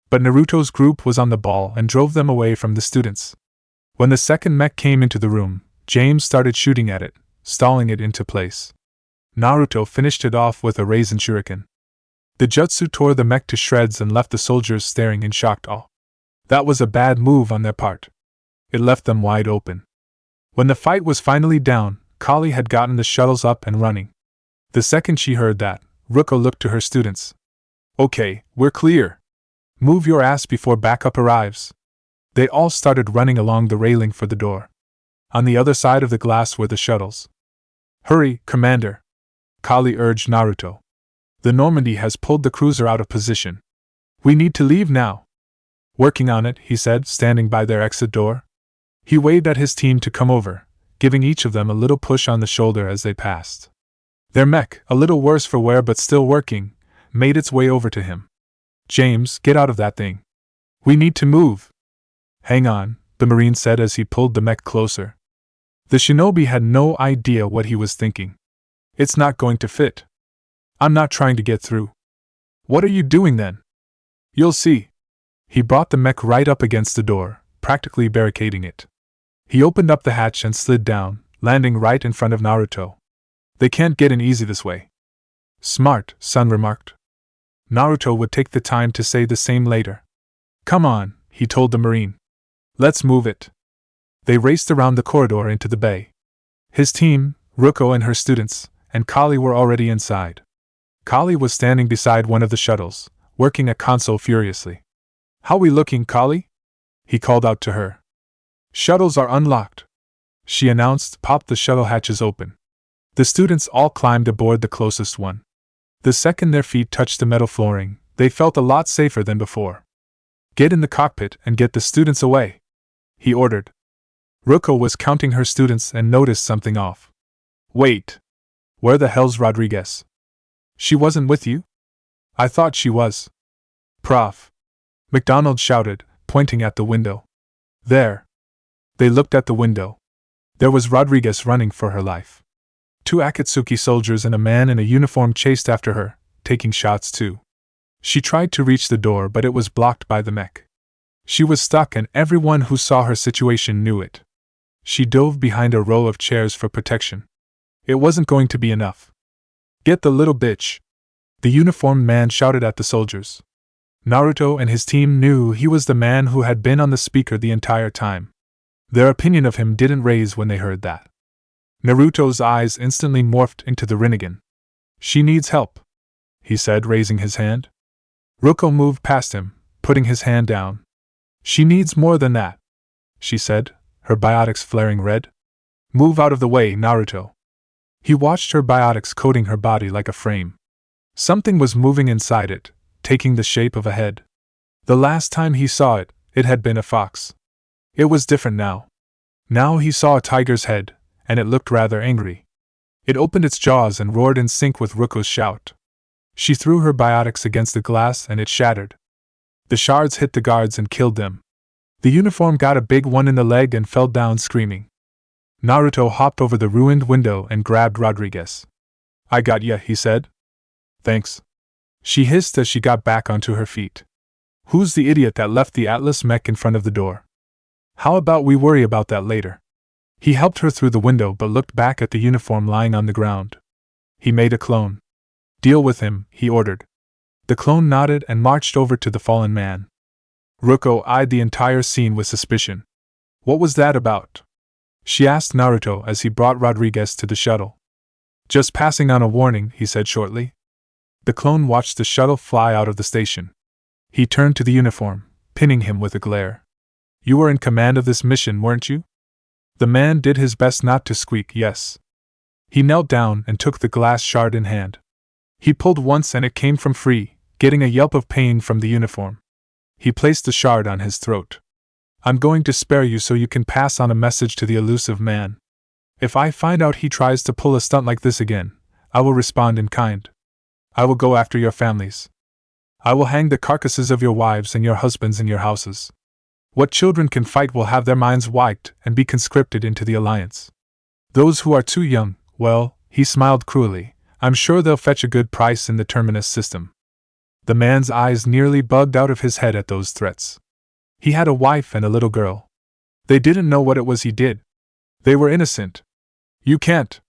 But Naruto's group was on the ball and drove them away from the students. When the second mech came into the room, James started shooting at it, stalling it into place. Naruto finished it off with a Raisin Shuriken. The jutsu tore the mech to shreds and left the soldiers staring in shocked awe. That was a bad move on their part. It left them wide open. When the fight was finally down, Kali had gotten the shuttles up and running. The second she heard that, Ruko looked to her students. Okay, we're clear. Move your ass before backup arrives. They all started running along the railing for the door. On the other side of the glass were the shuttles. Hurry, Commander, Kali urged Naruto. The Normandy has pulled the cruiser out of position. We need to leave now. Working on it, he said, standing by their exit door. He waved at his team to come over, giving each of them a little push on the shoulder as they passed. Their mech, a little worse for wear but still working, made its way over to him. James, get out of that thing. We need to move. Hang on, the Marine said as he pulled the mech closer. The shinobi had no idea what he was thinking. It's not going to fit. I'm not trying to get through. What are you doing then? You'll see. He brought the mech right up against the door, practically barricading it. He opened up the hatch and slid down, landing right in front of Naruto. They can't get in easy this way. Smart, Sun remarked. Naruto would take the time to say the same later. Come on, he told the Marine. Let's move it. They raced around the corridor into the bay. His team, Ruko and her students, and Kali were already inside. Kali was standing beside one of the shuttles, working a console furiously. How we looking, Kali? He called out to her. Shuttles are unlocked, she announced, popped the shuttle hatches open. The students all climbed aboard the closest one. The second their feet touched the metal flooring, they felt a lot safer than before. Get in the cockpit and get the students away, he ordered. Ruko was counting her students and noticed something off. Wait. Where the hell's Rodriguez? She wasn't with you? I thought she was. Prof. McDonald shouted, pointing at the window. There. They looked at the window. There was Rodriguez running for her life. 2 Akatsuki soldiers and a man in a uniform chased after her, taking shots too. She tried to reach the door but it was blocked by the mech. She was stuck and everyone who saw her situation knew it. She dove behind a row of chairs for protection. It wasn't going to be enough. Get the little bitch! The uniformed man shouted at the soldiers. Naruto and his team knew he was the man who had been on the speaker the entire time. Their opinion of him didn't raise when they heard that. Naruto's eyes instantly morphed into the Rinnegan. She needs help, he said, raising his hand. Ruko moved past him, putting his hand down. She needs more than that, she said, her biotics flaring red. Move out of the way, Naruto. He watched her biotics coating her body like a frame. Something was moving inside it, taking the shape of a head. The last time he saw it, it had been a fox. It was different now. Now he saw a tiger's head, and it looked rather angry. It opened its jaws and roared in sync with Ruko's shout. She threw her biotics against the glass and it shattered. The shards hit the guards and killed them. The uniform got a big one in the leg and fell down screaming. Naruto hopped over the ruined window and grabbed Rodriguez. I got ya, he said. Thanks. She hissed as she got back onto her feet. Who's the idiot that left the Atlas mech in front of the door? How about we worry about that later? He helped her through the window but looked back at the uniform lying on the ground. He made a clone. Deal with him, he ordered. The clone nodded and marched over to the fallen man. Ruko eyed the entire scene with suspicion. What was that about? She asked Naruto as he brought Rodriguez to the shuttle. Just passing on a warning, he said shortly. The clone watched the shuttle fly out of the station. He turned to the uniform, pinning him with a glare. You were in command of this mission, weren't you? The man did his best not to squeak yes. He knelt down and took the glass shard in hand. He pulled once and it came from free, getting a yelp of pain from the uniform. He placed the shard on his throat. I'm going to spare you so you can pass on a message to the elusive man. If I find out he tries to pull a stunt like this again, I will respond in kind. I will go after your families. I will hang the carcasses of your wives and your husbands in your houses. What children can fight will have their minds wiped and be conscripted into the alliance. Those who are too young, well, he smiled cruelly, I'm sure they'll fetch a good price in the terminus system. The man's eyes nearly bugged out of his head at those threats. He had a wife and a little girl. They didn't know what it was he did. They were innocent. You can't,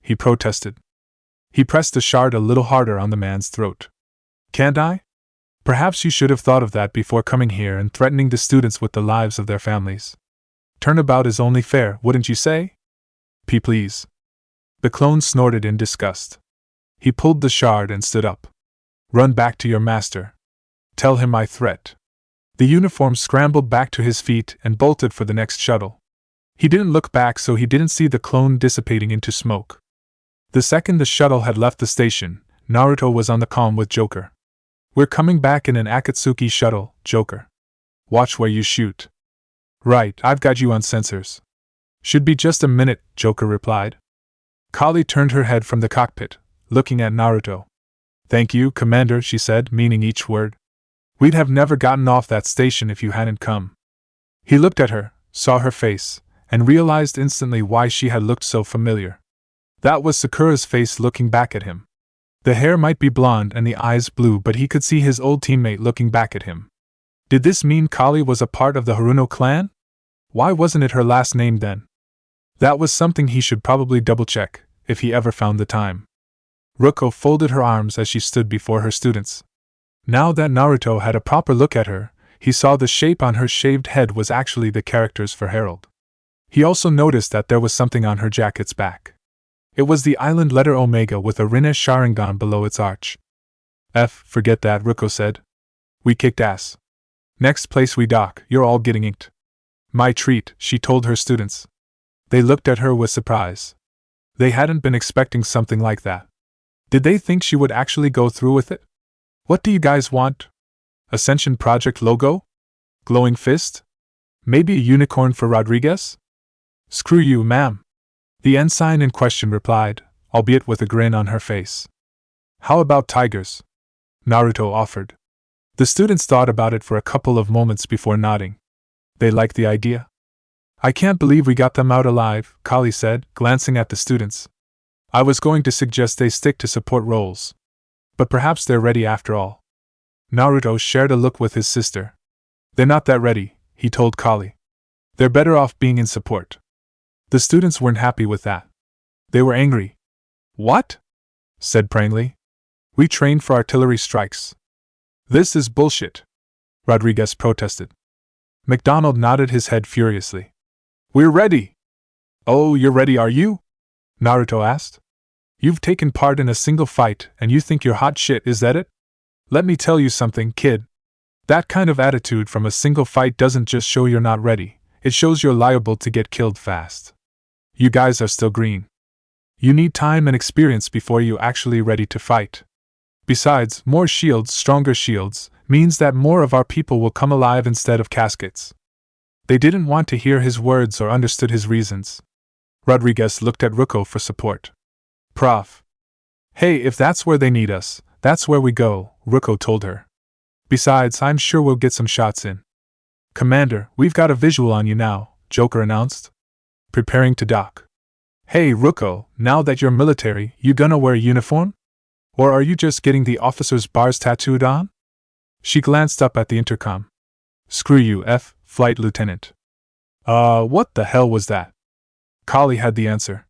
he protested. He pressed the shard a little harder on the man's throat. Can't I? Perhaps you should have thought of that before coming here and threatening the students with the lives of their families. Turnabout is only fair, wouldn't you say? Please. The clone snorted in disgust. He pulled the shard and stood up. Run back to your master. Tell him my threat. The uniform scrambled back to his feet and bolted for the next shuttle. He didn't look back so he didn't see the clone dissipating into smoke. The second the shuttle had left the station, Naruto was on the comm with Joker. We're coming back in an Akatsuki shuttle, Joker. Watch where you shoot. Right, I've got you on sensors. Should be just a minute, Joker replied. Kali turned her head from the cockpit, looking at Naruto. Thank you, Commander, she said, meaning each word. We'd have never gotten off that station if you hadn't come. He looked at her, saw her face, and realized instantly why she had looked so familiar. That was Sakura's face looking back at him. The hair might be blonde and the eyes blue, but he could see his old teammate looking back at him. Did this mean Kali was a part of the Haruno clan? Why wasn't it her last name then? That was something he should probably double-check, if he ever found the time. Ruko folded her arms as she stood before her students. Now that Naruto had a proper look at her, he saw the shape on her shaved head was actually the characters for Herald. He also noticed that there was something on her jacket's back. It was the island letter Omega with a Rinne Sharingan below its arch. Forget that, Ruko said. We kicked ass. Next place we dock, you're all getting inked. My treat, she told her students. They looked at her with surprise. They hadn't been expecting something like that. Did they think she would actually go through with it? What do you guys want? Ascension Project logo? Glowing fist? Maybe a unicorn for Rodriguez? Screw you, ma'am. The ensign in question replied, albeit with a grin on her face. How about tigers? Naruto offered. The students thought about it for a couple of moments before nodding. They liked the idea. I can't believe we got them out alive, Kali said, glancing at the students. I was going to suggest they stick to support roles. But perhaps they're ready after all. Naruto shared a look with his sister. They're not that ready, he told Kali. They're better off being in support. The students weren't happy with that. They were angry. What? Said Prangley. We trained for artillery strikes. This is bullshit, Rodriguez protested. McDonald nodded his head furiously. We're ready. Oh, you're ready, are you? Naruto asked. You've taken part in a single fight and you think you're hot shit, is that it? Let me tell you something, kid. That kind of attitude from a single fight doesn't just show you're not ready, it shows you're liable to get killed fast. You guys are still green. You need time and experience before you're actually ready to fight. Besides, more shields, stronger shields, means that more of our people will come alive instead of caskets. They didn't want to hear his words or understood his reasons. Rodriguez looked at Ruko for support. Prof. Hey, if that's where they need us, that's where we go, Ruko told her. Besides, I'm sure we'll get some shots in. Commander, we've got a visual on you now, Joker announced. preparing to dock. Hey, Ruko, now that you're military, you gonna wear a uniform? Or are you just getting the officer's bars tattooed on? She glanced up at the intercom. Screw you, Flight Lieutenant. What the hell was that? Kali had the answer.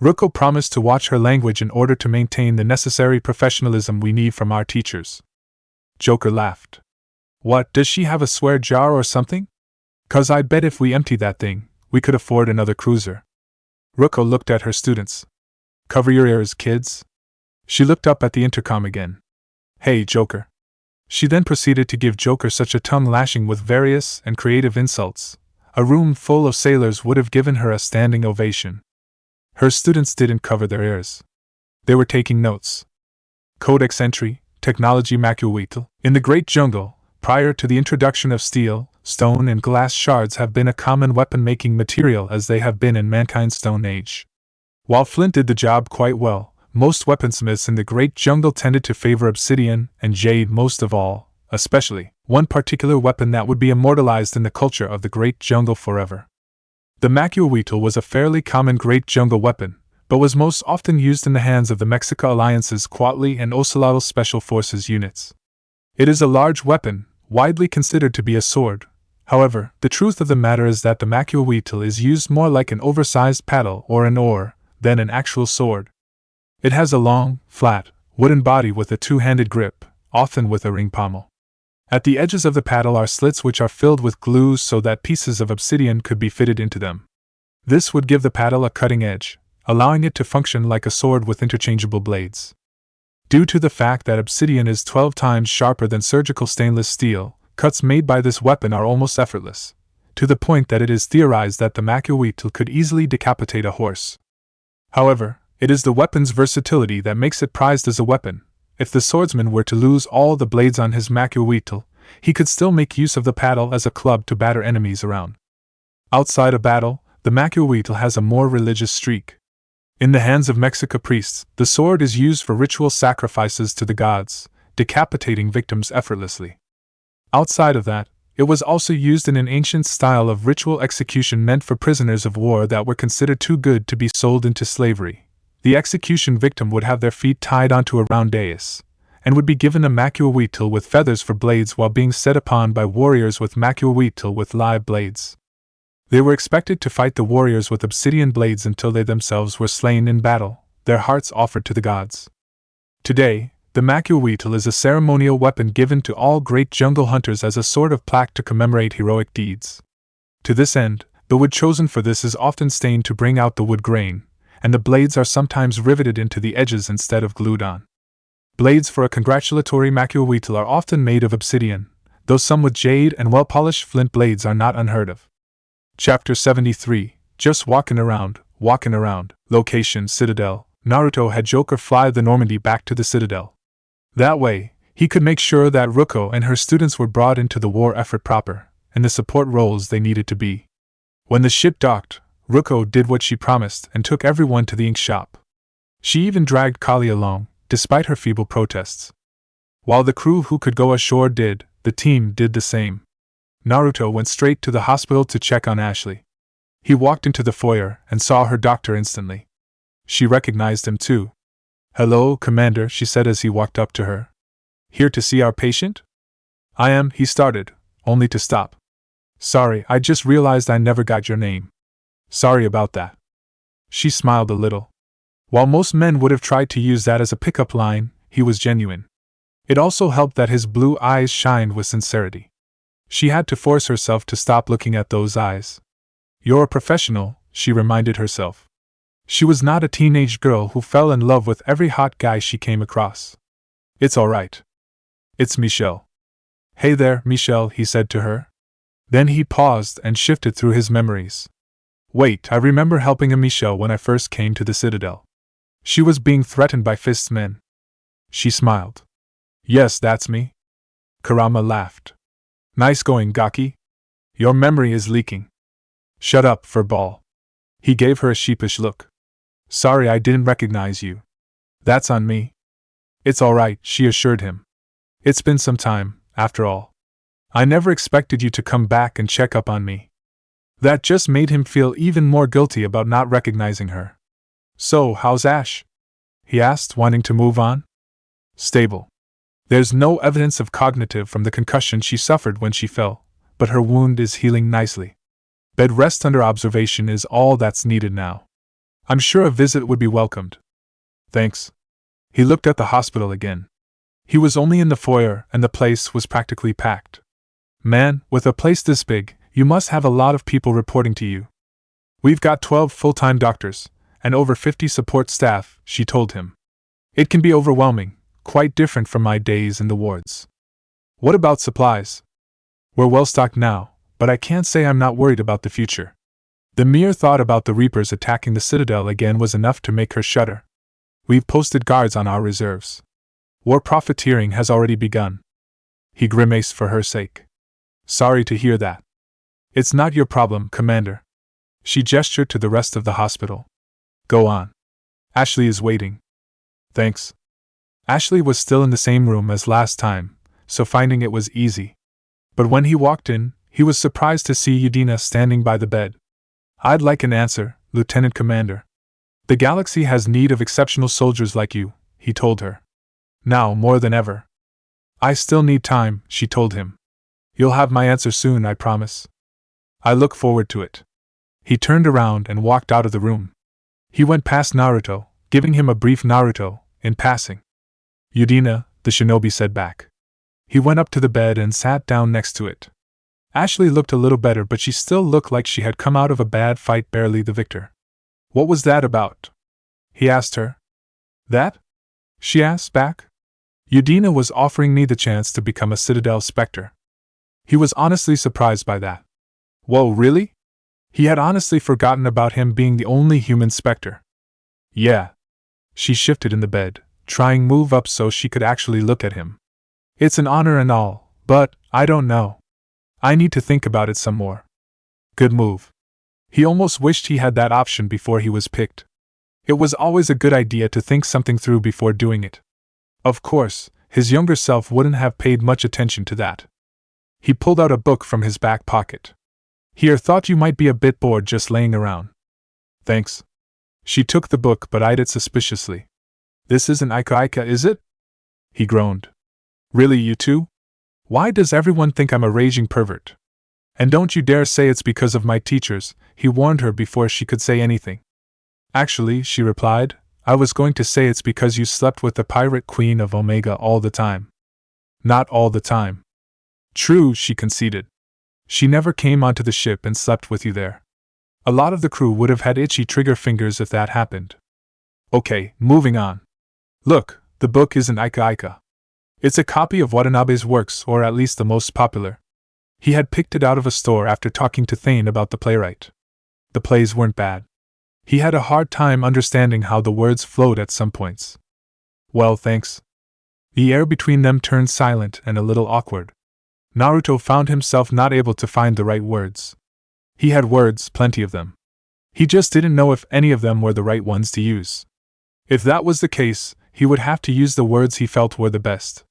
Ruko promised to watch her language in order to maintain the necessary professionalism we need from our teachers. Joker laughed. What, does she have a swear jar or something? 'Cause I bet if we empty that thing, we could afford another cruiser. Ruko looked at her students. Cover your ears, kids. She looked up at the intercom again. Hey, Joker. She then proceeded to give Joker such a tongue lashing with various and creative insults. A room full of sailors would have given her a standing ovation. Her students didn't cover their ears. They were taking notes. Codex entry, Technology Macuitl. In the Great Jungle, prior to the introduction of steel, stone and glass shards have been a common weapon-making material as they have been in mankind's Stone Age. While flint did the job quite well, most weaponsmiths in the Great Jungle tended to favor obsidian and jade most of all, especially one particular weapon that would be immortalized in the culture of the Great Jungle forever. The Macuitl was a fairly common Great Jungle weapon, but was most often used in the hands of the Mexica Alliance's Cuautli and Ocelotl Special Forces units. It is a large weapon, widely considered to be a sword. However, the truth of the matter is that the Macuitl is used more like an oversized paddle or an oar than an actual sword. It has a long, flat, wooden body with a two-handed grip, often with a ring pommel. At the edges of the paddle are slits which are filled with glue so that pieces of obsidian could be fitted into them. This would give the paddle a cutting edge, allowing it to function like a sword with interchangeable blades. Due to the fact that obsidian is 12 times sharper than surgical stainless steel, cuts made by this weapon are almost effortless, to the point that it is theorized that the Macuitl could easily decapitate a horse. However, it is the weapon's versatility that makes it prized as a weapon. If the swordsman were to lose all the blades on his Macuitl, he could still make use of the paddle as a club to batter enemies around. Outside of battle, the Macuitl has a more religious streak. In the hands of Mexica priests, the sword is used for ritual sacrifices to the gods, decapitating victims effortlessly. Outside of that, it was also used in an ancient style of ritual execution meant for prisoners of war that were considered too good to be sold into slavery. The execution victim would have their feet tied onto a round dais, and would be given a Macuitl with feathers for blades while being set upon by warriors with Macuitl with live blades. They were expected to fight the warriors with obsidian blades until they themselves were slain in battle, their hearts offered to the gods. Today, the Macuitl is a ceremonial weapon given to all great jungle hunters as a sort of plaque to commemorate heroic deeds. To this end, the wood chosen for this is often stained to bring out the wood grain, and the blades are sometimes riveted into the edges instead of glued on. Blades for a congratulatory Macuitl are often made of obsidian, though some with jade and well-polished flint blades are not unheard of. Chapter 73, Just Walking Around. Location, Citadel. Naruto had Joker fly the Normandy back to the Citadel. That way, he could make sure that Ruko and her students were brought into the war effort proper, and the support roles they needed to be. When the ship docked, Ruko did what she promised and took everyone to the ink shop. She even dragged Kali along, despite her feeble protests. While the crew who could go ashore did, the team did the same. Naruto went straight to the hospital to check on Ashley. He walked into the foyer and saw her doctor instantly. She recognized him too. "Hello, Commander," she said as he walked up to her. "Here to see our patient?" "I am," he started, only to stop. "Sorry, I just realized I never got your name." "Sorry about that." She smiled a little. While most men would have tried to use that as a pickup line, he was genuine. It also helped that his blue eyes shined with sincerity. She had to force herself to stop looking at those eyes. "You're a professional," she reminded herself. She was not a teenage girl who fell in love with every hot guy she came across. "It's all right. It's Michelle." "Hey there, Michelle," he said to her. Then he paused and shifted through his memories. "Wait, I remember helping a Michelle when I first came to the Citadel. She was being threatened by Fist's men." She smiled. "Yes, that's me." Kurama laughed. "Nice going, Gaki. Your memory is leaking." "Shut up, furball." He gave her a sheepish look. "Sorry I didn't recognize you." "That's on me." "It's all right," she assured him. "It's been some time, after all. I never expected you to come back and check up on me." That just made him feel even more guilty about not recognizing her. So, how's Ash? He asked, wanting to move on. Stable. There's no evidence of cognitive from the concussion she suffered when she fell, but her wound is healing nicely. Bed rest under observation is all that's needed now. I'm sure a visit would be welcomed. Thanks. He looked at the hospital again. He was only in the foyer, and the place was practically packed. Man, with a place this big, you must have a lot of people reporting to you. We've got 12 full-time doctors, and over 50 support staff, she told him. It can be overwhelming, quite different from my days in the wards. What about supplies? We're well stocked now, but I can't say I'm not worried about the future. The mere thought about the Reapers attacking the Citadel again was enough to make her shudder. We've posted guards on our reserves. War profiteering has already begun. He grimaced for her sake. Sorry to hear that. It's not your problem, Commander. She gestured to the rest of the hospital. Go on. Ashley is waiting. Thanks. Ashley was still in the same room as last time, so finding it was easy. But when he walked in, he was surprised to see Udina standing by the bed. I'd like an answer, Lieutenant Commander. The galaxy has need of exceptional soldiers like you, he told her. Now more than ever. I still need time, she told him. You'll have my answer soon, I promise. I look forward to it. He turned around and walked out of the room. He went past Naruto, giving him a brief Naruto, in passing. Udina, the shinobi said back. He went up to the bed and sat down next to it. Ashley looked a little better, but she still looked like she had come out of a bad fight barely the victor. What was that about? He asked her. That? She asked back. Udina was offering me the chance to become a Citadel Spectre. He was honestly surprised by that. Whoa, really? He had honestly forgotten about him being the only human Spectre. Yeah. She shifted in the bed, trying to move up so she could actually look at him. It's an honor and all, but, I don't know. I need to think about it some more. Good move. He almost wished he had that option before he was picked. It was always a good idea to think something through before doing it. Of course, his younger self wouldn't have paid much attention to that. He pulled out a book from his back pocket. Here, thought you might be a bit bored just laying around. Thanks. She took the book but eyed it suspiciously. This isn't Ika, is it? He groaned. Really, you too? Why does everyone think I'm a raging pervert? And don't you dare say it's because of my teachers, he warned her before she could say anything. Actually, she replied, I was going to say it's because you slept with the pirate queen of Omega all the time. Not all the time. True, she conceded. She never came onto the ship and slept with you there. A lot of the crew would have had itchy trigger fingers if that happened. Okay, moving on. Look, the book isn't Ika. It's a copy of Watanabe's works, or at least the most popular. He had picked it out of a store after talking to Thane about the playwright. The plays weren't bad. He had a hard time understanding how the words flowed at some points. Well, thanks. The air between them turned silent and a little awkward. Naruto found himself not able to find the right words. He had words, plenty of them. He just didn't know if any of them were the right ones to use. If that was the case, he would have to use the words he felt were the best.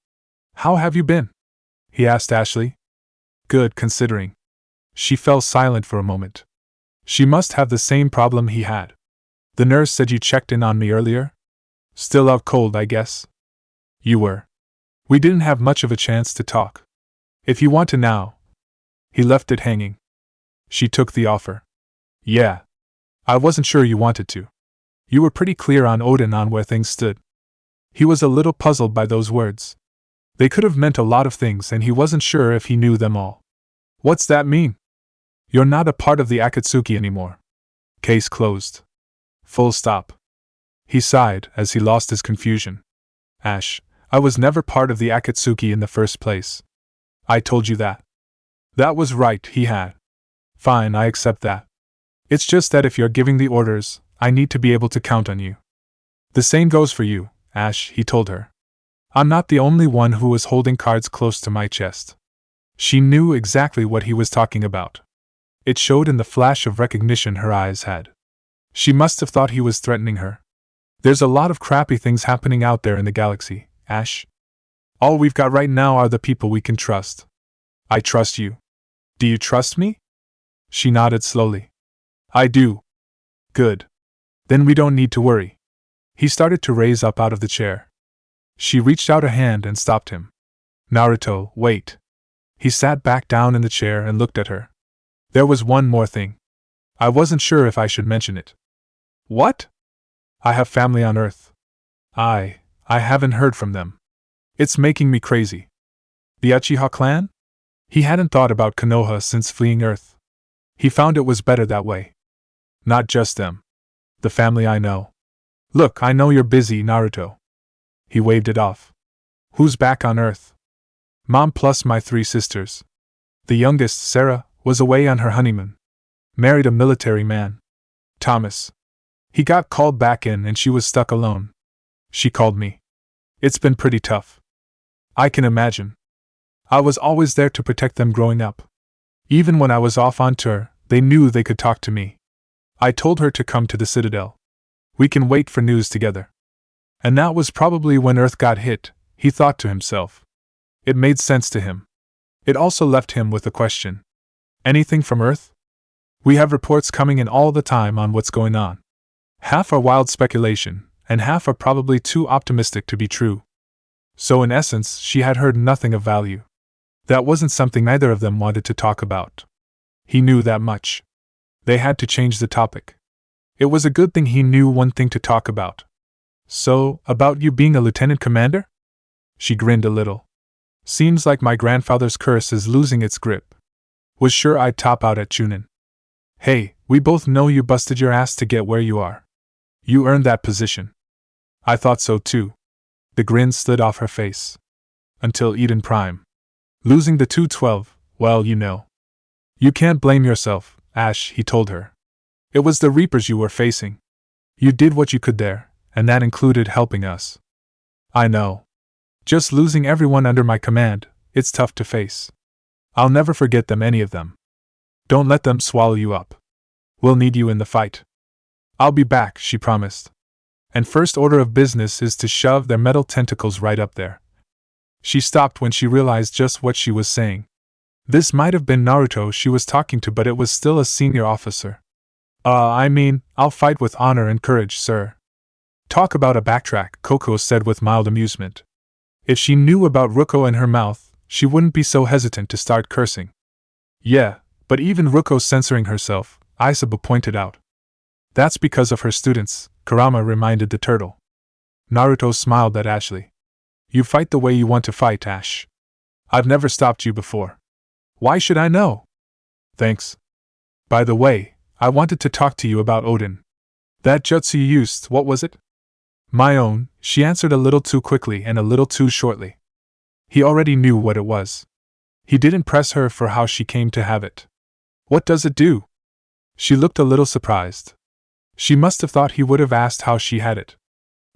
How have you been? He asked Ashley. Good, considering. She fell silent for a moment. She must have the same problem he had. The nurse said you checked in on me earlier? Still out cold, I guess. You were. We didn't have much of a chance to talk. If you want to now. He left it hanging. She took the offer. Yeah. I wasn't sure you wanted to. You were pretty clear on Odin on where things stood. He was a little puzzled by those words. They could have meant a lot of things and he wasn't sure if he knew them all. What's that mean? You're not a part of the Akatsuki anymore. Case closed. Full stop. He sighed as he lost his confusion. Ash, I was never part of the Akatsuki in the first place. I told you that. That was right, he had. Fine, I accept that. It's just that if you're giving the orders, I need to be able to count on you. The same goes for you, Ash, he told her. I'm not the only one who was holding cards close to my chest. She knew exactly what he was talking about. It showed in the flash of recognition her eyes had. She must have thought he was threatening her. There's a lot of crappy things happening out there in the galaxy, Ash. All we've got right now are the people we can trust. I trust you. Do you trust me? She nodded slowly. I do. Good. Then we don't need to worry. He started to raise up out of the chair. She reached out a hand and stopped him. Naruto, wait. He sat back down in the chair and looked at her. There was one more thing. I wasn't sure if I should mention it. What? I have family on Earth. I haven't heard from them. It's making me crazy. The Uchiha clan? He hadn't thought about Konoha since fleeing Earth. He found it was better that way. Not just them. The family I know. Look, I know you're busy, Naruto. He waved it off. Who's back on Earth? Mom plus my 3 sisters. The youngest, Sarah, was away on her honeymoon. Married a military man. Thomas. He got called back in and she was stuck alone. She called me. It's been pretty tough. I can imagine. I was always there to protect them growing up. Even when I was off on tour, they knew they could talk to me. I told her to come to the Citadel. We can wait for news together. And that was probably when Earth got hit, he thought to himself. It made sense to him. It also left him with a question. Anything from Earth? We have reports coming in all the time on what's going on. Half are wild speculation, and half are probably too optimistic to be true. So in essence, she had heard nothing of value. That wasn't something either of them wanted to talk about. He knew that much. They had to change the topic. It was a good thing he knew one thing to talk about. So, about you being a lieutenant commander? She grinned a little. Seems like my grandfather's curse is losing its grip. Was sure I'd top out at Chunin. Hey, we both know you busted your ass to get where you are. You earned that position. I thought so too. The grin slid off her face. Until Eden Prime. Losing the 212, well, you know. You can't blame yourself, Ash, he told her. It was the Reapers you were facing. You did what you could there, and that included helping us. I know. Just losing everyone under my command, it's tough to face. I'll never forget them, any of them. Don't let them swallow you up. We'll need you in the fight. I'll be back, she promised. And first order of business is to shove their metal tentacles right up there. She stopped when she realized just what she was saying. This might have been Naruto she was talking to, but it was still a senior officer. I'll fight with honor and courage, sir. Talk about a backtrack, Koko said with mild amusement. If she knew about Ruko in her mouth, she wouldn't be so hesitant to start cursing. Yeah, but even Ruko's censoring herself, Aisabu pointed out. That's because of her students, Kurama reminded the turtle. Naruto smiled at Ashley. You fight the way you want to fight, Ash. I've never stopped you before. Why should I know? Thanks. By the way, I wanted to talk to you about Odin. That jutsu you used, what was it? My own, she answered a little too quickly and a little too shortly. He already knew what it was. He didn't press her for how she came to have it. What does it do? She looked a little surprised. She must have thought he would have asked how she had it.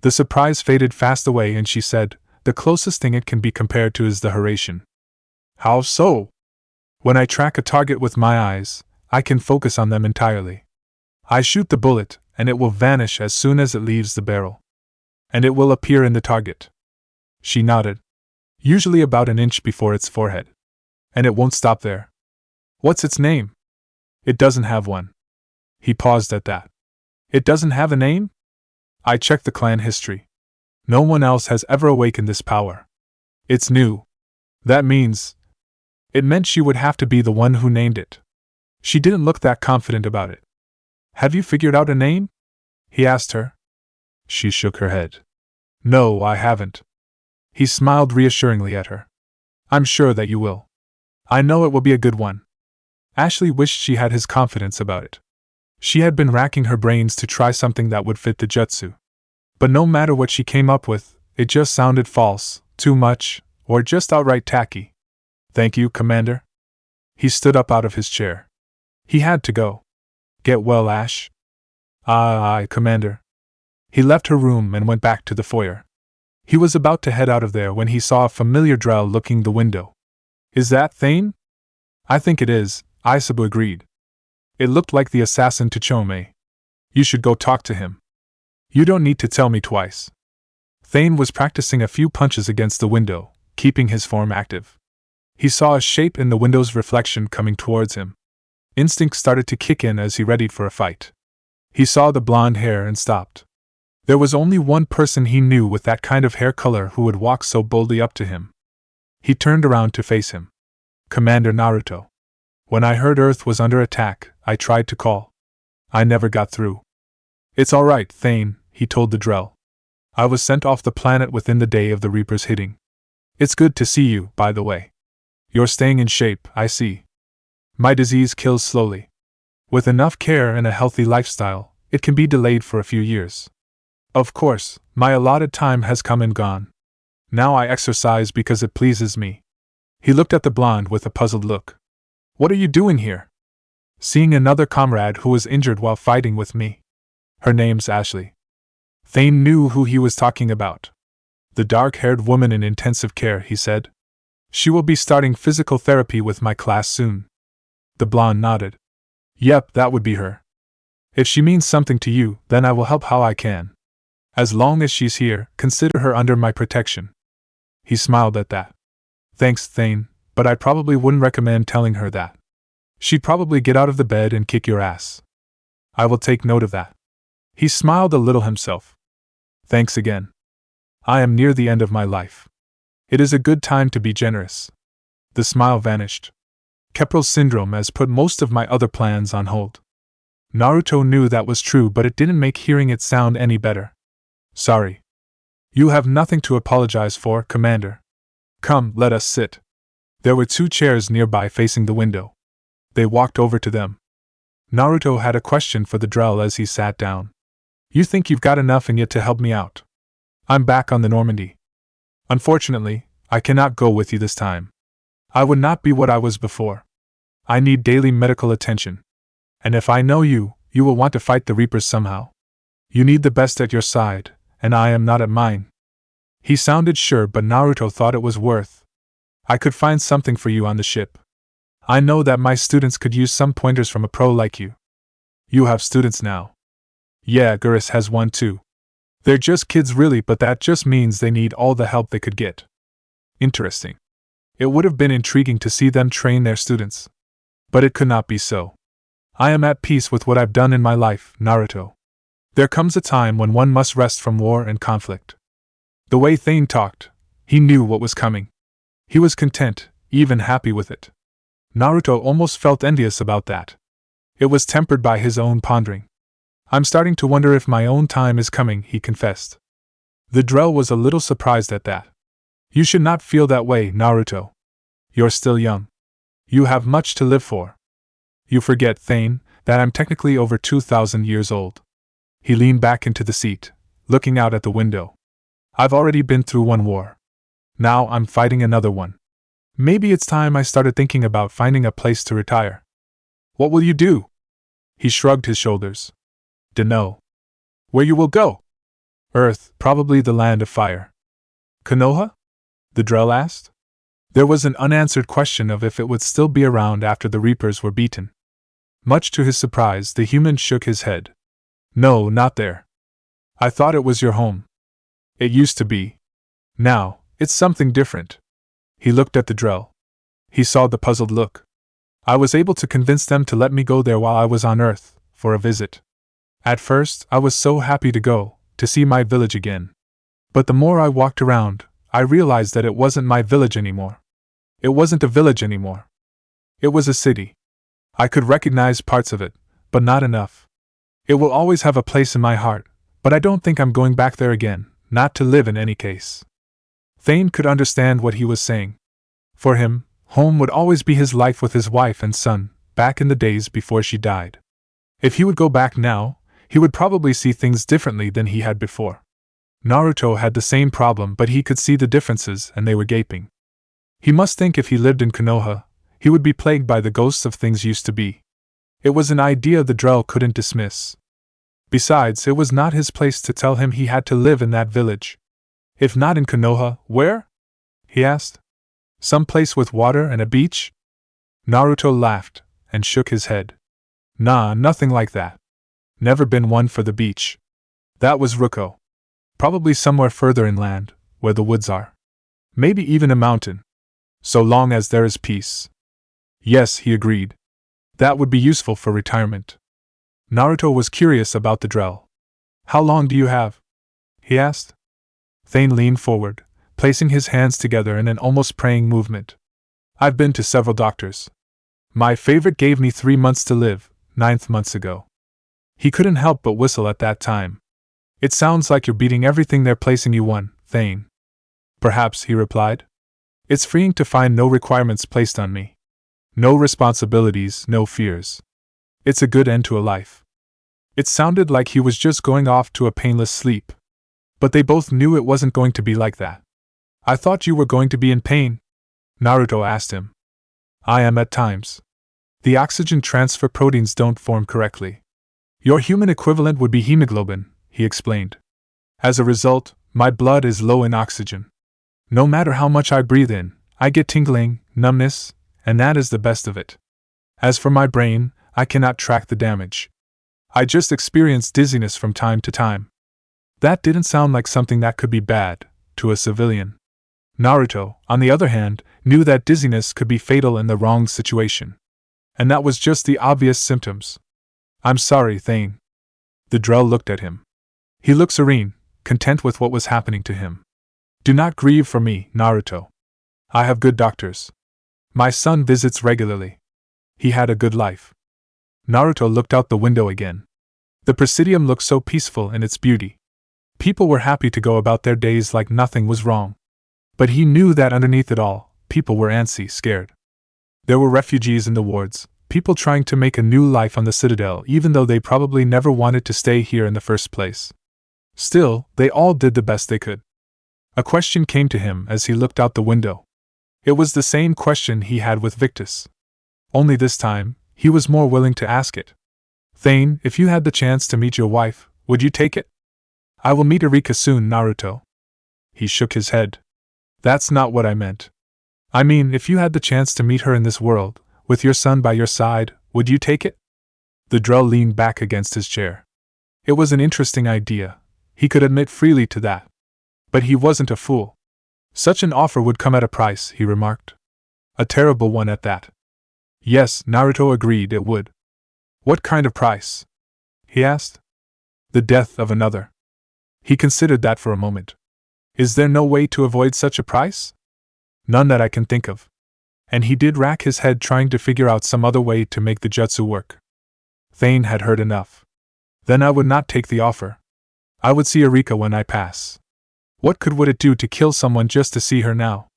The surprise faded fast away and she said, the closest thing it can be compared to is the Horatian. How so? When I track a target with my eyes, I can focus on them entirely. I shoot the bullet, and it will vanish as soon as it leaves the barrel. And it will appear in the target. She nodded. Usually about an inch before its forehead. And it won't stop there. What's its name? It doesn't have one. He paused at that. It doesn't have a name? I checked the clan history. No one else has ever awakened this power. It's new. That means... It meant she would have to be the one who named it. She didn't look that confident about it. Have you figured out a name? He asked her. She shook her head. No, I haven't. He smiled reassuringly at her. I'm sure that you will. I know it will be a good one. Ashley wished she had his confidence about it. She had been racking her brains to try something that would fit the jutsu. But no matter what she came up with, it just sounded false, too much, or just outright tacky. Thank you, Commander. He stood up out of his chair. He had to go. Get well, Ash. Aye, Commander. He left her room and went back to the foyer. He was about to head out of there when he saw a familiar drow looking the window. Is that Thane? I think it is, Aisabu agreed. It looked like the assassin to Chome. You should go talk to him. You don't need to tell me twice. Thane was practicing a few punches against the window, keeping his form active. He saw a shape in the window's reflection coming towards him. Instinct started to kick in as he readied for a fight. He saw the blonde hair and stopped. There was only one person he knew with that kind of hair color who would walk so boldly up to him. He turned around to face him. Commander Naruto. When I heard Earth was under attack, I tried to call. I never got through. It's all right, Thane, he told the Drell. I was sent off the planet within the day of the Reaper's hitting. It's good to see you, by the way. You're staying in shape, I see. My disease kills slowly. With enough care and a healthy lifestyle, it can be delayed for a few years. Of course, my allotted time has come and gone. Now I exercise because it pleases me. He looked at the blonde with a puzzled look. What are you doing here? Seeing another comrade who was injured while fighting with me. Her name's Ashley. Thane knew who he was talking about. The dark-haired woman in intensive care, he said. She will be starting physical therapy with my class soon. The blonde nodded. Yep, that would be her. If she means something to you, then I will help how I can. As long as she's here, consider her under my protection. He smiled at that. Thanks, Thane, but I probably wouldn't recommend telling her that. She'd probably get out of the bed and kick your ass. I will take note of that. He smiled a little himself. Thanks again. I am near the end of my life. It is a good time to be generous. The smile vanished. Keprel's syndrome has put most of my other plans on hold. Naruto knew that was true, but it didn't make hearing it sound any better. Sorry. You have nothing to apologize for, Commander. Come, let us sit. There were 2 chairs nearby facing the window. They walked over to them. Naruto had a question for the Drell as he sat down. You think you've got enough and yet to help me out? I'm back on the Normandy. Unfortunately, I cannot go with you this time. I would not be what I was before. I need daily medical attention. And if I know you, you will want to fight the Reapers somehow. You need the best at your side, and I am not at mine. He sounded sure, but Naruto thought it was worth. I could find something for you on the ship. I know that my students could use some pointers from a pro like you. You have students now. Yeah, Gurus has one too. They're just kids really, but that just means they need all the help they could get. Interesting. It would have been intriguing to see them train their students. But it could not be so. I am at peace with what I've done in my life, Naruto. There comes a time when one must rest from war and conflict. The way Thane talked, he knew what was coming. He was content, even happy with it. Naruto almost felt envious about that. It was tempered by his own pondering. I'm starting to wonder if my own time is coming, he confessed. The Drell was a little surprised at that. You should not feel that way, Naruto. You're still young. You have much to live for. You forget, Thane, that I'm technically over 2,000 years old. He leaned back into the seat, looking out at the window. I've already been through one war. Now I'm fighting another one. Maybe it's time I started thinking about finding a place to retire. What will you do? He shrugged his shoulders. Dunno. Where you will go? Earth, probably the land of fire. Konoha? The Drell asked. There was an unanswered question of if it would still be around after the Reapers were beaten. Much to his surprise, the human shook his head. No, not there. I thought it was your home. It used to be. Now, it's something different. He looked at the Drell. He saw the puzzled look. I was able to convince them to let me go there while I was on Earth, for a visit. At first, I was so happy to go, to see my village again. But the more I walked around, I realized that it wasn't my village anymore. It wasn't a village anymore. It was a city. I could recognize parts of it, but not enough. It will always have a place in my heart, but I don't think I'm going back there again, not to live in any case. Thane could understand what he was saying. For him, home would always be his life with his wife and son, back in the days before she died. If he would go back now, he would probably see things differently than he had before. Naruto had the same problem, but he could see the differences and they were gaping. He must think if he lived in Konoha, he would be plagued by the ghosts of things used to be. It was an idea the Drell couldn't dismiss. Besides, it was not his place to tell him he had to live in that village. If not in Konoha, where? He asked. Some place with water and a beach? Naruto laughed and shook his head. Nah, nothing like that. Never been one for the beach. That was Ruko. Probably somewhere further inland, where the woods are. Maybe even a mountain. So long as there is peace. Yes, he agreed. That would be useful for retirement. Naruto was curious about the drill. How long do you have? He asked. Thane leaned forward, placing his hands together in an almost praying movement. I've been to several doctors. My favorite gave me 3 months to live, 9 months ago. He couldn't help but whistle at that time. It sounds like you're beating everything they're placing you on, Thane. Perhaps, he replied. It's freeing to find no requirements placed on me. No responsibilities, no fears. It's a good end to a life. It sounded like he was just going off to a painless sleep. But they both knew it wasn't going to be like that. I thought you were going to be in pain? Naruto asked him. I am at times. The oxygen transfer proteins don't form correctly. Your human equivalent would be hemoglobin, he explained. As a result, my blood is low in oxygen. No matter how much I breathe in, I get tingling, numbness, and that is the best of it. As for my brain, I cannot track the damage. I just experience dizziness from time to time. That didn't sound like something that could be bad, to a civilian. Naruto, on the other hand, knew that dizziness could be fatal in the wrong situation. And that was just the obvious symptoms. I'm sorry, Thane. The Drell looked at him. He looked serene, content with what was happening to him. Do not grieve for me, Naruto. I have good doctors. My son visits regularly. He had a good life. Naruto looked out the window again. The Presidium looked so peaceful in its beauty. People were happy to go about their days like nothing was wrong. But he knew that underneath it all, people were antsy, scared. There were refugees in the wards, people trying to make a new life on the Citadel even though they probably never wanted to stay here in the first place. Still, they all did the best they could. A question came to him as he looked out the window. It was the same question he had with Victus. Only this time, he was more willing to ask it. Thane, if you had the chance to meet your wife, would you take it? I will meet Erika soon, Naruto. He shook his head. That's not what I meant. I mean, if you had the chance to meet her in this world, with your son by your side, would you take it? The Drell leaned back against his chair. It was an interesting idea. He could admit freely to that. But he wasn't a fool. Such an offer would come at a price, he remarked. A terrible one at that. Yes, Naruto agreed it would. What kind of price? He asked. The death of another. He considered that for a moment. Is there no way to avoid such a price? None that I can think of. And he did rack his head trying to figure out some other way to make the jutsu work. Thane had heard enough. Then I would not take the offer. I would see Erika when I pass. What would it do to kill someone just to see her now?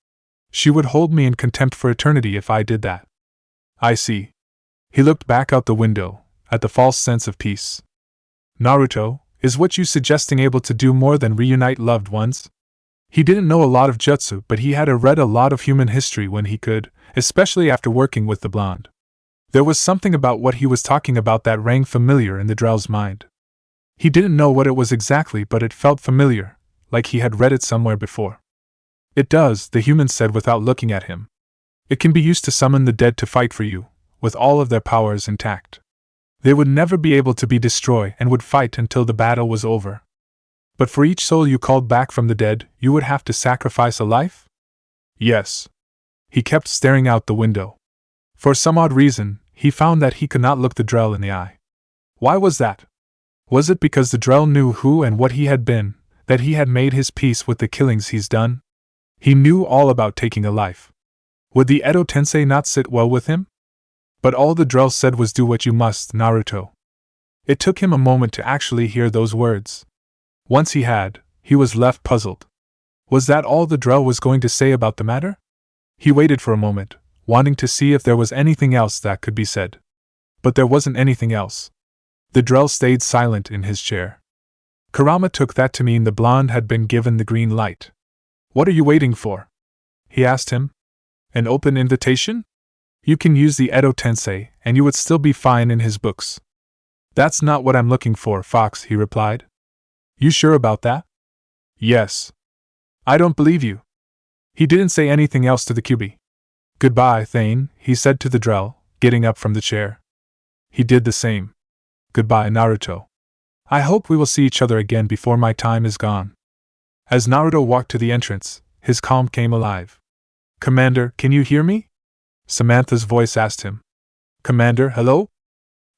She would hold me in contempt for eternity if I did that. I see. He looked back out the window, at the false sense of peace. Naruto, is what you suggesting able to do more than reunite loved ones? He didn't know a lot of jutsu, but he had read a lot of human history when he could, especially after working with the blonde. There was something about what he was talking about that rang familiar in the Drell's mind. He didn't know what it was exactly, but it felt familiar, like he had read it somewhere before. It does, the human said without looking at him. It can be used to summon the dead to fight for you, with all of their powers intact. They would never be able to be destroyed and would fight until the battle was over. But for each soul you called back from the dead, you would have to sacrifice a life? Yes. He kept staring out the window. For some odd reason, he found that he could not look the Drell in the eye. Why was that? Was it because the Drell knew who and what he had been, that he had made his peace with the killings he's done? He knew all about taking a life. Would the Edo Tensei not sit well with him? But all the Drell said was do what you must, Naruto. It took him a moment to actually hear those words. Once he had, he was left puzzled. Was that all the Drell was going to say about the matter? He waited for a moment, wanting to see if there was anything else that could be said. But there wasn't anything else. The Drell stayed silent in his chair. Kurama took that to mean the blonde had been given the green light. What are you waiting for? He asked him. An open invitation? You can use the Edo Tensei, and you would still be fine in his books. That's not what I'm looking for, Fox, he replied. You sure about that? Yes. I don't believe you. He didn't say anything else to the Kyuubi. Goodbye, Thane, he said to the Drell, getting up from the chair. He did the same. Goodbye, Naruto. I hope we will see each other again before my time is gone. As Naruto walked to the entrance, his calm came alive. Commander, can you hear me? Samantha's voice asked him. Commander, hello?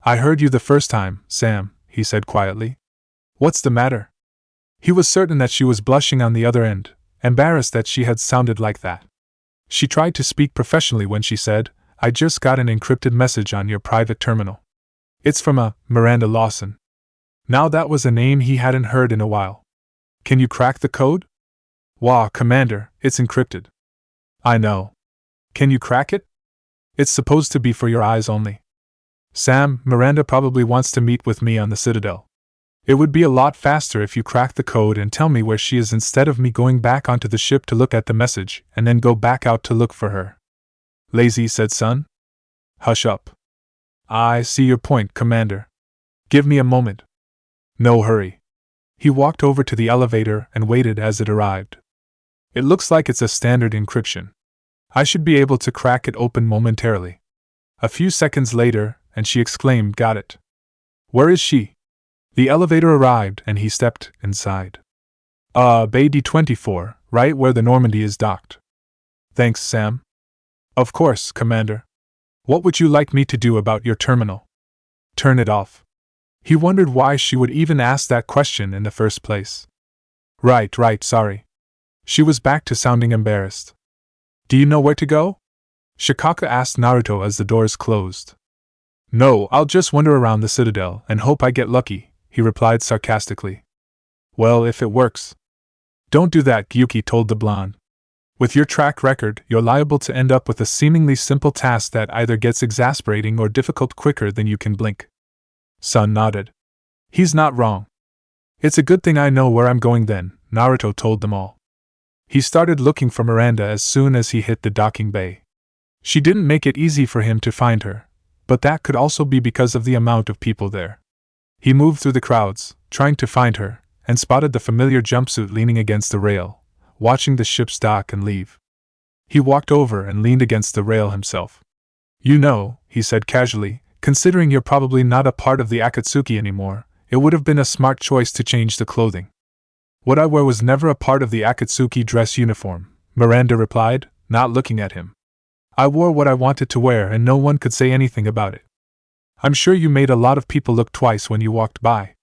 I heard you the first time, Sam, he said quietly. What's the matter? He was certain that she was blushing on the other end, embarrassed that she had sounded like that. She tried to speak professionally when she said, I just got an encrypted message on your private terminal. It's from a Miranda Lawson. Now that was a name he hadn't heard in a while. Can you crack the code? Wah, Commander, it's encrypted. I know. Can you crack it? It's supposed to be for your eyes only. Sam, Miranda probably wants to meet with me on the Citadel. It would be a lot faster if you crack the code and tell me where she is instead of me going back onto the ship to look at the message and then go back out to look for her. Lazy, said Sun. Hush up. I see your point, Commander. Give me a moment. No hurry. He walked over to the elevator and waited as it arrived. It looks like it's a standard encryption. I should be able to crack it open momentarily. A few seconds later, and she exclaimed, Got it. Where is she? The elevator arrived and he stepped inside. Bay D-24, right where the Normandy is docked. Thanks, Sam. Of course, Commander. What would you like me to do about your terminal? Turn it off. He wondered why she would even ask that question in the first place. Right, sorry. She was back to sounding embarrassed. Do you know where to go? Shikaka asked Naruto as the doors closed. No, I'll just wander around the Citadel and hope I get lucky, he replied sarcastically. Well, if it works. Don't do that, Gyuki told the blonde. With your track record, you're liable to end up with a seemingly simple task that either gets exasperating or difficult quicker than you can blink. Sun nodded. He's not wrong. It's a good thing I know where I'm going then, Naruto told them all. He started looking for Miranda as soon as he hit the docking bay. She didn't make it easy for him to find her, but that could also be because of the amount of people there. He moved through the crowds, trying to find her, and spotted the familiar jumpsuit leaning against the rail, watching the ship's dock and leave. He walked over and leaned against the rail himself. You know, he said casually, considering you're probably not a part of the Akatsuki anymore, it would have been a smart choice to change the clothing. What I wear was never a part of the Akatsuki dress uniform, Miranda replied, not looking at him. I wore what I wanted to wear and no one could say anything about it. I'm sure you made a lot of people look twice when you walked by.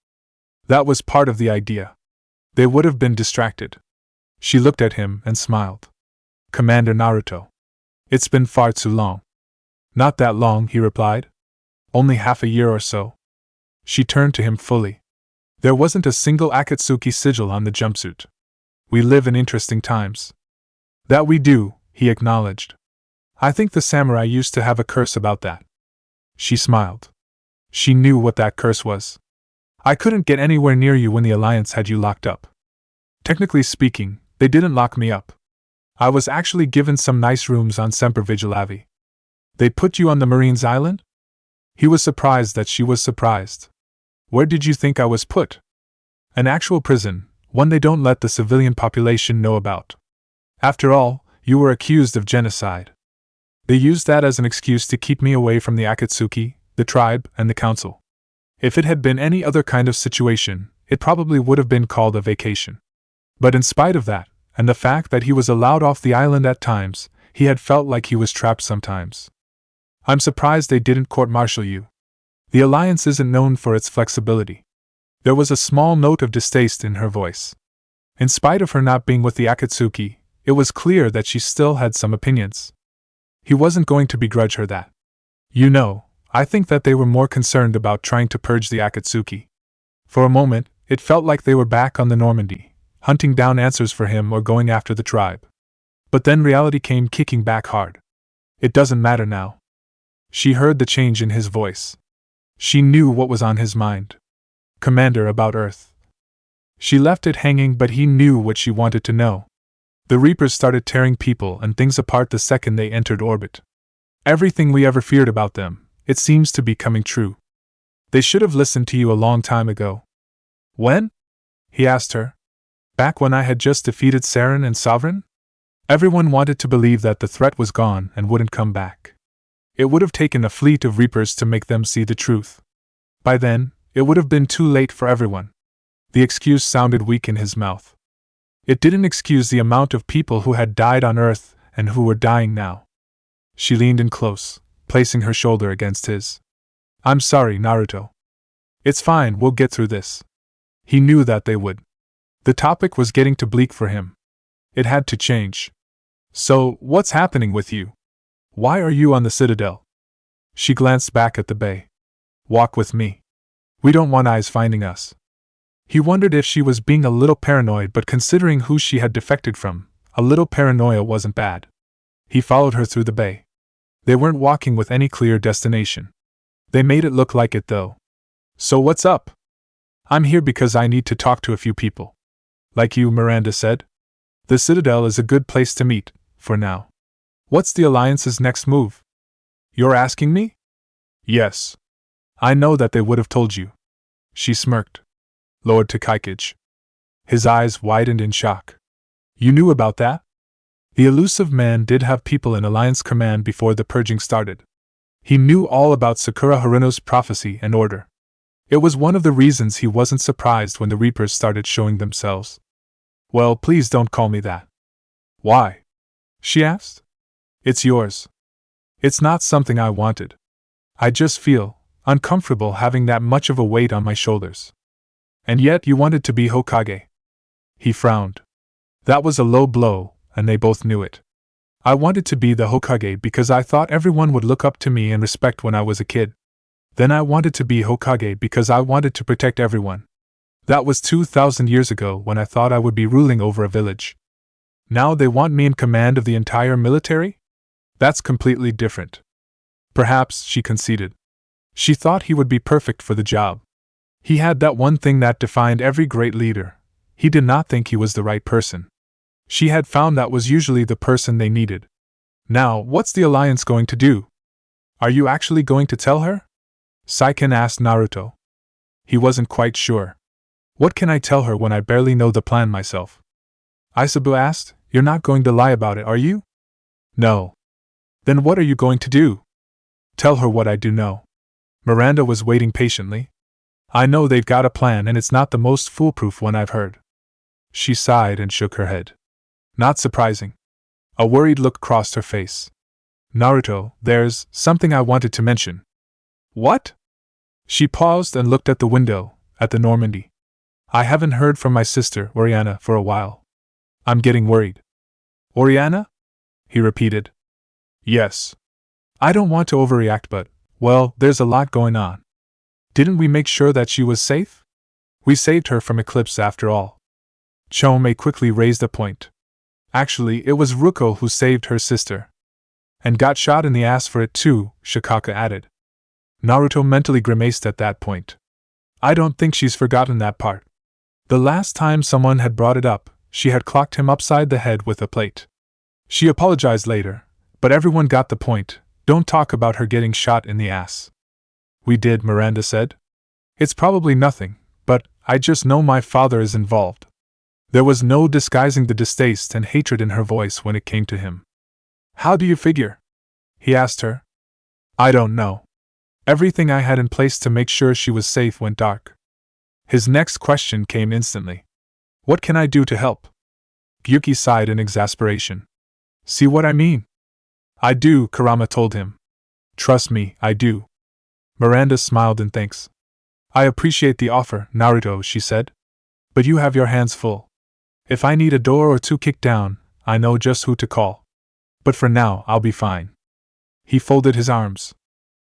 That was part of the idea. They would have been distracted. She looked at him and smiled. Commander Naruto. It's been far too long. Not that long, he replied. Only half a year or so. She turned to him fully. There wasn't a single Akatsuki sigil on the jumpsuit. We live in interesting times. That we do, he acknowledged. I think the samurai used to have a curse about that. She smiled. She knew what that curse was. I couldn't get anywhere near you when the Alliance had you locked up. Technically speaking, they didn't lock me up. I was actually given some nice rooms on Semper Vigilavi. They put you on the Marines' island? He was surprised that she was surprised. Where did you think I was put? An actual prison, one they don't let the civilian population know about. After all, you were accused of genocide. They used that as an excuse to keep me away from the Akatsuki, the tribe, and the council. If it had been any other kind of situation, it probably would have been called a vacation. But in spite of that, and the fact that he was allowed off the island at times, he had felt like he was trapped sometimes. I'm surprised they didn't court-martial you. The Alliance isn't known for its flexibility. There was a small note of distaste in her voice. In spite of her not being with the Akatsuki, it was clear that she still had some opinions. He wasn't going to begrudge her that. You know, I think that they were more concerned about trying to purge the Akatsuki. For a moment, it felt like they were back on the Normandy, hunting down answers for him or going after the tribe. But then reality came kicking back hard. It doesn't matter now. She heard the change in his voice. She knew what was on his mind. Commander, about Earth. She left it hanging, but he knew what she wanted to know. The Reapers started tearing people and things apart the second they entered orbit. Everything we ever feared about them, it seems to be coming true. They should have listened to you a long time ago. When? He asked her. Back when I had just defeated Saren and Sovereign? Everyone wanted to believe that the threat was gone and wouldn't come back. It would have taken a fleet of Reapers to make them see the truth. By then, it would have been too late for everyone. The excuse sounded weak in his mouth. It didn't excuse the amount of people who had died on Earth and who were dying now. She leaned in close. placing her shoulder against his. I'm sorry, Naruto. It's fine, we'll get through this. He knew that they would. The topic was getting too bleak for him. It had to change. So, what's happening with you? Why are you on the Citadel? She glanced back at the bay. Walk with me. We don't want eyes finding us. He wondered if she was being a little paranoid, but considering who she had defected from, a little paranoia wasn't bad. He followed her through the bay. They weren't walking with any clear destination. They made it look like it, though. So what's up? I'm here because I need to talk to a few people. Like you, Miranda said. The Citadel is a good place to meet, for now. What's the Alliance's next move? You're asking me? Yes. I know that they would have told you. She smirked. Lord Takaikage. His eyes widened in shock. You knew about that? The elusive man did have people in Alliance command before the purging started. He knew all about Sakura Haruno's prophecy and order. It was one of the reasons he wasn't surprised when the Reapers started showing themselves. Well, please don't call me that. Why? She asked. It's yours. It's not something I wanted. I just feel uncomfortable having that much of a weight on my shoulders. And yet you wanted to be Hokage. He frowned. That was a low blow, and they both knew it. I wanted to be the Hokage because I thought everyone would look up to me and respect when I was a kid. Then I wanted to be Hokage because I wanted to protect everyone. That was 2,000 years ago when I thought I would be ruling over a village. Now they want me in command of the entire military? That's completely different. Perhaps, she conceded. She thought he would be perfect for the job. He had that one thing that defined every great leader. He did not think he was the right person. She had found that was usually the person they needed. Now, what's the Alliance going to do? Are you actually going to tell her? Saiken asked Naruto. He wasn't quite sure. What can I tell her when I barely know the plan myself? Aisabu asked. You're not going to lie about it, are you? No. Then what are you going to do? Tell her what I do know. Miranda was waiting patiently. I know they've got a plan, and it's not the most foolproof one I've heard. She sighed and shook her head. Not surprising. A worried look crossed her face. Naruto, there's something I wanted to mention. What? She paused and looked at the window, at the Normandy. I haven't heard from my sister, Oriana, for a while. I'm getting worried. Oriana? He repeated. Yes. I don't want to overreact, but, well, there's a lot going on. Didn't we make sure that she was safe? We saved her from eclipse after all. Chome quickly raised a point. Actually, it was Ruko who saved her sister. And got shot in the ass for it too, Shikaka added. Naruto mentally grimaced at that point. I don't think she's forgotten that part. The last time someone had brought it up, she had clocked him upside the head with a plate. She apologized later, but everyone got the point. Don't talk about her getting shot in the ass. We did, Miranda said. It's probably nothing, but I just know my father is involved. There was no disguising the distaste and hatred in her voice when it came to him. How do you figure? He asked her. I don't know. Everything I had in place to make sure she was safe went dark. His next question came instantly. What can I do to help? Gyuki sighed in exasperation. See what I mean? I do, Kurama told him. Trust me, I do. Miranda smiled in thanks. I appreciate the offer, Naruto, she said. But you have your hands full. If I need a door or two kicked down, I know just who to call. But for now, I'll be fine. He folded his arms.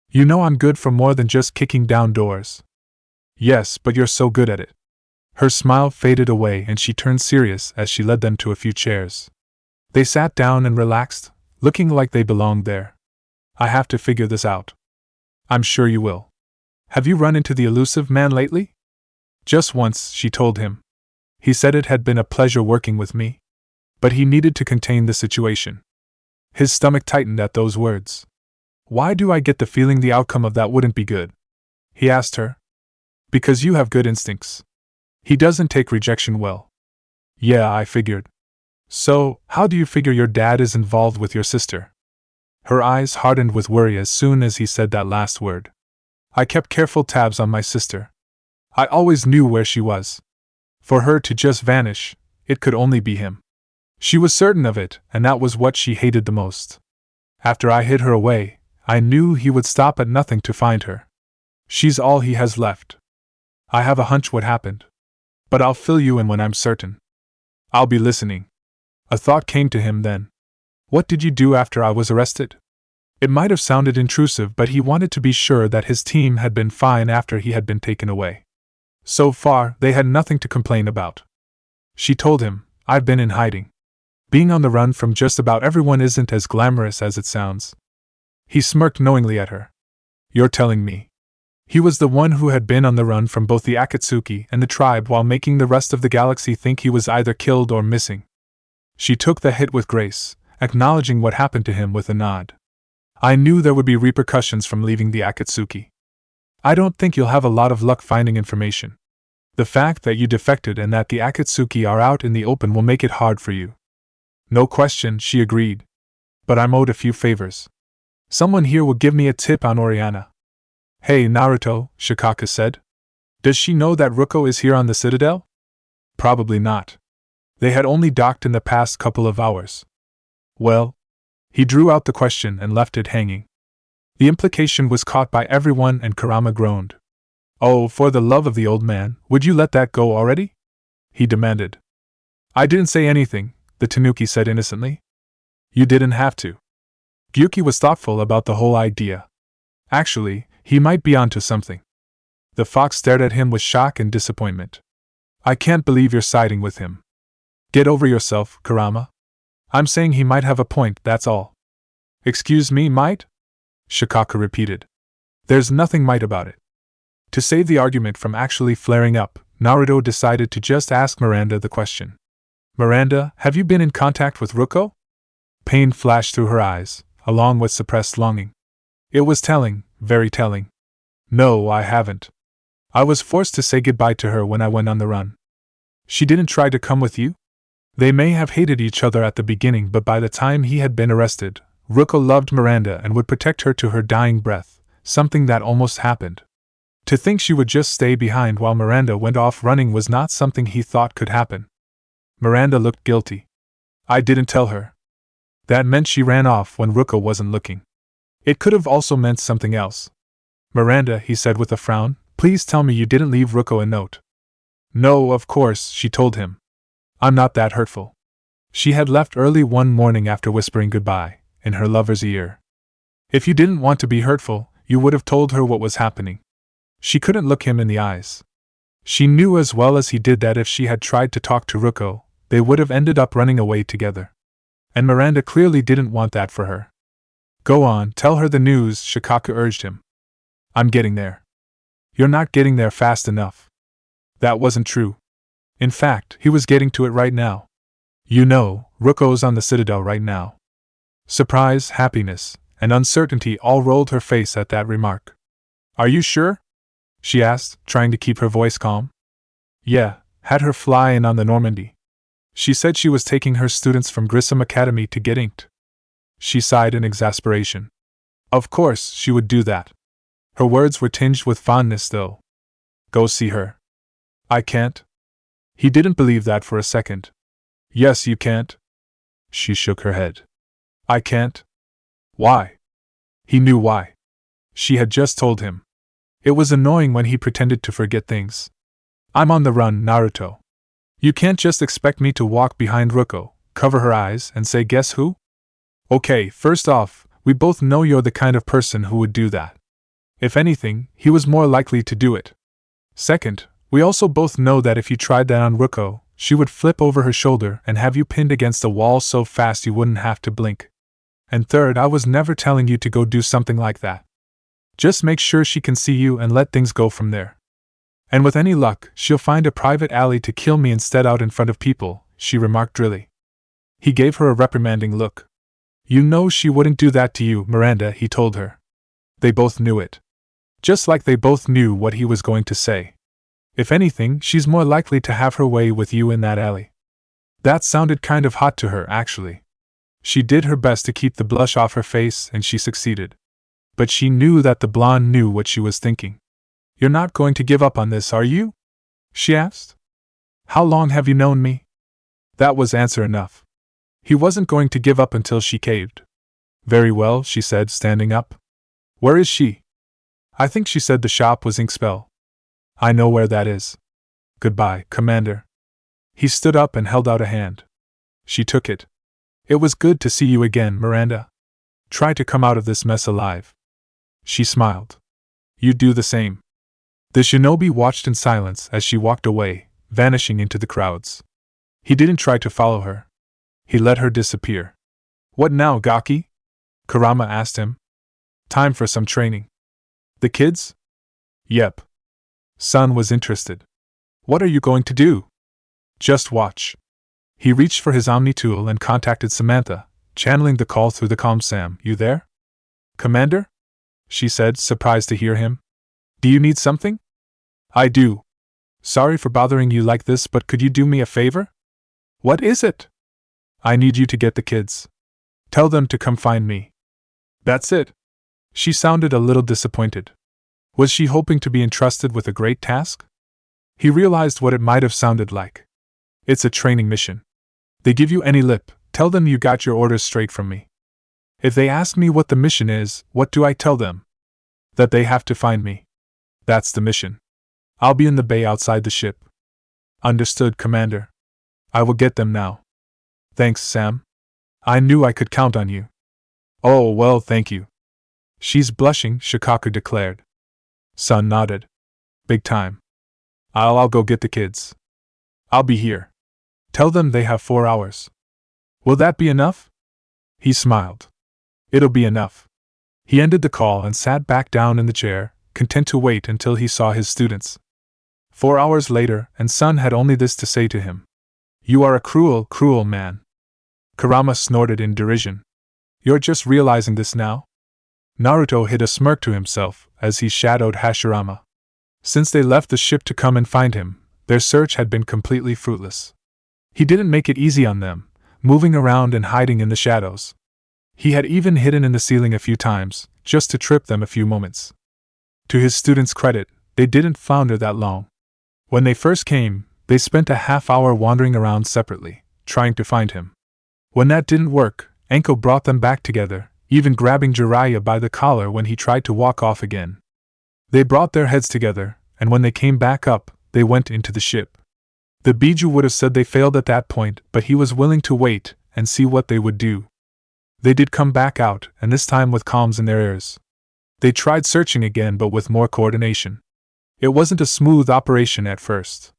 You know I'm good for more than just kicking down doors. Yes, but you're so good at it. Her smile faded away and she turned serious as she led them to a few chairs. They sat down and relaxed, looking like they belonged there. I have to figure this out. I'm sure you will. Have you run into the elusive man lately? Just once, she told him. He said it had been a pleasure working with me. But he needed to contain the situation. His stomach tightened at those words. Why do I get the feeling the outcome of that wouldn't be good? He asked her. Because you have good instincts. He doesn't take rejection well. Yeah, I figured. So, how do you figure your dad is involved with your sister? Her eyes hardened with worry as soon as he said that last word. I kept careful tabs on my sister. I always knew where she was. For her to just vanish, it could only be him. She was certain of it, and that was what she hated the most. After I hid her away, I knew he would stop at nothing to find her. She's all he has left. I have a hunch what happened. But I'll fill you in when I'm certain. I'll be listening. A thought came to him then. What did you do after I was arrested? It might have sounded intrusive, but he wanted to be sure that his team had been fine after he had been taken away. So far, they had nothing to complain about. She told him, I've been in hiding. Being on the run from just about everyone isn't as glamorous as it sounds. He smirked knowingly at her. You're telling me. He was the one who had been on the run from both the Akatsuki and the tribe while making the rest of the galaxy think he was either killed or missing. She took the hit with grace, acknowledging what happened to him with a nod. I knew there would be repercussions from leaving the Akatsuki. I don't think you'll have a lot of luck finding information. The fact that you defected and that the Akatsuki are out in the open will make it hard for you. No question, she agreed. But I'm owed a few favors. Someone here will give me a tip on Oriana. Hey Naruto, Shikaka said. Does she know that Ruko is here on the Citadel? Probably not. They had only docked in the past couple of hours. Well? He drew out the question and left it hanging. The implication was caught by everyone and Kurama groaned. Oh, for the love of the old man, would you let that go already? He demanded. I didn't say anything, the Tanuki said innocently. You didn't have to. Gyuki was thoughtful about the whole idea. Actually, he might be onto something. The fox stared at him with shock and disappointment. I can't believe you're siding with him. Get over yourself, Kurama. I'm saying he might have a point, that's all. Excuse me, might? Shikaka repeated. There's nothing might about it. To save the argument from actually flaring up, Naruto decided to just ask Miranda the question. Miranda, have you been in contact with Ruko? Pain flashed through her eyes, along with suppressed longing. It was telling, very telling. No, I haven't. I was forced to say goodbye to her when I went on the run. She didn't try to come with you? They may have hated each other at the beginning, but by the time he had been arrested, Ruko loved Miranda and would protect her to her dying breath, something that almost happened. To think she would just stay behind while Miranda went off running was not something he thought could happen. Miranda looked guilty. I didn't tell her. That meant she ran off when Ruko wasn't looking. It could have also meant something else. Miranda, he said with a frown, please tell me you didn't leave Ruko a note. No, of course, she told him. I'm not that hurtful. She had left early one morning after whispering goodbye, in her lover's ear. If you didn't want to be hurtful, you would have told her what was happening. She couldn't look him in the eyes. She knew as well as he did that if she had tried to talk to Ruko, they would have ended up running away together. And Miranda clearly didn't want that for her. Go on, tell her the news, Shikaka urged him. I'm getting there. You're not getting there fast enough. That wasn't true. In fact, he was getting to it right now. You know, Ruko's on the Citadel right now. Surprise, happiness, and uncertainty all rolled her face at that remark. Are you sure? She asked, trying to keep her voice calm. Yeah, had her fly in on the Normandy. She said she was taking her students from Grissom Academy to get inked. She sighed in exasperation. Of course, she would do that. Her words were tinged with fondness, though. Go see her. I can't. He didn't believe that for a second. Yes, you can't. She shook her head. I can't. Why? He knew why. She had just told him. It was annoying when he pretended to forget things. I'm on the run, Naruto. You can't just expect me to walk behind Ruko, cover her eyes, and say guess who? Okay, first off, we both know you're the kind of person who would do that. If anything, he was more likely to do it. Second, we also both know that if you tried that on Ruko, she would flip over her shoulder and have you pinned against the wall so fast you wouldn't have to blink. And third, I was never telling you to go do something like that. Just make sure she can see you and let things go from there. And with any luck, she'll find a private alley to kill me instead out in front of people, she remarked drily. He gave her a reprimanding look. You know she wouldn't do that to you, Miranda, he told her. They both knew it. Just like they both knew what he was going to say. If anything, she's more likely to have her way with you in that alley. That sounded kind of hot to her, actually. She did her best to keep the blush off her face, and she succeeded. But she knew that the blonde knew what she was thinking. You're not going to give up on this, are you? She asked. How long have you known me? That was answer enough. He wasn't going to give up until she caved. Very well, she said, standing up. Where is she? I think she said the shop was Inkspell. I know where that is. Goodbye, Commander. He stood up and held out a hand. She took it. It was good to see you again, Miranda. Try to come out of this mess alive. She smiled. You do the same. The shinobi watched in silence as she walked away, vanishing into the crowds. He didn't try to follow her. He let her disappear. What now, Gaki? Kurama asked him. Time for some training. The kids? Yep. Sun was interested. What are you going to do? Just watch. He reached for his Omni tool and contacted Samantha, channeling the call through the comm. Sam, you there? Commander? She said, surprised to hear him. Do you need something? I do. Sorry for bothering you like this, but could you do me a favor? What is it? I need you to get the kids. Tell them to come find me. That's it. She sounded a little disappointed. Was she hoping to be entrusted with a great task? He realized what it might have sounded like. It's a training mission. They give you any lip, tell them you got your orders straight from me. If they ask me what the mission is, what do I tell them? That they have to find me. That's the mission. I'll be in the bay outside the ship. Understood, Commander. I will get them now. Thanks, Sam. I knew I could count on you. Oh, well, thank you. She's blushing, Shikaku declared. Sun nodded. Big time. I'll go get the kids. I'll be here. Tell them they have 4 hours. Will that be enough? He smiled. It'll be enough. He ended the call and sat back down in the chair, content to wait until he saw his students. 4 hours later, and Sun had only this to say to him. You are a cruel, cruel man. Kurama snorted in derision. You're just realizing this now? Naruto hid a smirk to himself as he shadowed Hashirama. Since they left the ship to come and find him, their search had been completely fruitless. He didn't make it easy on them, moving around and hiding in the shadows. He had even hidden in the ceiling a few times, just to trip them a few moments. To his students' credit, they didn't flounder that long. When they first came, they spent a half-hour wandering around separately, trying to find him. When that didn't work, Anko brought them back together, even grabbing Jiraiya by the collar when he tried to walk off again. They brought their heads together, and when they came back up, they went into the ship. The Biju would have said they failed at that point, but he was willing to wait and see what they would do. They did come back out, and this time with comms in their ears. They tried searching again, but with more coordination. It wasn't a smooth operation at first.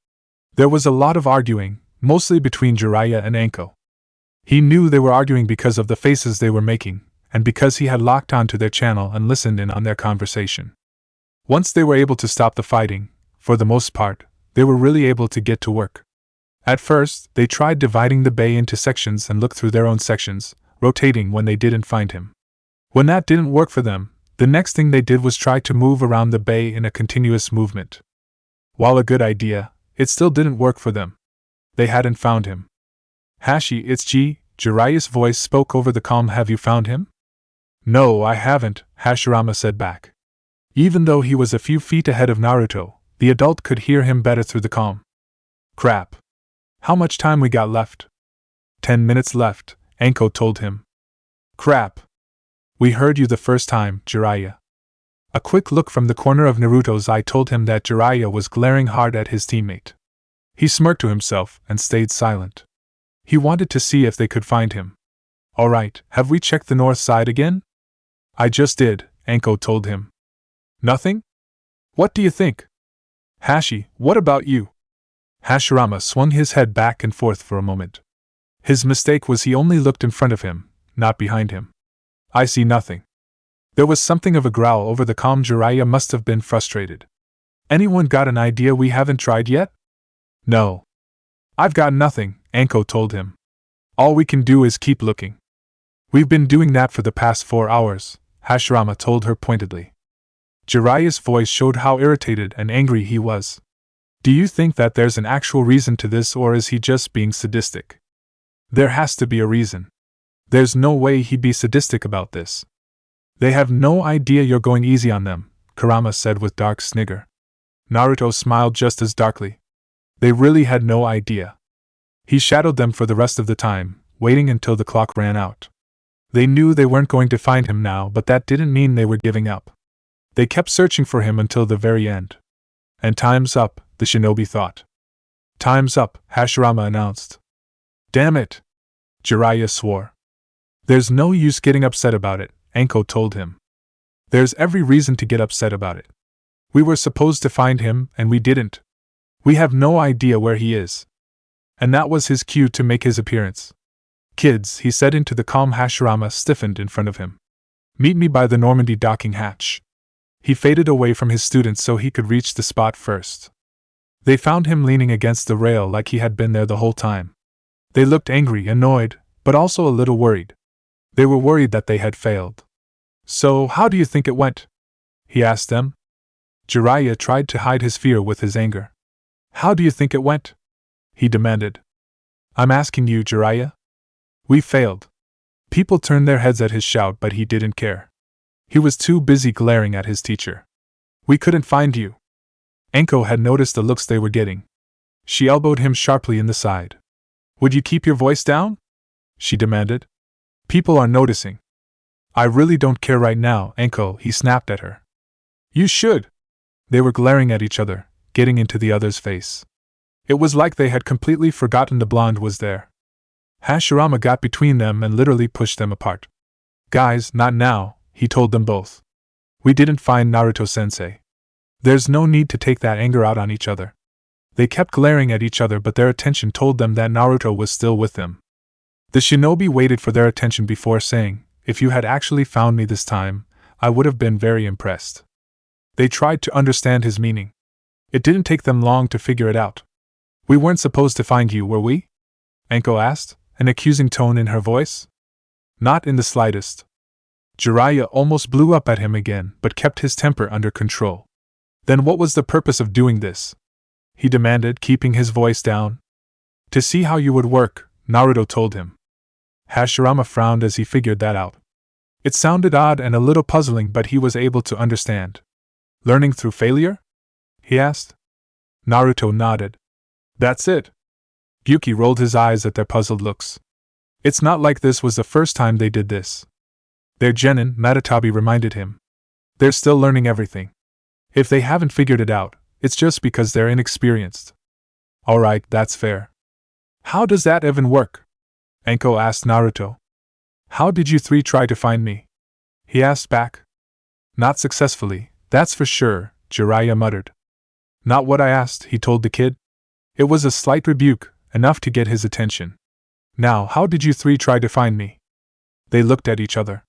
There was a lot of arguing, mostly between Jiraiya and Anko. He knew they were arguing because of the faces they were making, and because he had locked onto their channel and listened in on their conversation. Once they were able to stop the fighting, for the most part, they were really able to get to work. At first, they tried dividing the bay into sections and looked through their own sections, rotating when they didn't find him. When that didn't work for them, the next thing they did was try to move around the bay in a continuous movement. While a good idea, it still didn't work for them. They hadn't found him. Hashi, it's G, Jiraiya's voice spoke over the comm. Have you found him? No, I haven't, Hashirama said back. Even though he was a few feet ahead of Naruto, the adult could hear him better through the comm. Crap. How much time we got left? 10 minutes left, Anko told him. Crap. We heard you the first time, Jiraiya. A quick look from the corner of Naruto's eye told him that Jiraiya was glaring hard at his teammate. He smirked to himself and stayed silent. He wanted to see if they could find him. Alright, have we checked the north side again? I just did, Anko told him. Nothing? What do you think? Hashi, what about you? Hashirama swung his head back and forth for a moment. His mistake was he only looked in front of him, not behind him. I see nothing. There was something of a growl over the comm. Jiraiya must have been frustrated. Anyone got an idea we haven't tried yet? No. I've got nothing, Anko told him. All we can do is keep looking. We've been doing that for the past 4 hours, Hashirama told her pointedly. Jiraiya's voice showed how irritated and angry he was. Do you think that there's an actual reason to this, or is he just being sadistic? There has to be a reason. There's no way he'd be sadistic about this. They have no idea you're going easy on them, Kurama said with dark snigger. Naruto smiled just as darkly. They really had no idea. He shadowed them for the rest of the time, waiting until the clock ran out. They knew they weren't going to find him now, but that didn't mean they were giving up. They kept searching for him until the very end. And time's up, the shinobi thought. Time's up, Hashirama announced. Damn it! Jiraiya swore. There's no use getting upset about it, Anko told him. There's every reason to get upset about it. We were supposed to find him, and we didn't. We have no idea where he is. And that was his cue to make his appearance. Kids, he said into the calm. Hashirama stiffened in front of him. Meet me by the Normandy docking hatch. He faded away from his students so he could reach the spot first. They found him leaning against the rail like he had been there the whole time. They looked angry, annoyed, but also a little worried. They were worried that they had failed. So, how do you think it went? He asked them. Jiraiya tried to hide his fear with his anger. How do you think it went? He demanded. I'm asking you, Jiraiya. We failed. People turned their heads at his shout, but he didn't care. He was too busy glaring at his teacher. We couldn't find you. Anko had noticed the looks they were getting. She elbowed him sharply in the side. Would you keep your voice down? She demanded. People are noticing. I really don't care right now, Anko, he snapped at her. You should. They were glaring at each other, getting into the other's face. It was like they had completely forgotten the blonde was there. Hashirama got between them and literally pushed them apart. Guys, not now, he told them both. We didn't find Naruto-sensei. There's no need to take that anger out on each other. They kept glaring at each other, but their attention told them that Naruto was still with them. The shinobi waited for their attention before saying, if you had actually found me this time, I would have been very impressed. They tried to understand his meaning. It didn't take them long to figure it out. We weren't supposed to find you, were we? Anko asked, an accusing tone in her voice. Not in the slightest. Jiraiya almost blew up at him again, but kept his temper under control. Then what was the purpose of doing this? He demanded, keeping his voice down. To see how you would work, Naruto told him. Hashirama frowned as he figured that out. It sounded odd and a little puzzling, but he was able to understand. Learning through failure? He asked. Naruto nodded. That's it. Yuki rolled his eyes at their puzzled looks. It's not like this was the first time they did this. They're genin, Matatabi reminded him. They're still learning everything. If they haven't figured it out, it's just because they're inexperienced. Alright, that's fair. How does that even work? Anko asked Naruto. How did you three try to find me? He asked back. Not successfully, that's for sure, Jiraiya muttered. Not what I asked, he told the kid. It was a slight rebuke, enough to get his attention. Now, how did you three try to find me? They looked at each other.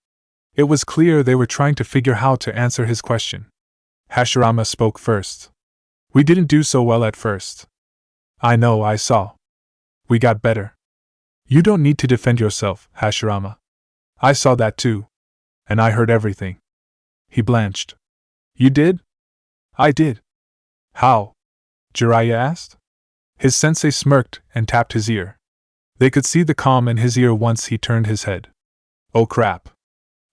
It was clear they were trying to figure how to answer his question. Hashirama spoke first. We didn't do so well at first. I know, I saw. We got better. You don't need to defend yourself, Hashirama. I saw that too. And I heard everything. He blanched. You did? I did. How? Jiraiya asked. His sensei smirked and tapped his ear. They could see the calm in his ear once he turned his head. Oh crap.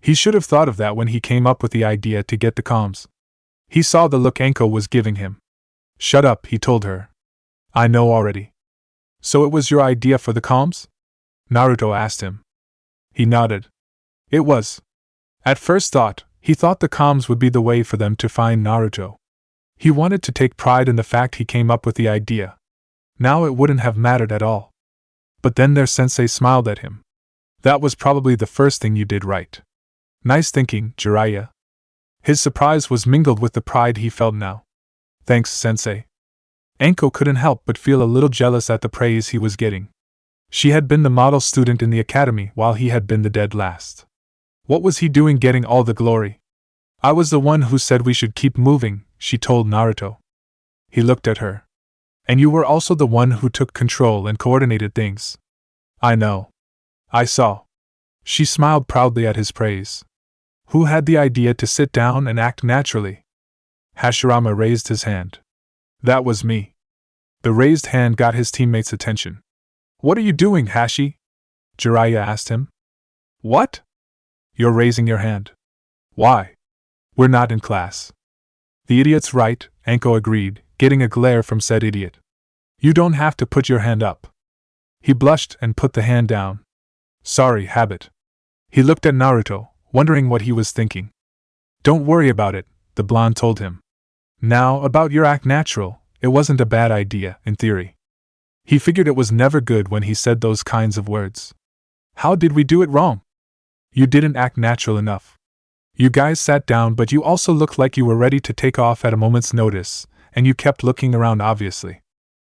He should have thought of that when he came up with the idea to get the comms. He saw the look Anko was giving him. Shut up, he told her. I know already. So it was your idea for the comms? Naruto asked him. He nodded. It was. At first thought, he thought the comms would be the way for them to find Naruto. He wanted to take pride in the fact he came up with the idea. Now it wouldn't have mattered at all. But then their sensei smiled at him. That was probably the first thing you did right. Nice thinking, Jiraiya. His surprise was mingled with the pride he felt now. Thanks, sensei. Anko couldn't help but feel a little jealous at the praise he was getting. She had been the model student in the academy while he had been the dead last. What was he doing getting all the glory? I was the one who said we should keep moving, she told Naruto. He looked at her. And you were also the one who took control and coordinated things. I know. I saw. She smiled proudly at his praise. Who had the idea to sit down and act naturally? Hashirama raised his hand. That was me. The raised hand got his teammates' attention. What are you doing, Hashi? Jiraiya asked him. What? You're raising your hand. Why? We're not in class. The idiot's right, Anko agreed, getting a glare from said idiot. You don't have to put your hand up. He blushed and put the hand down. Sorry, habit. He looked at Naruto, wondering what he was thinking. Don't worry about it, the blonde told him. Now, about your act natural, it wasn't a bad idea, in theory. He figured it was never good when he said those kinds of words. How did we do it wrong? You didn't act natural enough. You guys sat down, but you also looked like you were ready to take off at a moment's notice, and you kept looking around obviously.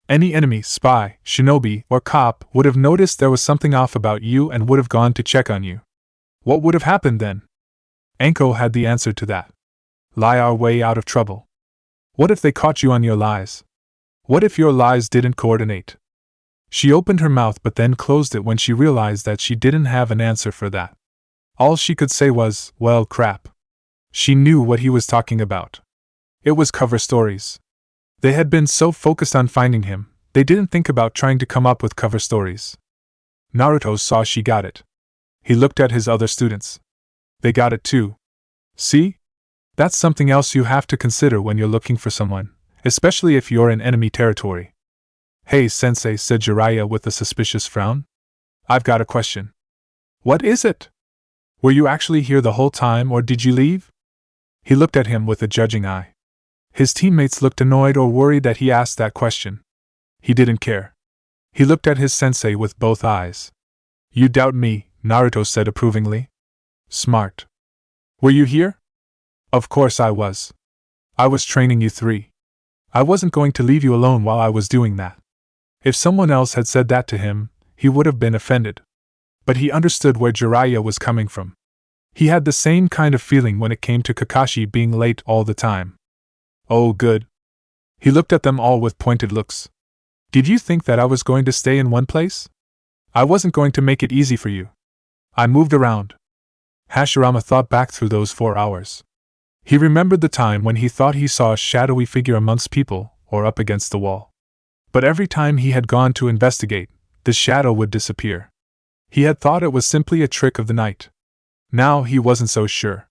Any enemy, spy, shinobi, or cop would have noticed there was something off about you and would have gone to check on you. What would have happened then? Anko had the answer to that. Lie our way out of trouble. What if they caught you on your lies? What if your lies didn't coordinate? She opened her mouth but then closed it when she realized that she didn't have an answer for that. All she could say was, well, crap. She knew what he was talking about. It was cover stories. They had been so focused on finding him, they didn't think about trying to come up with cover stories. Naruto saw she got it. He looked at his other students. They got it too. See? That's something else you have to consider when you're looking for someone, especially if you're in enemy territory. Hey, sensei, said Jiraiya with a suspicious frown. I've got a question. What is it? Were you actually here the whole time or did you leave? He looked at him with a judging eye. His teammates looked annoyed or worried that he asked that question. He didn't care. He looked at his sensei with both eyes. You doubt me, Naruto said approvingly. Smart. Were you here? Of course I was. I was training you three. I wasn't going to leave you alone while I was doing that. If someone else had said that to him, he would have been offended. But he understood where Jiraiya was coming from. He had the same kind of feeling when it came to Kakashi being late all the time. Oh, good. He looked at them all with pointed looks. Did you think that I was going to stay in one place? I wasn't going to make it easy for you. I moved around. Hashirama thought back through those 4 hours. He remembered the time when he thought he saw a shadowy figure amongst people, or up against the wall. But every time he had gone to investigate, the shadow would disappear. He had thought it was simply a trick of the night. Now he wasn't so sure.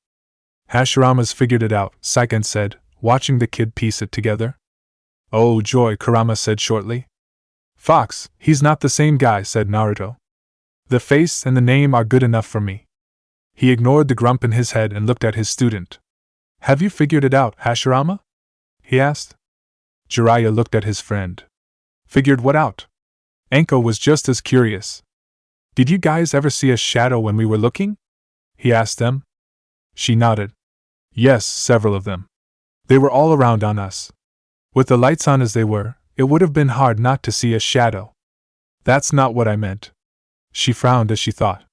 Hashirama's figured it out, Saiken said, watching the kid piece it together. Oh joy, Kurama said shortly. Fox, he's not the same guy, said Naruto. The face and the name are good enough for me. He ignored the grump in his head and looked at his student. Have you figured it out, Hashirama? He asked. Jiraiya looked at his friend. Figured what out? Anko was just as curious. Did you guys ever see a shadow when we were looking? He asked them. She nodded. Yes, several of them. They were all around on us. With the lights on as they were, it would have been hard not to see a shadow. That's not what I meant. She frowned as she thought.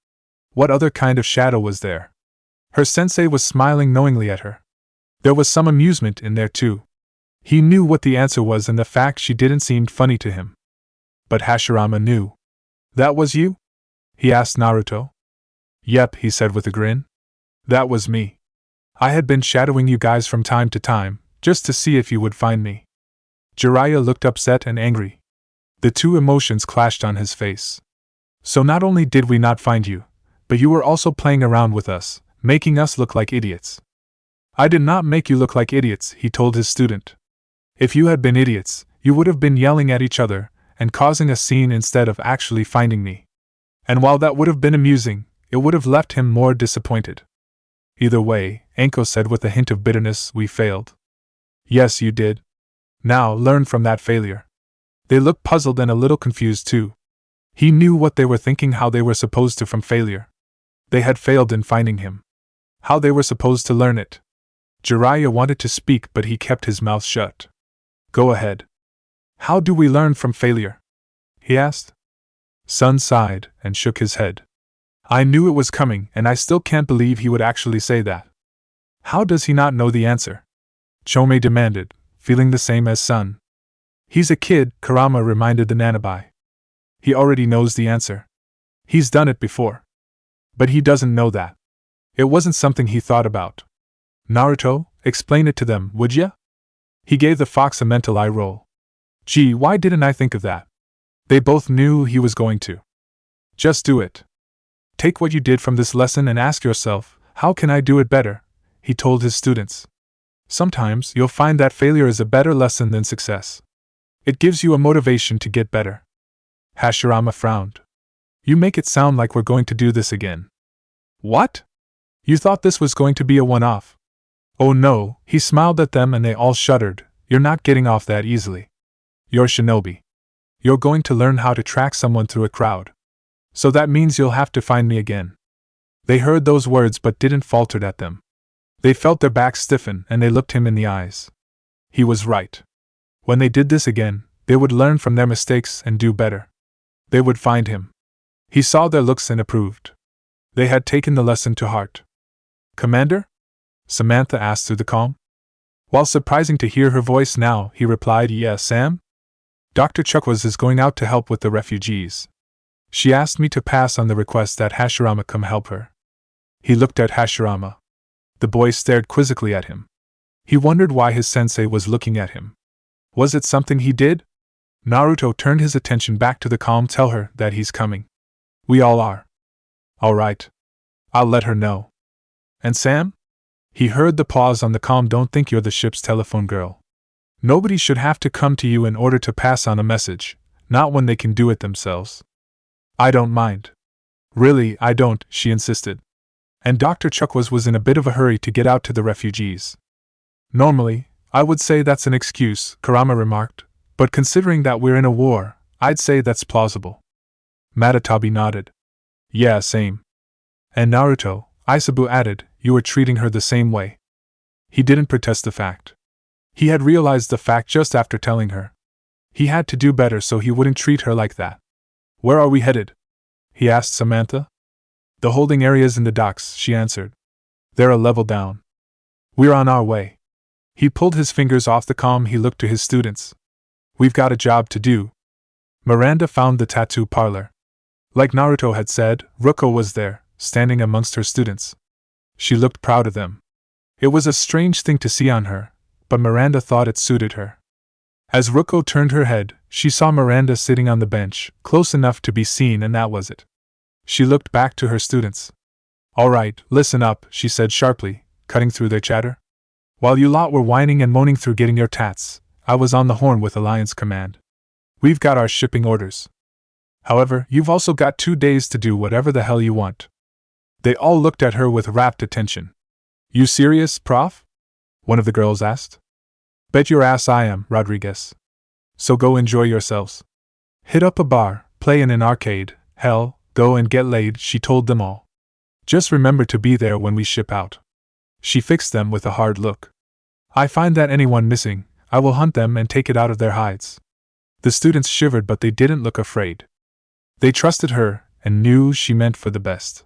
What other kind of shadow was there? Her sensei was smiling knowingly at her. There was some amusement in there too. He knew what the answer was and the fact she didn't seem funny to him. But Hashirama knew. That was you? He asked Naruto. Yep, he said with a grin. That was me. I had been shadowing you guys from time to time, just to see if you would find me. Jiraiya looked upset and angry. The two emotions clashed on his face. So not only did we not find you, but you were also playing around with us, making us look like idiots. I did not make you look like idiots, he told his student. If you had been idiots, you would have been yelling at each other and causing a scene instead of actually finding me. And while that would have been amusing, it would have left him more disappointed. Either way, Anko said with a hint of bitterness, we failed. Yes, you did. Now, learn from that failure. They looked puzzled and a little confused too. He knew what they were thinking, how they were supposed to from failure. They had failed in finding him. How they were supposed to learn it. Jiraiya wanted to speak, but he kept his mouth shut. Go ahead. How do we learn from failure? He asked. Sun sighed and shook his head. I knew it was coming, and I still can't believe he would actually say that. How does he not know the answer? Chome demanded, feeling the same as Sun. He's a kid, Kurama reminded the Nanabai. He already knows the answer. He's done it before. But he doesn't know that. It wasn't something he thought about. Naruto, explain it to them, would ya? He gave the fox a mental eye roll. Gee, why didn't I think of that? They both knew he was going to. Just do it. Take what you did from this lesson and ask yourself, how can I do it better? He told his students. Sometimes you'll find that failure is a better lesson than success. It gives you a motivation to get better. Hashirama frowned. You make it sound like we're going to do this again. What? You thought this was going to be a one-off? Oh no, he smiled at them and they all shuddered. You're not getting off that easily. You're shinobi. You're going to learn how to track someone through a crowd. So that means you'll have to find me again. They heard those words but didn't falter at them. They felt their backs stiffen and they looked him in the eyes. He was right. When they did this again, they would learn from their mistakes and do better. They would find him. He saw their looks and approved. They had taken the lesson to heart. Commander? Samantha asked through the calm. While surprising to hear her voice now, he replied, Yes, Sam? Dr. Chuckwas is going out to help with the refugees. She asked me to pass on the request that Hashirama come help her. He looked at Hashirama. The boy stared quizzically at him. He wondered why his sensei was looking at him. Was it something he did? Naruto turned his attention back to the calm. Tell her that he's coming. We all are. All right. I'll let her know. And Sam? He heard the pause on the calm. Don't think you're the ship's telephone girl. Nobody should have to come to you in order to pass on a message, not when they can do it themselves. I don't mind. Really, I don't, she insisted. And Dr. Chuckwas was in a bit of a hurry to get out to the refugees. Normally, I would say that's an excuse, Kurama remarked, but considering that we're in a war, I'd say that's plausible. Matatabi nodded. Yeah, same. And Naruto, Isabu added, you were treating her the same way. He didn't protest the fact. He had realized the fact just after telling her. He had to do better so he wouldn't treat her like that. Where are we headed? He asked Samantha. The holding area's in the docks, she answered. They're a level down. We're on our way. He pulled his fingers off the calm. He looked to his students. We've got a job to do. Miranda found the tattoo parlor. Like Naruto had said, Ruko was there, standing amongst her students. She looked proud of them. It was a strange thing to see on her, but Miranda thought it suited her. As Ruko turned her head, she saw Miranda sitting on the bench, close enough to be seen, and that was it. She looked back to her students. All right, listen up, she said sharply, cutting through their chatter. While you lot were whining and moaning through getting your tats, I was on the horn with Alliance Command. We've got our shipping orders. However, you've also got 2 days to do whatever the hell you want. They all looked at her with rapt attention. You serious, Prof? One of the girls asked. Bet your ass I am, Rodriguez. So go enjoy yourselves. Hit up a bar, play in an arcade, hell, go and get laid, she told them all. Just remember to be there when we ship out. She fixed them with a hard look. I find that anyone missing, I will hunt them and take it out of their hides. The students shivered, but they didn't look afraid. They trusted her and knew she meant for the best.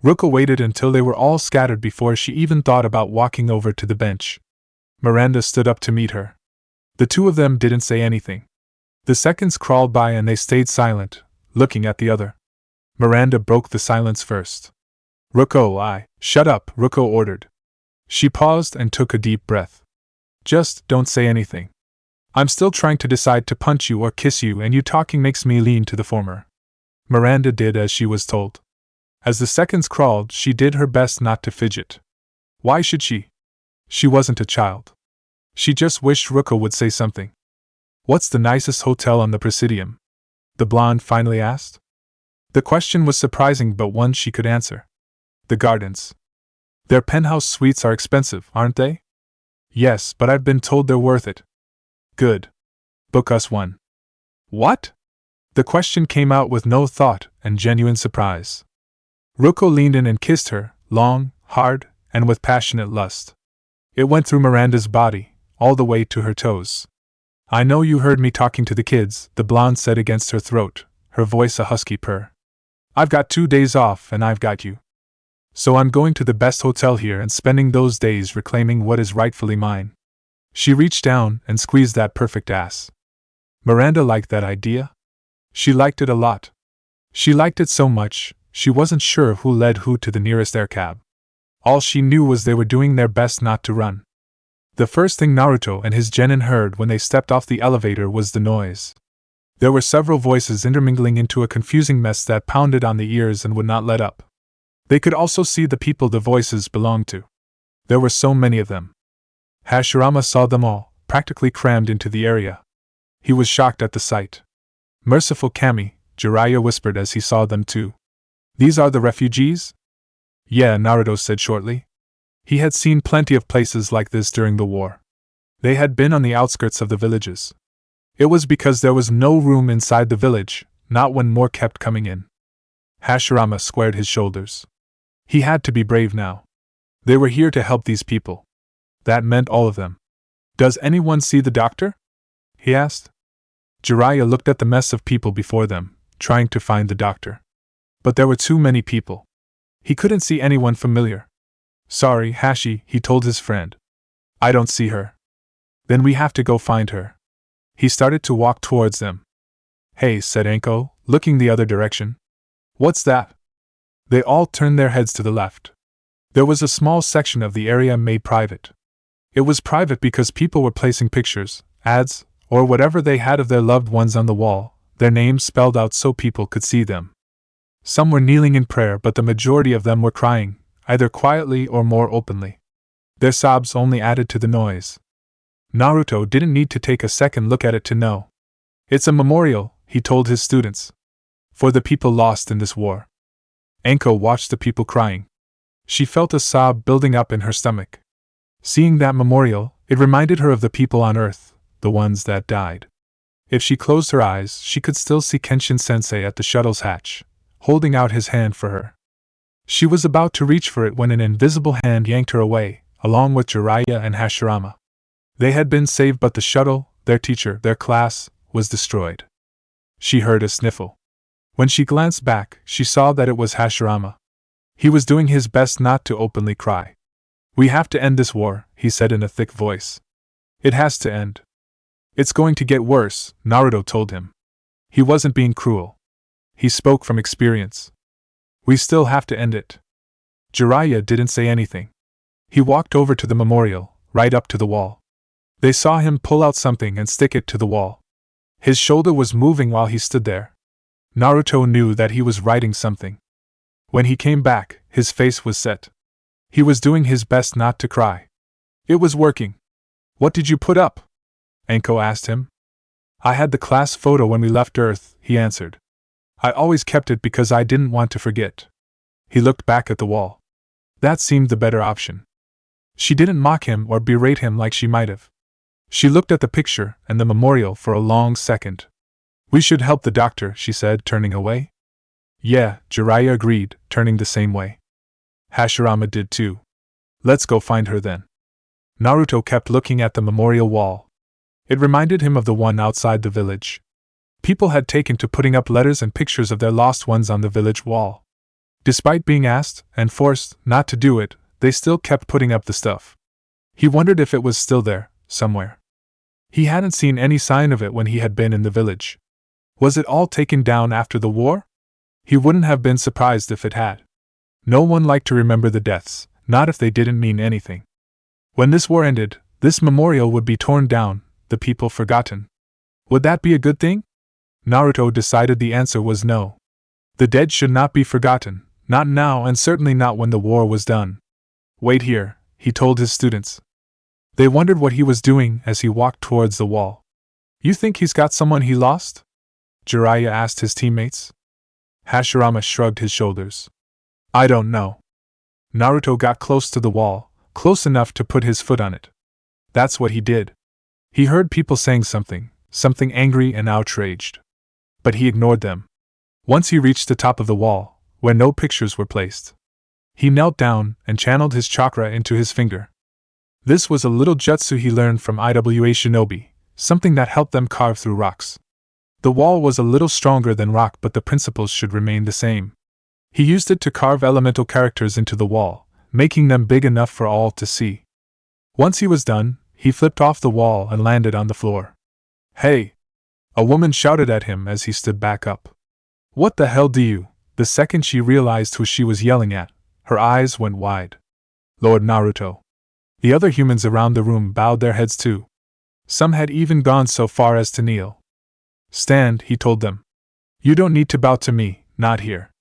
Ruko waited until they were all scattered before she even thought about walking over to the bench. Miranda stood up to meet her. The two of them didn't say anything. The seconds crawled by and they stayed silent, looking at the other. Miranda broke the silence first. Ruko, shut up, Ruko ordered. She paused and took a deep breath. Just don't say anything. I'm still trying to decide to punch you or kiss you, and you talking makes me lean to the former. Miranda did as she was told. As the seconds crawled, she did her best not to fidget. Why should she? She wasn't a child. She just wished Ruko would say something. What's the nicest hotel on the Presidium? The blonde finally asked. The question was surprising, but one she could answer. The Gardens. Their penthouse suites are expensive, aren't they? Yes, but I've been told they're worth it. Good. Book us one. What? The question came out with no thought and genuine surprise. Ruko leaned in and kissed her, long, hard, and with passionate lust. It went through Miranda's body, all the way to her toes. I know you heard me talking to the kids, the blonde said against her throat, her voice a husky purr. I've got 2 days off and I've got you. So I'm going to the best hotel here and spending those days reclaiming what is rightfully mine. She reached down and squeezed that perfect ass. Miranda liked that idea. She liked it a lot. She liked it so much, she wasn't sure who led who to the nearest air cab. All she knew was they were doing their best not to run. The first thing Naruto and his genin heard when they stepped off the elevator was the noise. There were several voices intermingling into a confusing mess that pounded on the ears and would not let up. They could also see the people the voices belonged to. There were so many of them. Hashirama saw them all, practically crammed into the area. He was shocked at the sight. Merciful Kami, Jiraiya whispered as he saw them too. These are the refugees? Yeah, Naruto said shortly. He had seen plenty of places like this during the war. They had been on the outskirts of the villages. It was because there was no room inside the village, not when more kept coming in. Hashirama squared his shoulders. He had to be brave now. They were here to help these people. That meant all of them. Does anyone see the doctor? He asked. Jiraiya looked at the mess of people before them, trying to find the doctor. But there were too many people. He couldn't see anyone familiar. Sorry, Hashi, he told his friend. I don't see her. Then we have to go find her. He started to walk towards them. Hey, said Anko, looking the other direction. What's that? They all turned their heads to the left. There was a small section of the area made private. It was private because people were placing pictures, ads, or whatever they had of their loved ones on the wall, their names spelled out so people could see them. Some were kneeling in prayer, but the majority of them were crying, either quietly or more openly. Their sobs only added to the noise. Naruto didn't need to take a second look at it to know. It's a memorial, he told his students. For the people lost in this war. Anko watched the people crying. She felt a sob building up in her stomach. Seeing that memorial, it reminded her of the people on Earth, the ones that died. If she closed her eyes, she could still see Kenshin-sensei at the shuttle's hatch, holding out his hand for her. She was about to reach for it when an invisible hand yanked her away, along with Jiraiya and Hashirama. They had been saved, but the shuttle, their teacher, their class, was destroyed. She heard a sniffle. When she glanced back, she saw that it was Hashirama. He was doing his best not to openly cry. We have to end this war, he said in a thick voice. It has to end. It's going to get worse, Naruto told him. He wasn't being cruel. He spoke from experience. We still have to end it. Jiraiya didn't say anything. He walked over to the memorial, right up to the wall. They saw him pull out something and stick it to the wall. His shoulder was moving while he stood there. Naruto knew that he was writing something. When he came back, his face was set. He was doing his best not to cry. It was working. What did you put up? Anko asked him. I had the class photo when we left Earth, he answered. I always kept it because I didn't want to forget. He looked back at the wall. That seemed the better option. She didn't mock him or berate him like she might have. She looked at the picture and the memorial for a long second. We should help the doctor, she said, turning away. Yeah, Jiraiya agreed, turning the same way. Hashirama did too. Let's go find her then. Naruto kept looking at the memorial wall. It reminded him of the one outside the village. People had taken to putting up letters and pictures of their lost ones on the village wall. Despite being asked, and forced, not to do it, they still kept putting up the stuff. He wondered if it was still there, somewhere. He hadn't seen any sign of it when he had been in the village. Was it all taken down after the war? He wouldn't have been surprised if it had. No one liked to remember the deaths, not if they didn't mean anything. When this war ended, this memorial would be torn down, the people forgotten. Would that be a good thing? Naruto decided the answer was no. The dead should not be forgotten, not now and certainly not when the war was done. Wait here, he told his students. They wondered what he was doing as he walked towards the wall. You think he's got someone he lost? Jiraiya asked his teammates. Hashirama shrugged his shoulders. I don't know. Naruto got close to the wall, close enough to put his foot on it. That's what he did. He heard people saying something angry and outraged. But he ignored them. Once he reached the top of the wall, where no pictures were placed, he knelt down and channeled his chakra into his finger. This was a little jutsu he learned from IWA Shinobi, something that helped them carve through rocks. The wall was a little stronger than rock, but the principles should remain the same. He used it to carve elemental characters into the wall, making them big enough for all to see. Once he was done, he flipped off the wall and landed on the floor. Hey! A woman shouted at him as he stood back up. What the hell do you? The second she realized who she was yelling at, her eyes went wide. Lord Naruto. The other humans around the room bowed their heads too. Some had even gone so far as to kneel. Stand, he told them. You don't need to bow to me, not here.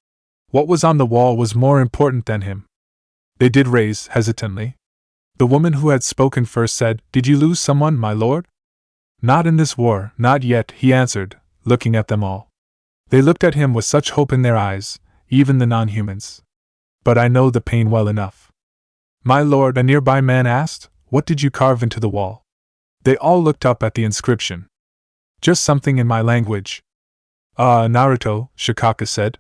What was on the wall was more important than him. They did raise, hesitantly. The woman who had spoken first said, Did you lose someone, my lord? Not in this war, not yet, he answered, looking at them all. They looked at him with such hope in their eyes, even the non-humans. but I know the pain well enough. My lord, a nearby man asked, what did you carve into the wall? They all looked up at the inscription. Just something in my language. Naruto, Shikaka said.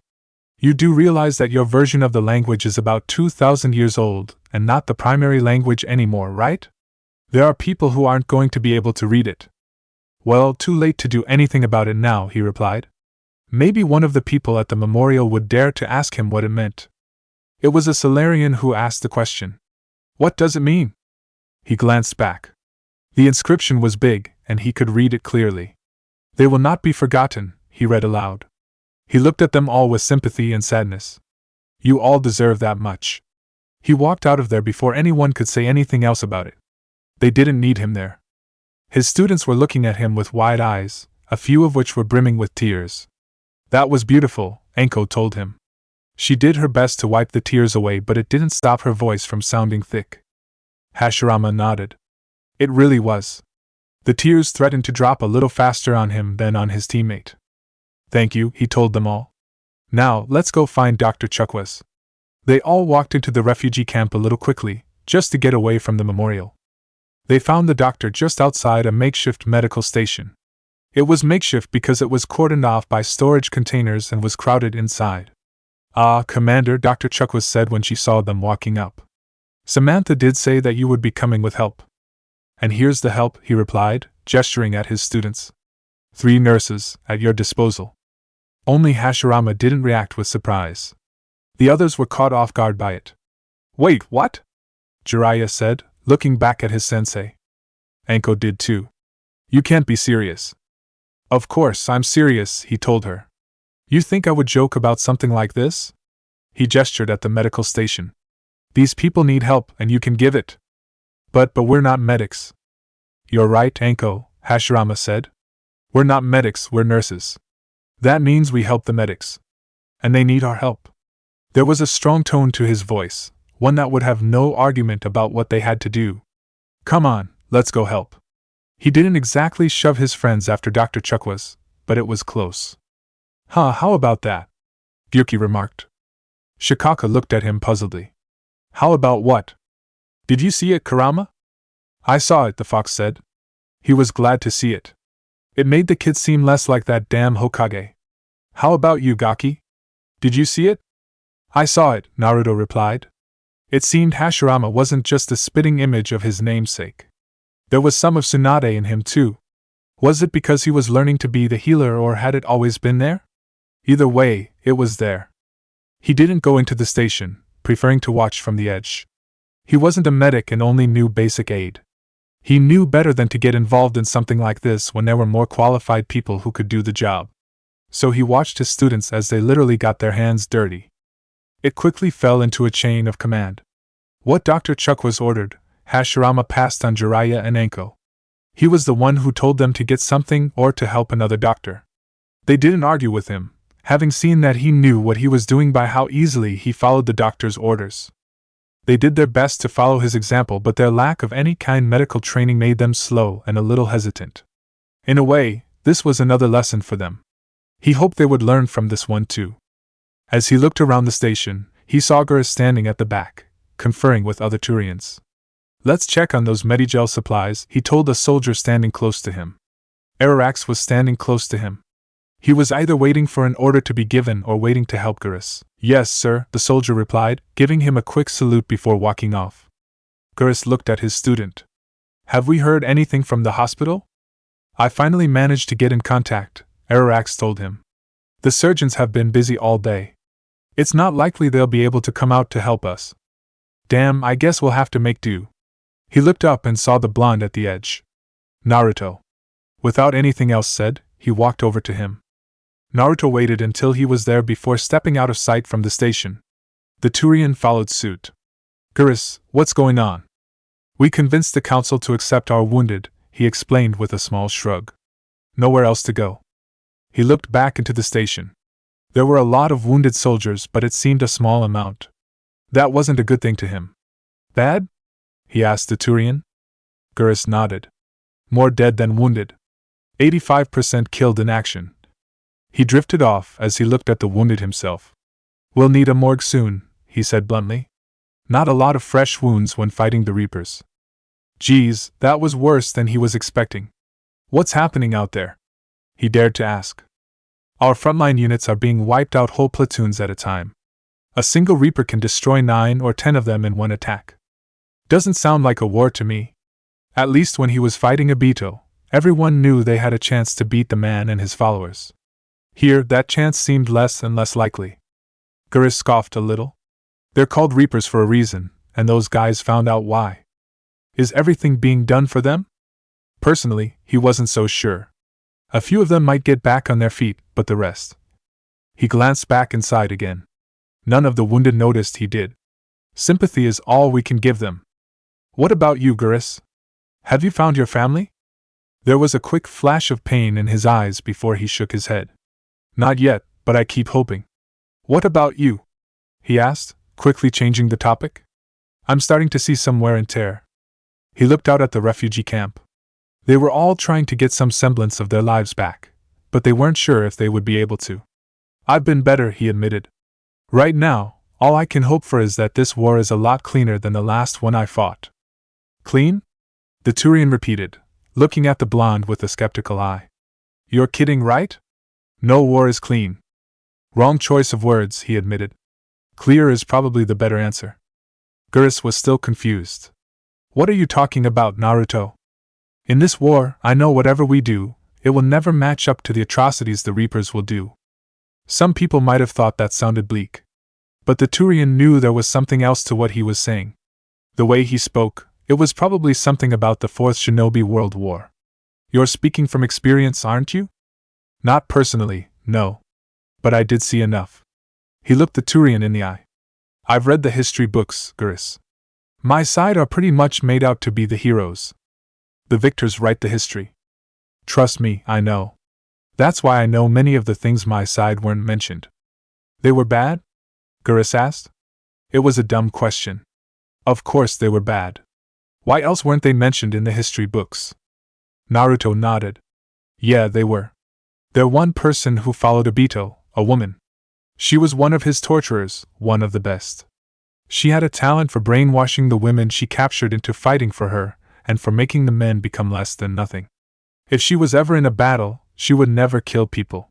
You do realize that your version of the language is about 2,000 years old, and not the primary language anymore, right? There are people who aren't going to be able to read it. Well, too late to do anything about it now, he replied. Maybe one of the people at the memorial would dare to ask him what it meant. It was a Solarian who asked the question. What does it mean? He glanced back. The inscription was big, and he could read it clearly. They will not be forgotten, he read aloud. He looked at them all with sympathy and sadness. You all deserve that much. He walked out of there before anyone could say anything else about it. They didn't need him there. His students were looking at him with wide eyes, a few of which were brimming with tears. That was beautiful, Anko told him. She did her best to wipe the tears away, but it didn't stop her voice from sounding thick. Hashirama nodded. It really was. The tears threatened to drop a little faster on him than on his teammate. Thank you, he told them all. Now, let's go find Dr. Chukwas. They all walked into the refugee camp a little quickly, just to get away from the memorial. They found the doctor just outside a makeshift medical station. It was makeshift because it was cordoned off by storage containers and was crowded inside. Ah, Commander, Dr. Chukwas said when she saw them walking up. Samantha did say that you would be coming with help. And here's the help, he replied, gesturing at his students. 3 nurses, at your disposal. Only Hashirama didn't react with surprise. The others were caught off guard by it. Wait, what? Jiraiya said, looking back at his sensei. Anko did too. You can't be serious. Of course, I'm serious, he told her. You think I would joke about something like this? He gestured at the medical station. These people need help, and you can give it. But we're not medics. You're right, Anko, Hashirama said. We're not medics, we're nurses. That means we help the medics. And they need our help. There was a strong tone to his voice, one that would have no argument about what they had to do. Come on, let's go help. He didn't exactly shove his friends after Dr. Chukwas, but it was close. How about that? Gyuki remarked. Shikaka looked at him puzzledly. How about what? Did you see it, Kurama? I saw it, the fox said. He was glad to see it. It made the kid seem less like that damn Hokage. How about you, Gaki? Did you see it? I saw it, Naruto replied. It seemed Hashirama wasn't just a spitting image of his namesake. There was some of Tsunade in him too. Was it because he was learning to be the healer, or had it always been there? Either way, it was there. He didn't go into the station, preferring to watch from the edge. He wasn't a medic and only knew basic aid. He knew better than to get involved in something like this when there were more qualified people who could do the job. So he watched his students as they literally got their hands dirty. It quickly fell into a chain of command. What Dr. Chukwas ordered, Hashirama passed on Jiraiya and Anko. He was the one who told them to get something or to help another doctor. They didn't argue with him, having seen that he knew what he was doing by how easily he followed the doctor's orders. They did their best to follow his example, but their lack of any kind of medical training made them slow and a little hesitant. In a way, this was another lesson for them. He hoped they would learn from this one too. As he looked around the station, he saw Gurus standing at the back, conferring with other Turians. Let's check on those Medigel supplies, he told a soldier standing close to him. Ararax was standing close to him. He was either waiting for an order to be given or waiting to help Gurus. Yes, sir, the soldier replied, giving him a quick salute before walking off. Gurus looked at his student. Have we heard anything from the hospital? I finally managed to get in contact, Ararax told him. The surgeons have been busy all day. It's not likely they'll be able to come out to help us. Damn, I guess we'll have to make do. He looked up and saw the blonde at the edge. Naruto. Without anything else said, he walked over to him. Naruto waited until he was there before stepping out of sight from the station. The Turian followed suit. Gurus, what's going on? We convinced the council to accept our wounded, he explained with a small shrug. Nowhere else to go. He looked back into the station. There were a lot of wounded soldiers, but it seemed a small amount. That wasn't a good thing to him. Bad? He asked the Turian. Gurus nodded. More dead than wounded. 85% killed in action. He drifted off as he looked at the wounded himself. We'll need a morgue soon, he said bluntly. Not a lot of fresh wounds when fighting the Reapers. Geez, that was worse than he was expecting. What's happening out there? He dared to ask. Our frontline units are being wiped out whole platoons at a time. A single Reaper can destroy 9 or 10 of them in one attack. Doesn't sound like a war to me. At least when he was fighting Obito, everyone knew they had a chance to beat the man and his followers. Here, that chance seemed less and less likely. Geras scoffed a little. They're called Reapers for a reason, and those guys found out why. Is everything being done for them? Personally, he wasn't so sure. A few of them might get back on their feet, but the rest. He glanced back inside again. None of the wounded noticed he did. Sympathy is all we can give them. What about you, Geras? Have you found your family? There was a quick flash of pain in his eyes before he shook his head. Not yet, but I keep hoping. What about you? He asked, quickly changing the topic. I'm starting to see some wear and tear. He looked out at the refugee camp. They were all trying to get some semblance of their lives back, but they weren't sure if they would be able to. I've been better, he admitted. Right now, all I can hope for is that this war is a lot cleaner than the last one I fought. Clean? The Turian repeated, looking at the blonde with a skeptical eye. You're kidding, right? No war is clean. Wrong choice of words, he admitted. Clear is probably the better answer. Geras was still confused. What are you talking about, Naruto? In this war, I know whatever we do, it will never match up to the atrocities the Reapers will do. Some people might have thought that sounded bleak. But the Turian knew there was something else to what he was saying. The way he spoke, it was probably something about the Fourth Shinobi World War. You're speaking from experience, aren't you? Not personally, no. But I did see enough. He looked the Turian in the eye. I've read the history books, Geras. My side are pretty much made out to be the heroes. The victors write the history. Trust me, I know. That's why I know many of the things my side weren't mentioned. They were bad? Geras asked. It was a dumb question. Of course they were bad. Why else weren't they mentioned in the history books? Naruto nodded. Yeah, they were. There one person who followed Obito, a woman. She was one of his torturers, one of the best. She had a talent for brainwashing the women she captured into fighting for her, and for making the men become less than nothing. If she was ever in a battle, she would never kill people.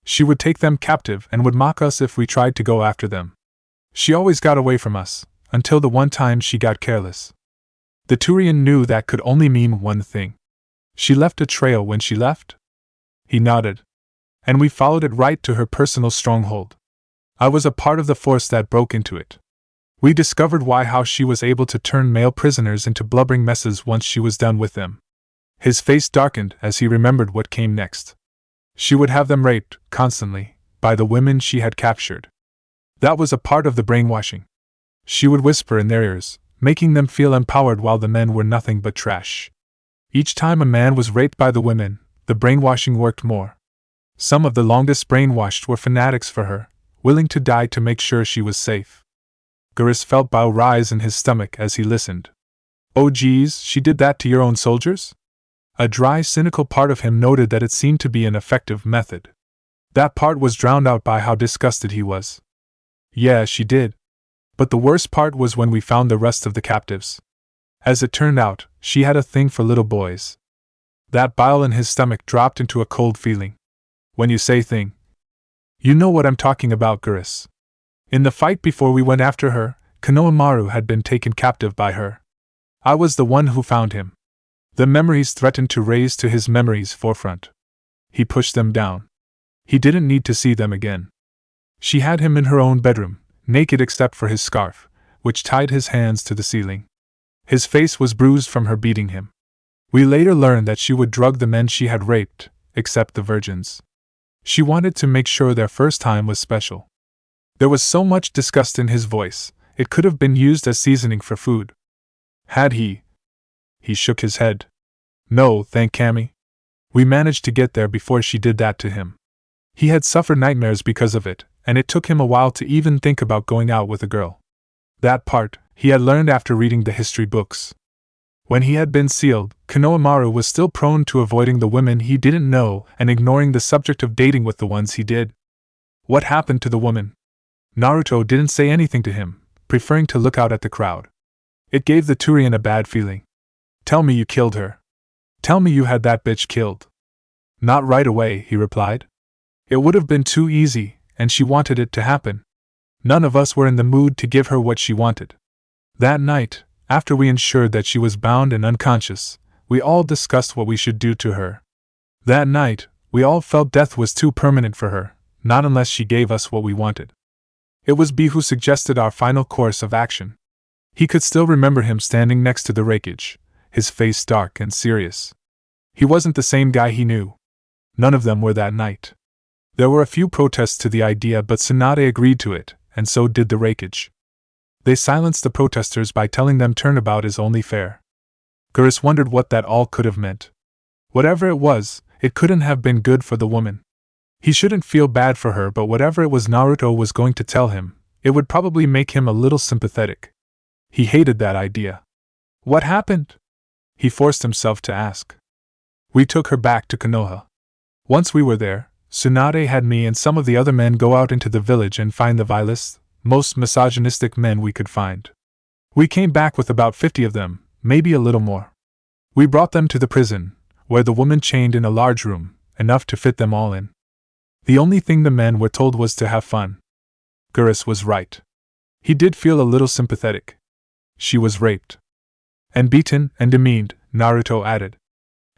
She would take them captive and would mock us if we tried to go after them. She always got away from us, until the one time she got careless. The Turian knew that could only mean one thing. She left a trail when she left? He nodded. And we followed it right to her personal stronghold. I was a part of the force that broke into it. We discovered how she was able to turn male prisoners into blubbering messes once she was done with them. His face darkened as he remembered what came next. She would have them raped, constantly, by the women she had captured. That was a part of the brainwashing. She would whisper in their ears, making them feel empowered while the men were nothing but trash. Each time a man was raped by the women, the brainwashing worked more. Some of the longest brainwashed were fanatics for her, willing to die to make sure she was safe. Geras felt bile rise in his stomach as he listened. Oh geez, she did that to your own soldiers? A dry, cynical part of him noted that it seemed to be an effective method. That part was drowned out by how disgusted he was. Yeah, she did. But the worst part was when we found the rest of the captives. As it turned out, she had a thing for little boys. That bile in his stomach dropped into a cold feeling. When you say thing, you know what I'm talking about, Geras. In the fight before we went after her, Konohamaru had been taken captive by her. I was the one who found him. The memories threatened to raise to his memory's forefront. He pushed them down. He didn't need to see them again. She had him in her own bedroom, naked except for his scarf, which tied his hands to the ceiling. His face was bruised from her beating him. We later learned that she would drug the men she had raped, except the virgins. She wanted to make sure their first time was special. There was so much disgust in his voice, it could have been used as seasoning for food. Had he? He shook his head. No, thank Cammy. We managed to get there before she did that to him. He had suffered nightmares because of it, and it took him a while to even think about going out with a girl. That part, he had learned after reading the history books. When he had been sealed, Konohamaru was still prone to avoiding the women he didn't know and ignoring the subject of dating with the ones he did. What happened to the woman? Naruto didn't say anything to him, preferring to look out at the crowd. It gave the Turian a bad feeling. Tell me you killed her. Tell me you had that bitch killed. Not right away, he replied. It would have been too easy, and she wanted it to happen. None of us were in the mood to give her what she wanted. That night, after we ensured that she was bound and unconscious, we all discussed what we should do to her. That night, we all felt death was too permanent for her, not unless she gave us what we wanted. It was B who suggested our final course of action. He could still remember him standing next to the wreckage, his face dark and serious. He wasn't the same guy he knew. None of them were that night. There were a few protests to the idea, but Tsunade agreed to it, and so did the wreckage. They silenced the protesters by telling them turnabout is only fair. Geras wondered what that all could have meant. Whatever it was, it couldn't have been good for the woman. He shouldn't feel bad for her, but whatever it was Naruto was going to tell him, it would probably make him a little sympathetic. He hated that idea. What happened? He forced himself to ask. We took her back to Konoha. Once we were there, Tsunade had me and some of the other men go out into the village and find the vilest, most misogynistic men we could find. We came back with about 50 of them, maybe a little more. We brought them to the prison, where the woman chained in a large room, enough to fit them all in. The only thing the men were told was to have fun. Geras was right. He did feel a little sympathetic. She was raped. And beaten and demeaned, Naruto added.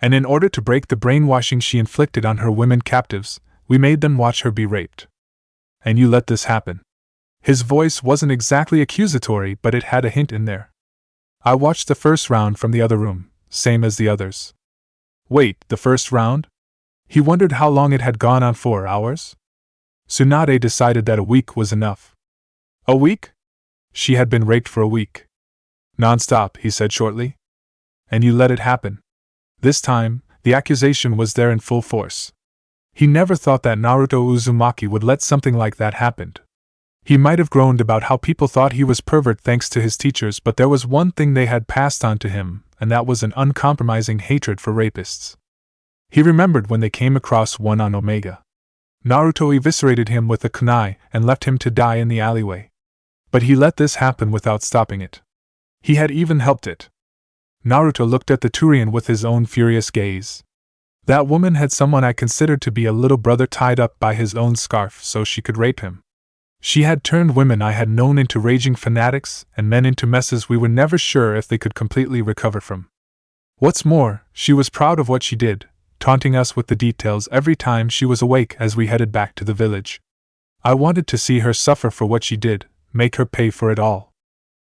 And in order to break the brainwashing she inflicted on her women captives, we made them watch her be raped. And you let this happen. His voice wasn't exactly accusatory, but it had a hint in there. I watched the first round from the other room, same as the others. Wait, the first round? He wondered how long it had gone on. 4 hours? Tsunade decided that a week was enough. A week? She had been raped for a week. Non-stop, he said shortly. And you let it happen. This time, the accusation was there in full force. He never thought that Naruto Uzumaki would let something like that happen. He might have groaned about how people thought he was pervert thanks to his teachers, but there was one thing they had passed on to him, and that was an uncompromising hatred for rapists. He remembered when they came across one on Omega. Naruto eviscerated him with a kunai and left him to die in the alleyway. But he let this happen without stopping it. He had even helped it. Naruto looked at the Turian with his own furious gaze. That woman had someone I considered to be a little brother tied up by his own scarf so she could rape him. She had turned women I had known into raging fanatics and men into messes we were never sure if they could completely recover from. What's more, she was proud of what she did, taunting us with the details every time she was awake as we headed back to the village. I wanted to see her suffer for what she did, make her pay for it all.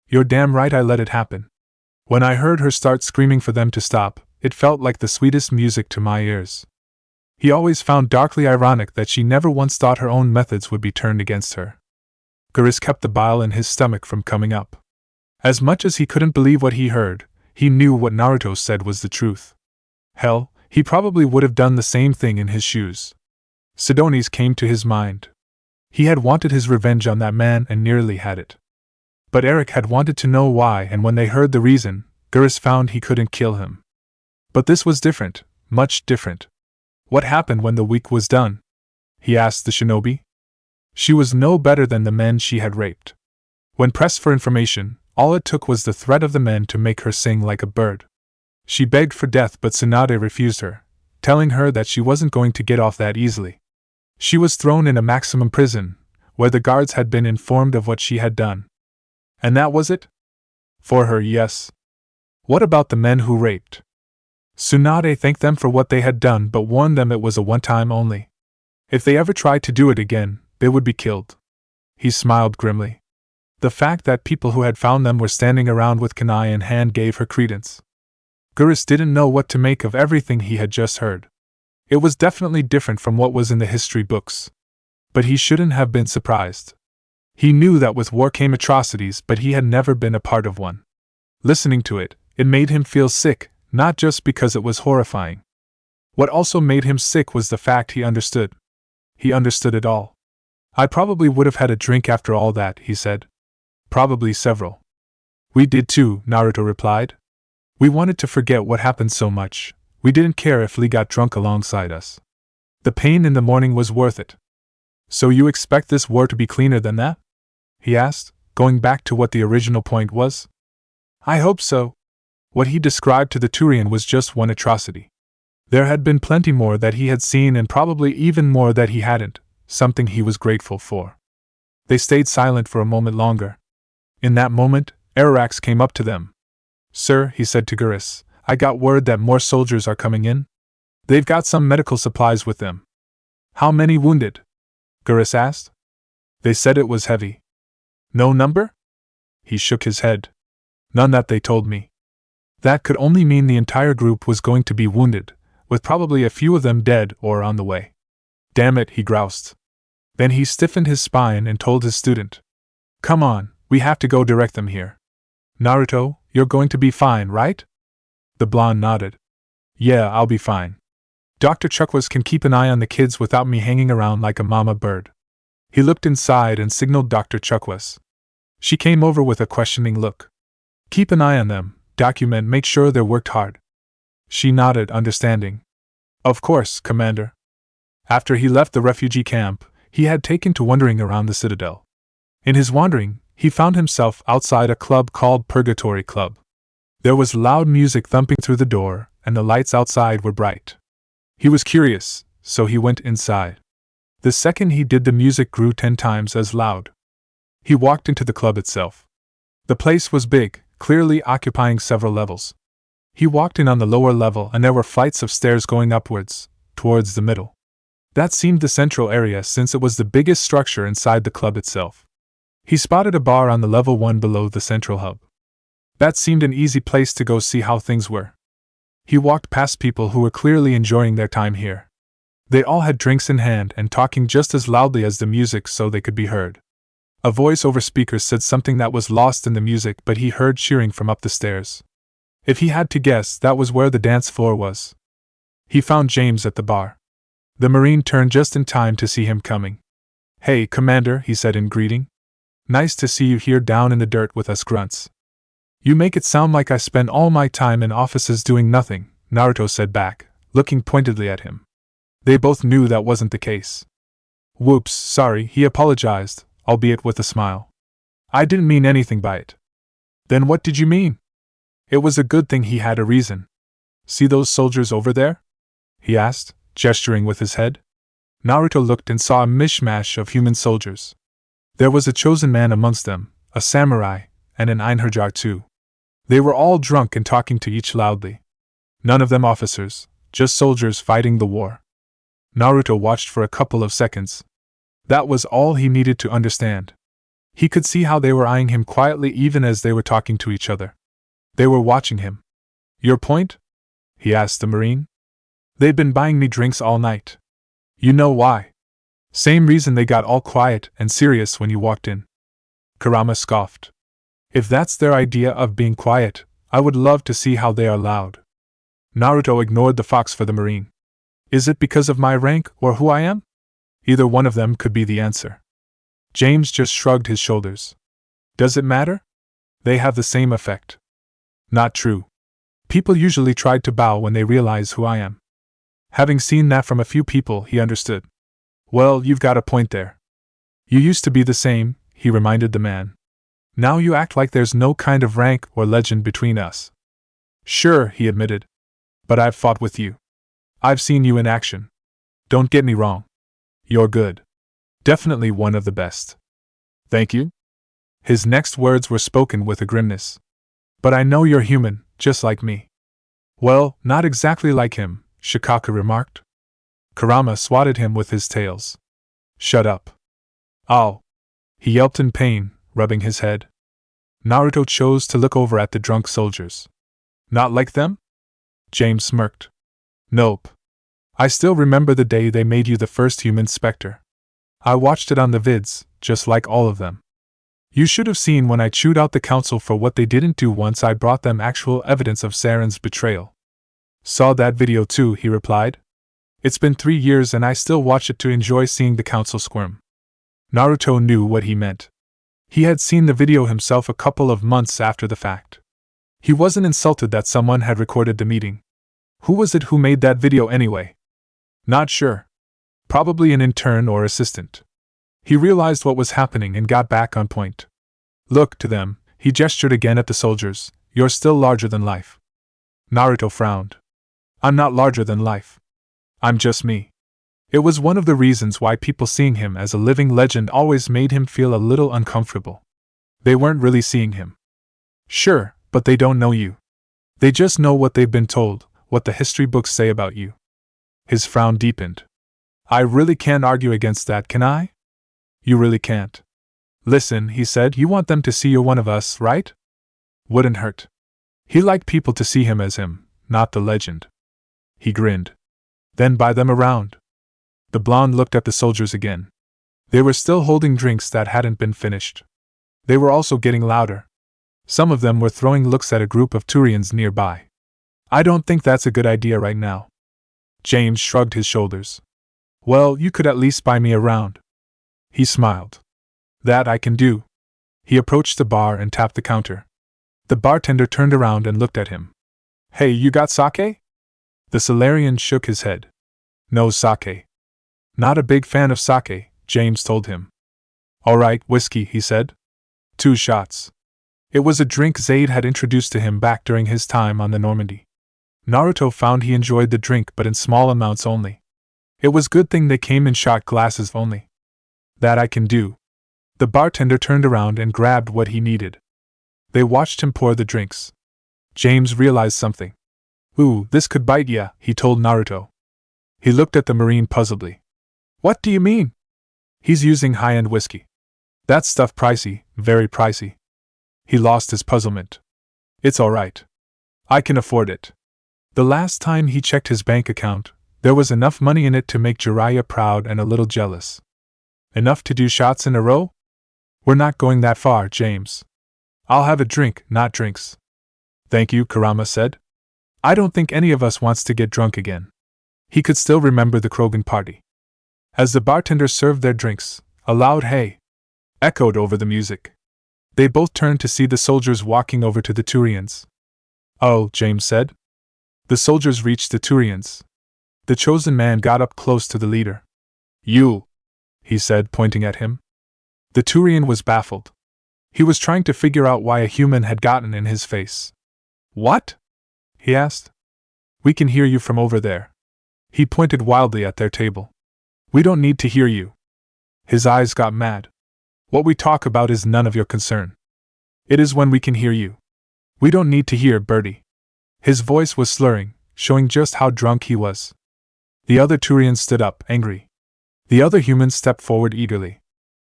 You're damn right I let it happen. When I heard her start screaming for them to stop, it felt like the sweetest music to my ears. He always found darkly ironic that she never once thought her own methods would be turned against her. Geras kept the bile in his stomach from coming up. As much as he couldn't believe what he heard, he knew what Naruto said was the truth. Hell, he probably would have done the same thing in his shoes. Sidoni's came to his mind. He had wanted his revenge on that man and nearly had it. But Eric had wanted to know why, and when they heard the reason, Geras found he couldn't kill him. But this was different, much different. What happened when the week was done? He asked the shinobi. She was no better than the men she had raped. When pressed for information, all it took was the threat of the men to make her sing like a bird. She begged for death, but Tsunade refused her, telling her that she wasn't going to get off that easily. She was thrown in a maximum prison, where the guards had been informed of what she had done. And that was it? For her, yes. What about the men who raped? Tsunade thanked them for what they had done but warned them it was a one-time only. If they ever tried to do it again, they would be killed. He smiled grimly. The fact that people who had found them were standing around with kunai in hand gave her credence. Geras didn't know what to make of everything he had just heard. It was definitely different from what was in the history books. But he shouldn't have been surprised. He knew that with war came atrocities, but he had never been a part of one. Listening to it, it made him feel sick, not just because it was horrifying. What also made him sick was the fact he understood. He understood it all. I probably would have had a drink after all that, he said. Probably several. We did too, Naruto replied. We wanted to forget what happened so much. We didn't care if Lee got drunk alongside us. The pain in the morning was worth it. So you expect this war to be cleaner than that? he asked, going back to what the original point was. I hope so. What he described to the Turian was just one atrocity. There had been plenty more that he had seen and probably even more that he hadn't, something he was grateful for. They stayed silent for a moment longer. In that moment, Arax came up to them. Sir, he said to Gurus, I got word that more soldiers are coming in. They've got some medical supplies with them. How many wounded? Gurus asked. They said it was heavy. No number? He shook his head. None that they told me. That could only mean the entire group was going to be wounded, with probably a few of them dead or on the way. Damn it, he groused. Then he stiffened his spine and told his student. Come on, we have to go direct them here. Naruto, you're going to be fine, right? The blonde nodded. Yeah, I'll be fine. Dr. Chukwas can keep an eye on the kids without me hanging around like a mama bird. He looked inside and signaled Dr. Chukwas. She came over with a questioning look. Keep an eye on them, document, make sure they're worked hard. She nodded, understanding. Of course, Commander. After he left the refugee camp, he had taken to wandering around the citadel. In his wandering, he found himself outside a club called Purgatory Club. There was loud music thumping through the door, and the lights outside were bright. He was curious, so he went inside. The second he did, the music grew 10 times as loud. He walked into the club itself. The place was big, clearly occupying several levels. He walked in on the lower level and there were flights of stairs going upwards, towards the middle. That seemed the central area since it was the biggest structure inside the club itself. He spotted a bar on the level 1 below the central hub. That seemed an easy place to go see how things were. He walked past people who were clearly enjoying their time here. They all had drinks in hand and talking just as loudly as the music so they could be heard. A voice over speakers said something that was lost in the music, but he heard cheering from up the stairs. If he had to guess, that was where the dance floor was. He found James at the bar. The Marine turned just in time to see him coming. Hey, Commander, he said in greeting. Nice to see you here down in the dirt with us grunts. You make it sound like I spend all my time in offices doing nothing, Naruto said back, looking pointedly at him. They both knew that wasn't the case. Whoops, sorry, he apologized, albeit with a smile. I didn't mean anything by it. Then what did you mean? It was a good thing he had a reason. See those soldiers over there? He asked, gesturing with his head. Naruto looked and saw a mishmash of human soldiers. There was a chosen man amongst them, a samurai, and an Einherjar too. They were all drunk and talking to each loudly. None of them officers, just soldiers fighting the war. Naruto watched for a couple of seconds. That was all he needed to understand. He could see how they were eyeing him quietly even as they were talking to each other. They were watching him. Your point? He asked the Marine. They'd been buying me drinks all night. You know why? Same reason they got all quiet and serious when you walked in. Kurama scoffed. If that's their idea of being quiet, I would love to see how they are loud. Naruto ignored the fox for the Marine. Is it because of my rank or who I am? Either one of them could be the answer. James just shrugged his shoulders. Does it matter? They have the same effect. Not true. People usually try to bow when they realize who I am. Having seen that from a few people, he understood. Well, you've got a point there. You used to be the same, he reminded the man. Now you act like there's no kind of rank or legend between us. Sure, he admitted. But I've fought with you. I've seen you in action. Don't get me wrong. You're good. Definitely one of the best. Thank you? His next words were spoken with a grimness. But I know you're human, just like me. Well, not exactly like him, Shikaku remarked. Kurama swatted him with his tails. Shut up. Ow! He yelped in pain, rubbing his head. Naruto chose to look over at the drunk soldiers. Not like them? James smirked. Nope. I still remember the day they made you the first human specter. I watched it on the vids, just like all of them. You should have seen when I chewed out the council for what they didn't do once I brought them actual evidence of Saren's betrayal. Saw that video too, he replied. It's been 3 years and I still watch it to enjoy seeing the council squirm. Naruto knew what he meant. He had seen the video himself a couple of months after the fact. He wasn't insulted that someone had recorded the meeting. Who was it who made that video anyway? Not sure. Probably an intern or assistant. He realized what was happening and got back on point. Look, to them, he gestured again at the soldiers, you're still larger than life. Naruto frowned. I'm not larger than life. I'm just me. It was one of the reasons why people seeing him as a living legend always made him feel a little uncomfortable. They weren't really seeing him. Sure, but they don't know you. They just know what they've been told, what the history books say about you. His frown deepened. I really can't argue against that, can I? You really can't. Listen, he said, you want them to see you're one of us, right? Wouldn't hurt. He liked people to see him as him, not the legend. He grinned. Then buy them around. The blonde looked at the soldiers again. They were still holding drinks that hadn't been finished. They were also getting louder. Some of them were throwing looks at a group of Turians nearby. I don't think that's a good idea right now. James shrugged his shoulders. Well, you could at least buy me around. He smiled. That I can do. He approached the bar and tapped the counter. The bartender turned around and looked at him. Hey, you got sake? The Solarian shook his head. No sake. Not a big fan of sake, James told him. All right, whiskey, he said. 2 shots. It was a drink Zaid had introduced to him back during his time on the Normandy. Naruto found he enjoyed the drink but in small amounts only. It was good thing they came in shot glasses only. That I can do. The bartender turned around and grabbed what he needed. They watched him pour the drinks. James realized something. Ooh, this could bite ya, he told Naruto. He looked at the Marine puzzledly. What do you mean? He's using high-end whiskey. That stuff pricey, very pricey. He lost his puzzlement. It's alright. I can afford it. The last time he checked his bank account, there was enough money in it to make Jiraiya proud and a little jealous. Enough to do shots in a row? We're not going that far, James. I'll have a drink, not drinks. Thank you, Kurama said. I don't think any of us wants to get drunk again. He could still remember the Krogan party. As the bartender served their drinks, a loud hey echoed over the music. They both turned to see the soldiers walking over to the Turians. Oh, James said. The soldiers reached the Turians. The chosen man got up close to the leader. You, he said, pointing at him. The Turian was baffled. He was trying to figure out why a human had gotten in his face. What? He asked. We can hear you from over there. He pointed wildly at their table. We don't need to hear you. His eyes got mad. What we talk about is none of your concern. It is when we can hear you. We don't need to hear Birdie. His voice was slurring, showing just how drunk he was. The other Turians stood up, angry. The other humans stepped forward eagerly.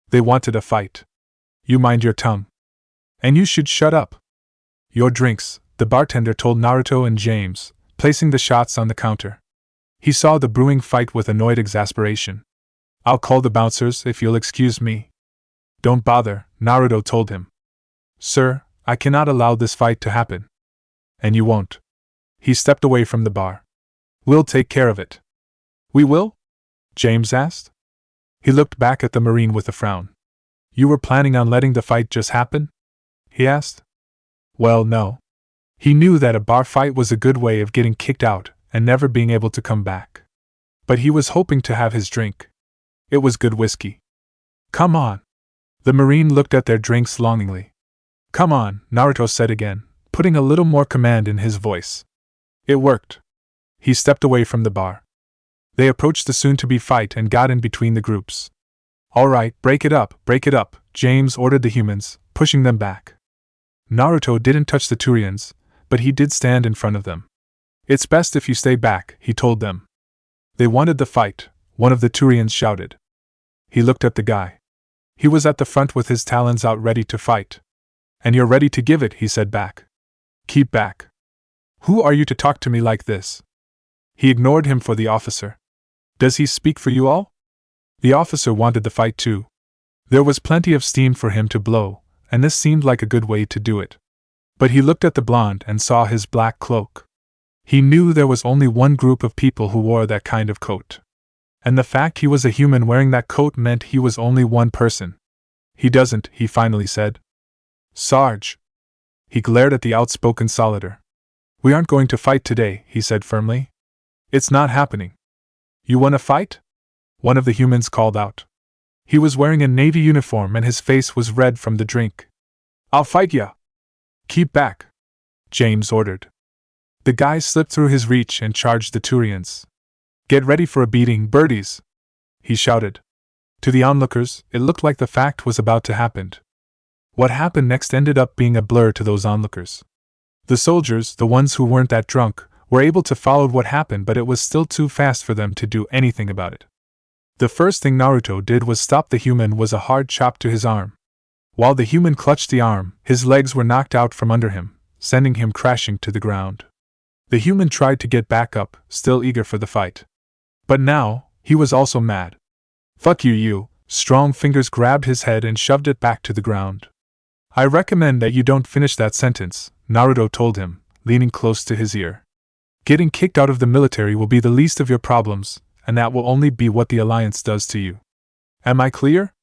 They wanted a fight. You mind your tongue. And you should shut up. Your drinks, the bartender told Naruto and James, placing the shots on the counter. He saw the brewing fight with annoyed exasperation. I'll call the bouncers if you'll excuse me. Don't bother, Naruto told him. Sir, I cannot allow this fight to happen. And you won't. He stepped away from the bar. We'll take care of it. We will? James asked. He looked back at the Marine with a frown. You were planning on letting the fight just happen? He asked. Well, no. He knew that a bar fight was a good way of getting kicked out and never being able to come back. But he was hoping to have his drink. It was good whiskey. Come on. The Marine looked at their drinks longingly. Come on, Naruto said again, putting a little more command in his voice. It worked. He stepped away from the bar. They approached the soon-to-be fight and got in between the groups. All right, break it up, James ordered the humans, pushing them back. Naruto didn't touch the Turians, but he did stand in front of them. It's best if you stay back, he told them. They wanted the fight, one of the Turians shouted. He looked at the guy. He was at the front with his talons out ready to fight. And you're ready to give it, he said back. Keep back. Who are you to talk to me like this? He ignored him for the officer. Does he speak for you all? The officer wanted the fight too. There was plenty of steam for him to blow, and this seemed like a good way to do it. But he looked at the blonde and saw his black cloak. He knew there was only one group of people who wore that kind of coat. And the fact he was a human wearing that coat meant he was only one person. He doesn't, he finally said. Sarge. He glared at the outspoken Solider. We aren't going to fight today, he said firmly. It's not happening. You want to fight? One of the humans called out. He was wearing a navy uniform and his face was red from the drink. "I'll fight ya!" "Keep back," James ordered. The guy slipped through his reach and charged the Turians. "Get ready for a beating, birdies!" he shouted. To the onlookers, it looked like the fact was about to happen. What happened next ended up being a blur to those onlookers. The soldiers, the ones who weren't that drunk, were able to follow what happened, but it was still too fast for them to do anything about it. The first thing Naruto did was stop the human was a hard chop to his arm. While the human clutched the arm, his legs were knocked out from under him, sending him crashing to the ground. The human tried to get back up, still eager for the fight. But now, he was also mad. "Fuck you, you!" Strong fingers grabbed his head and shoved it back to the ground. "I recommend that you don't finish that sentence," Naruto told him, leaning close to his ear. "Getting kicked out of the military will be the least of your problems, and that will only be what the Alliance does to you. Am I clear?"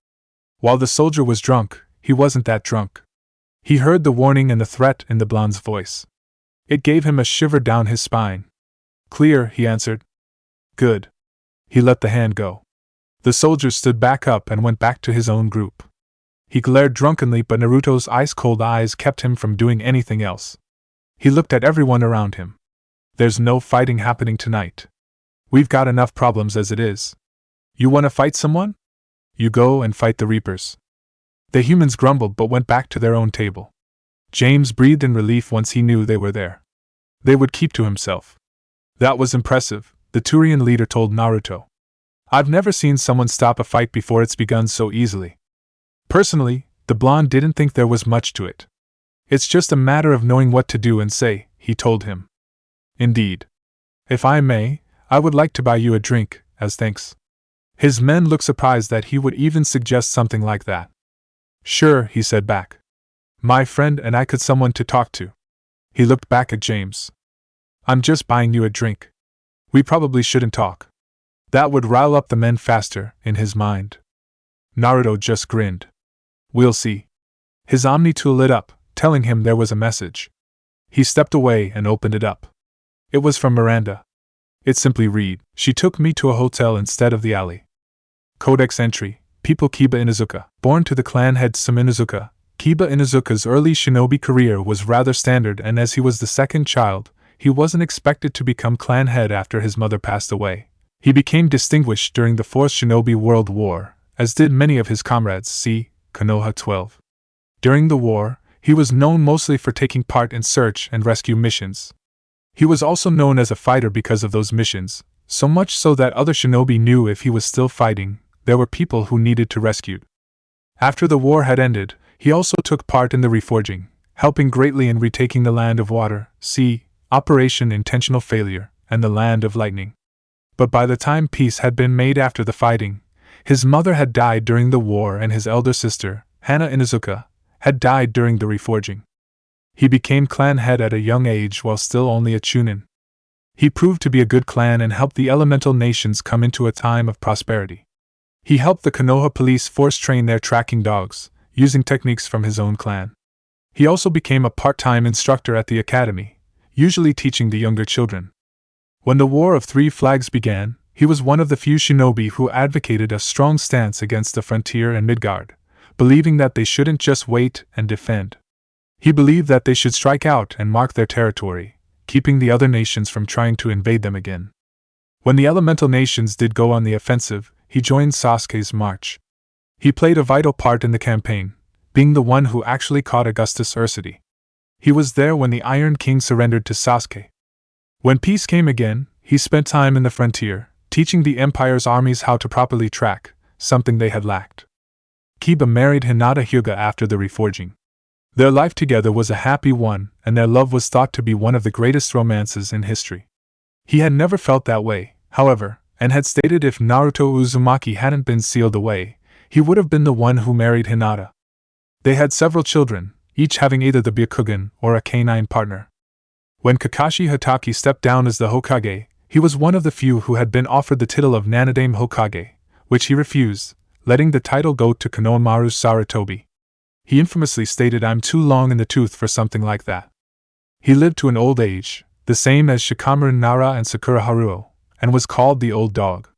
While the soldier was drunk, he wasn't that drunk. He heard the warning and the threat in the blonde's voice. It gave him a shiver down his spine. "Clear," he answered. "Good." He let the hand go. The soldier stood back up and went back to his own group. He glared drunkenly, but Naruto's ice-cold eyes kept him from doing anything else. He looked at everyone around him. "There's no fighting happening tonight. We've got enough problems as it is. You want to fight someone? You go and fight the Reapers." The humans grumbled but went back to their own table. James breathed in relief once he knew they were there. They would keep to himself. "That was impressive," the Turian leader told Naruto. "I've never seen someone stop a fight before it's begun so easily." Personally, the blonde didn't think there was much to it. "It's just a matter of knowing what to do and say," he told him. "Indeed. If I may, I would like to buy you a drink, as thanks." His men looked surprised that he would even suggest something like that. "Sure," he said back. "My friend and I could someone to talk to." He looked back at James. "I'm just buying you a drink. We probably shouldn't talk. That would rile up the men faster," in his mind. Naruto just grinned. "We'll see." His Omni tool lit up, telling him there was a message. He stepped away and opened it up. It was from Miranda. It simply read, "She took me to a hotel instead of the alley." Codex entry, People Kiba Inuzuka. Born to the clan head Some Inuzuka, Kiba Inuzuka's early shinobi career was rather standard, and as he was the second child, he wasn't expected to become clan head after his mother passed away. He became distinguished during the Fourth Shinobi World War, as did many of his comrades. See Konoha 12. During the war, he was known mostly for taking part in search and rescue missions. He was also known as a fighter because of those missions, so much so that other shinobi knew if he was still fighting, there were people who needed to rescue. After the war had ended, he also took part in the reforging, helping greatly in retaking the Land of Water, see Operation Intentional Failure, and the Land of Lightning. But by the time peace had been made after the fighting, his mother had died during the war and his elder sister, Hana Inuzuka, had died during the reforging. He became clan head at a young age while still only a chunin. He proved to be a good clan and helped the elemental nations come into a time of prosperity. He helped the Konoha police force train their tracking dogs, using techniques from his own clan. He also became a part-time instructor at the academy, usually teaching the younger children. When the War of Three Flags began, he was one of the few shinobi who advocated a strong stance against the frontier and Midgard, believing that they shouldn't just wait and defend. He believed that they should strike out and mark their territory, keeping the other nations from trying to invade them again. When the elemental nations did go on the offensive, he joined Sasuke's march. He played a vital part in the campaign, being the one who actually caught Augustus Ursity. He was there when the Iron King surrendered to Sasuke. When peace came again, he spent time in the frontier, teaching the Empire's armies how to properly track, something they had lacked. Kiba married Hinata Hyuga after the reforging. Their life together was a happy one, and their love was thought to be one of the greatest romances in history. He had never felt that way, however, and had stated if Naruto Uzumaki hadn't been sealed away, he would have been the one who married Hinata. They had several children, each having either the Byakugan or a canine partner. When Kakashi Hatake stepped down as the Hokage, he was one of the few who had been offered the title of Nanadame Hokage, which he refused, letting the title go to Konohamaru Sarutobi. He infamously stated, "I'm too long in the tooth for something like that." He lived to an old age, the same as Shikamaru Nara and Sakura Haruo, and was called the Old Dog.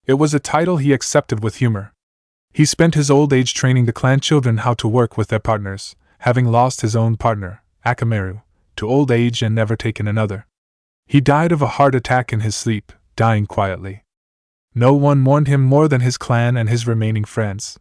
It was a title he accepted with humor. He spent his old age training the clan children how to work with their partners, having lost his own partner, Akamaru, to old age and never taken another. He died of a heart attack in his sleep, dying quietly. No one mourned him more than his clan and his remaining friends.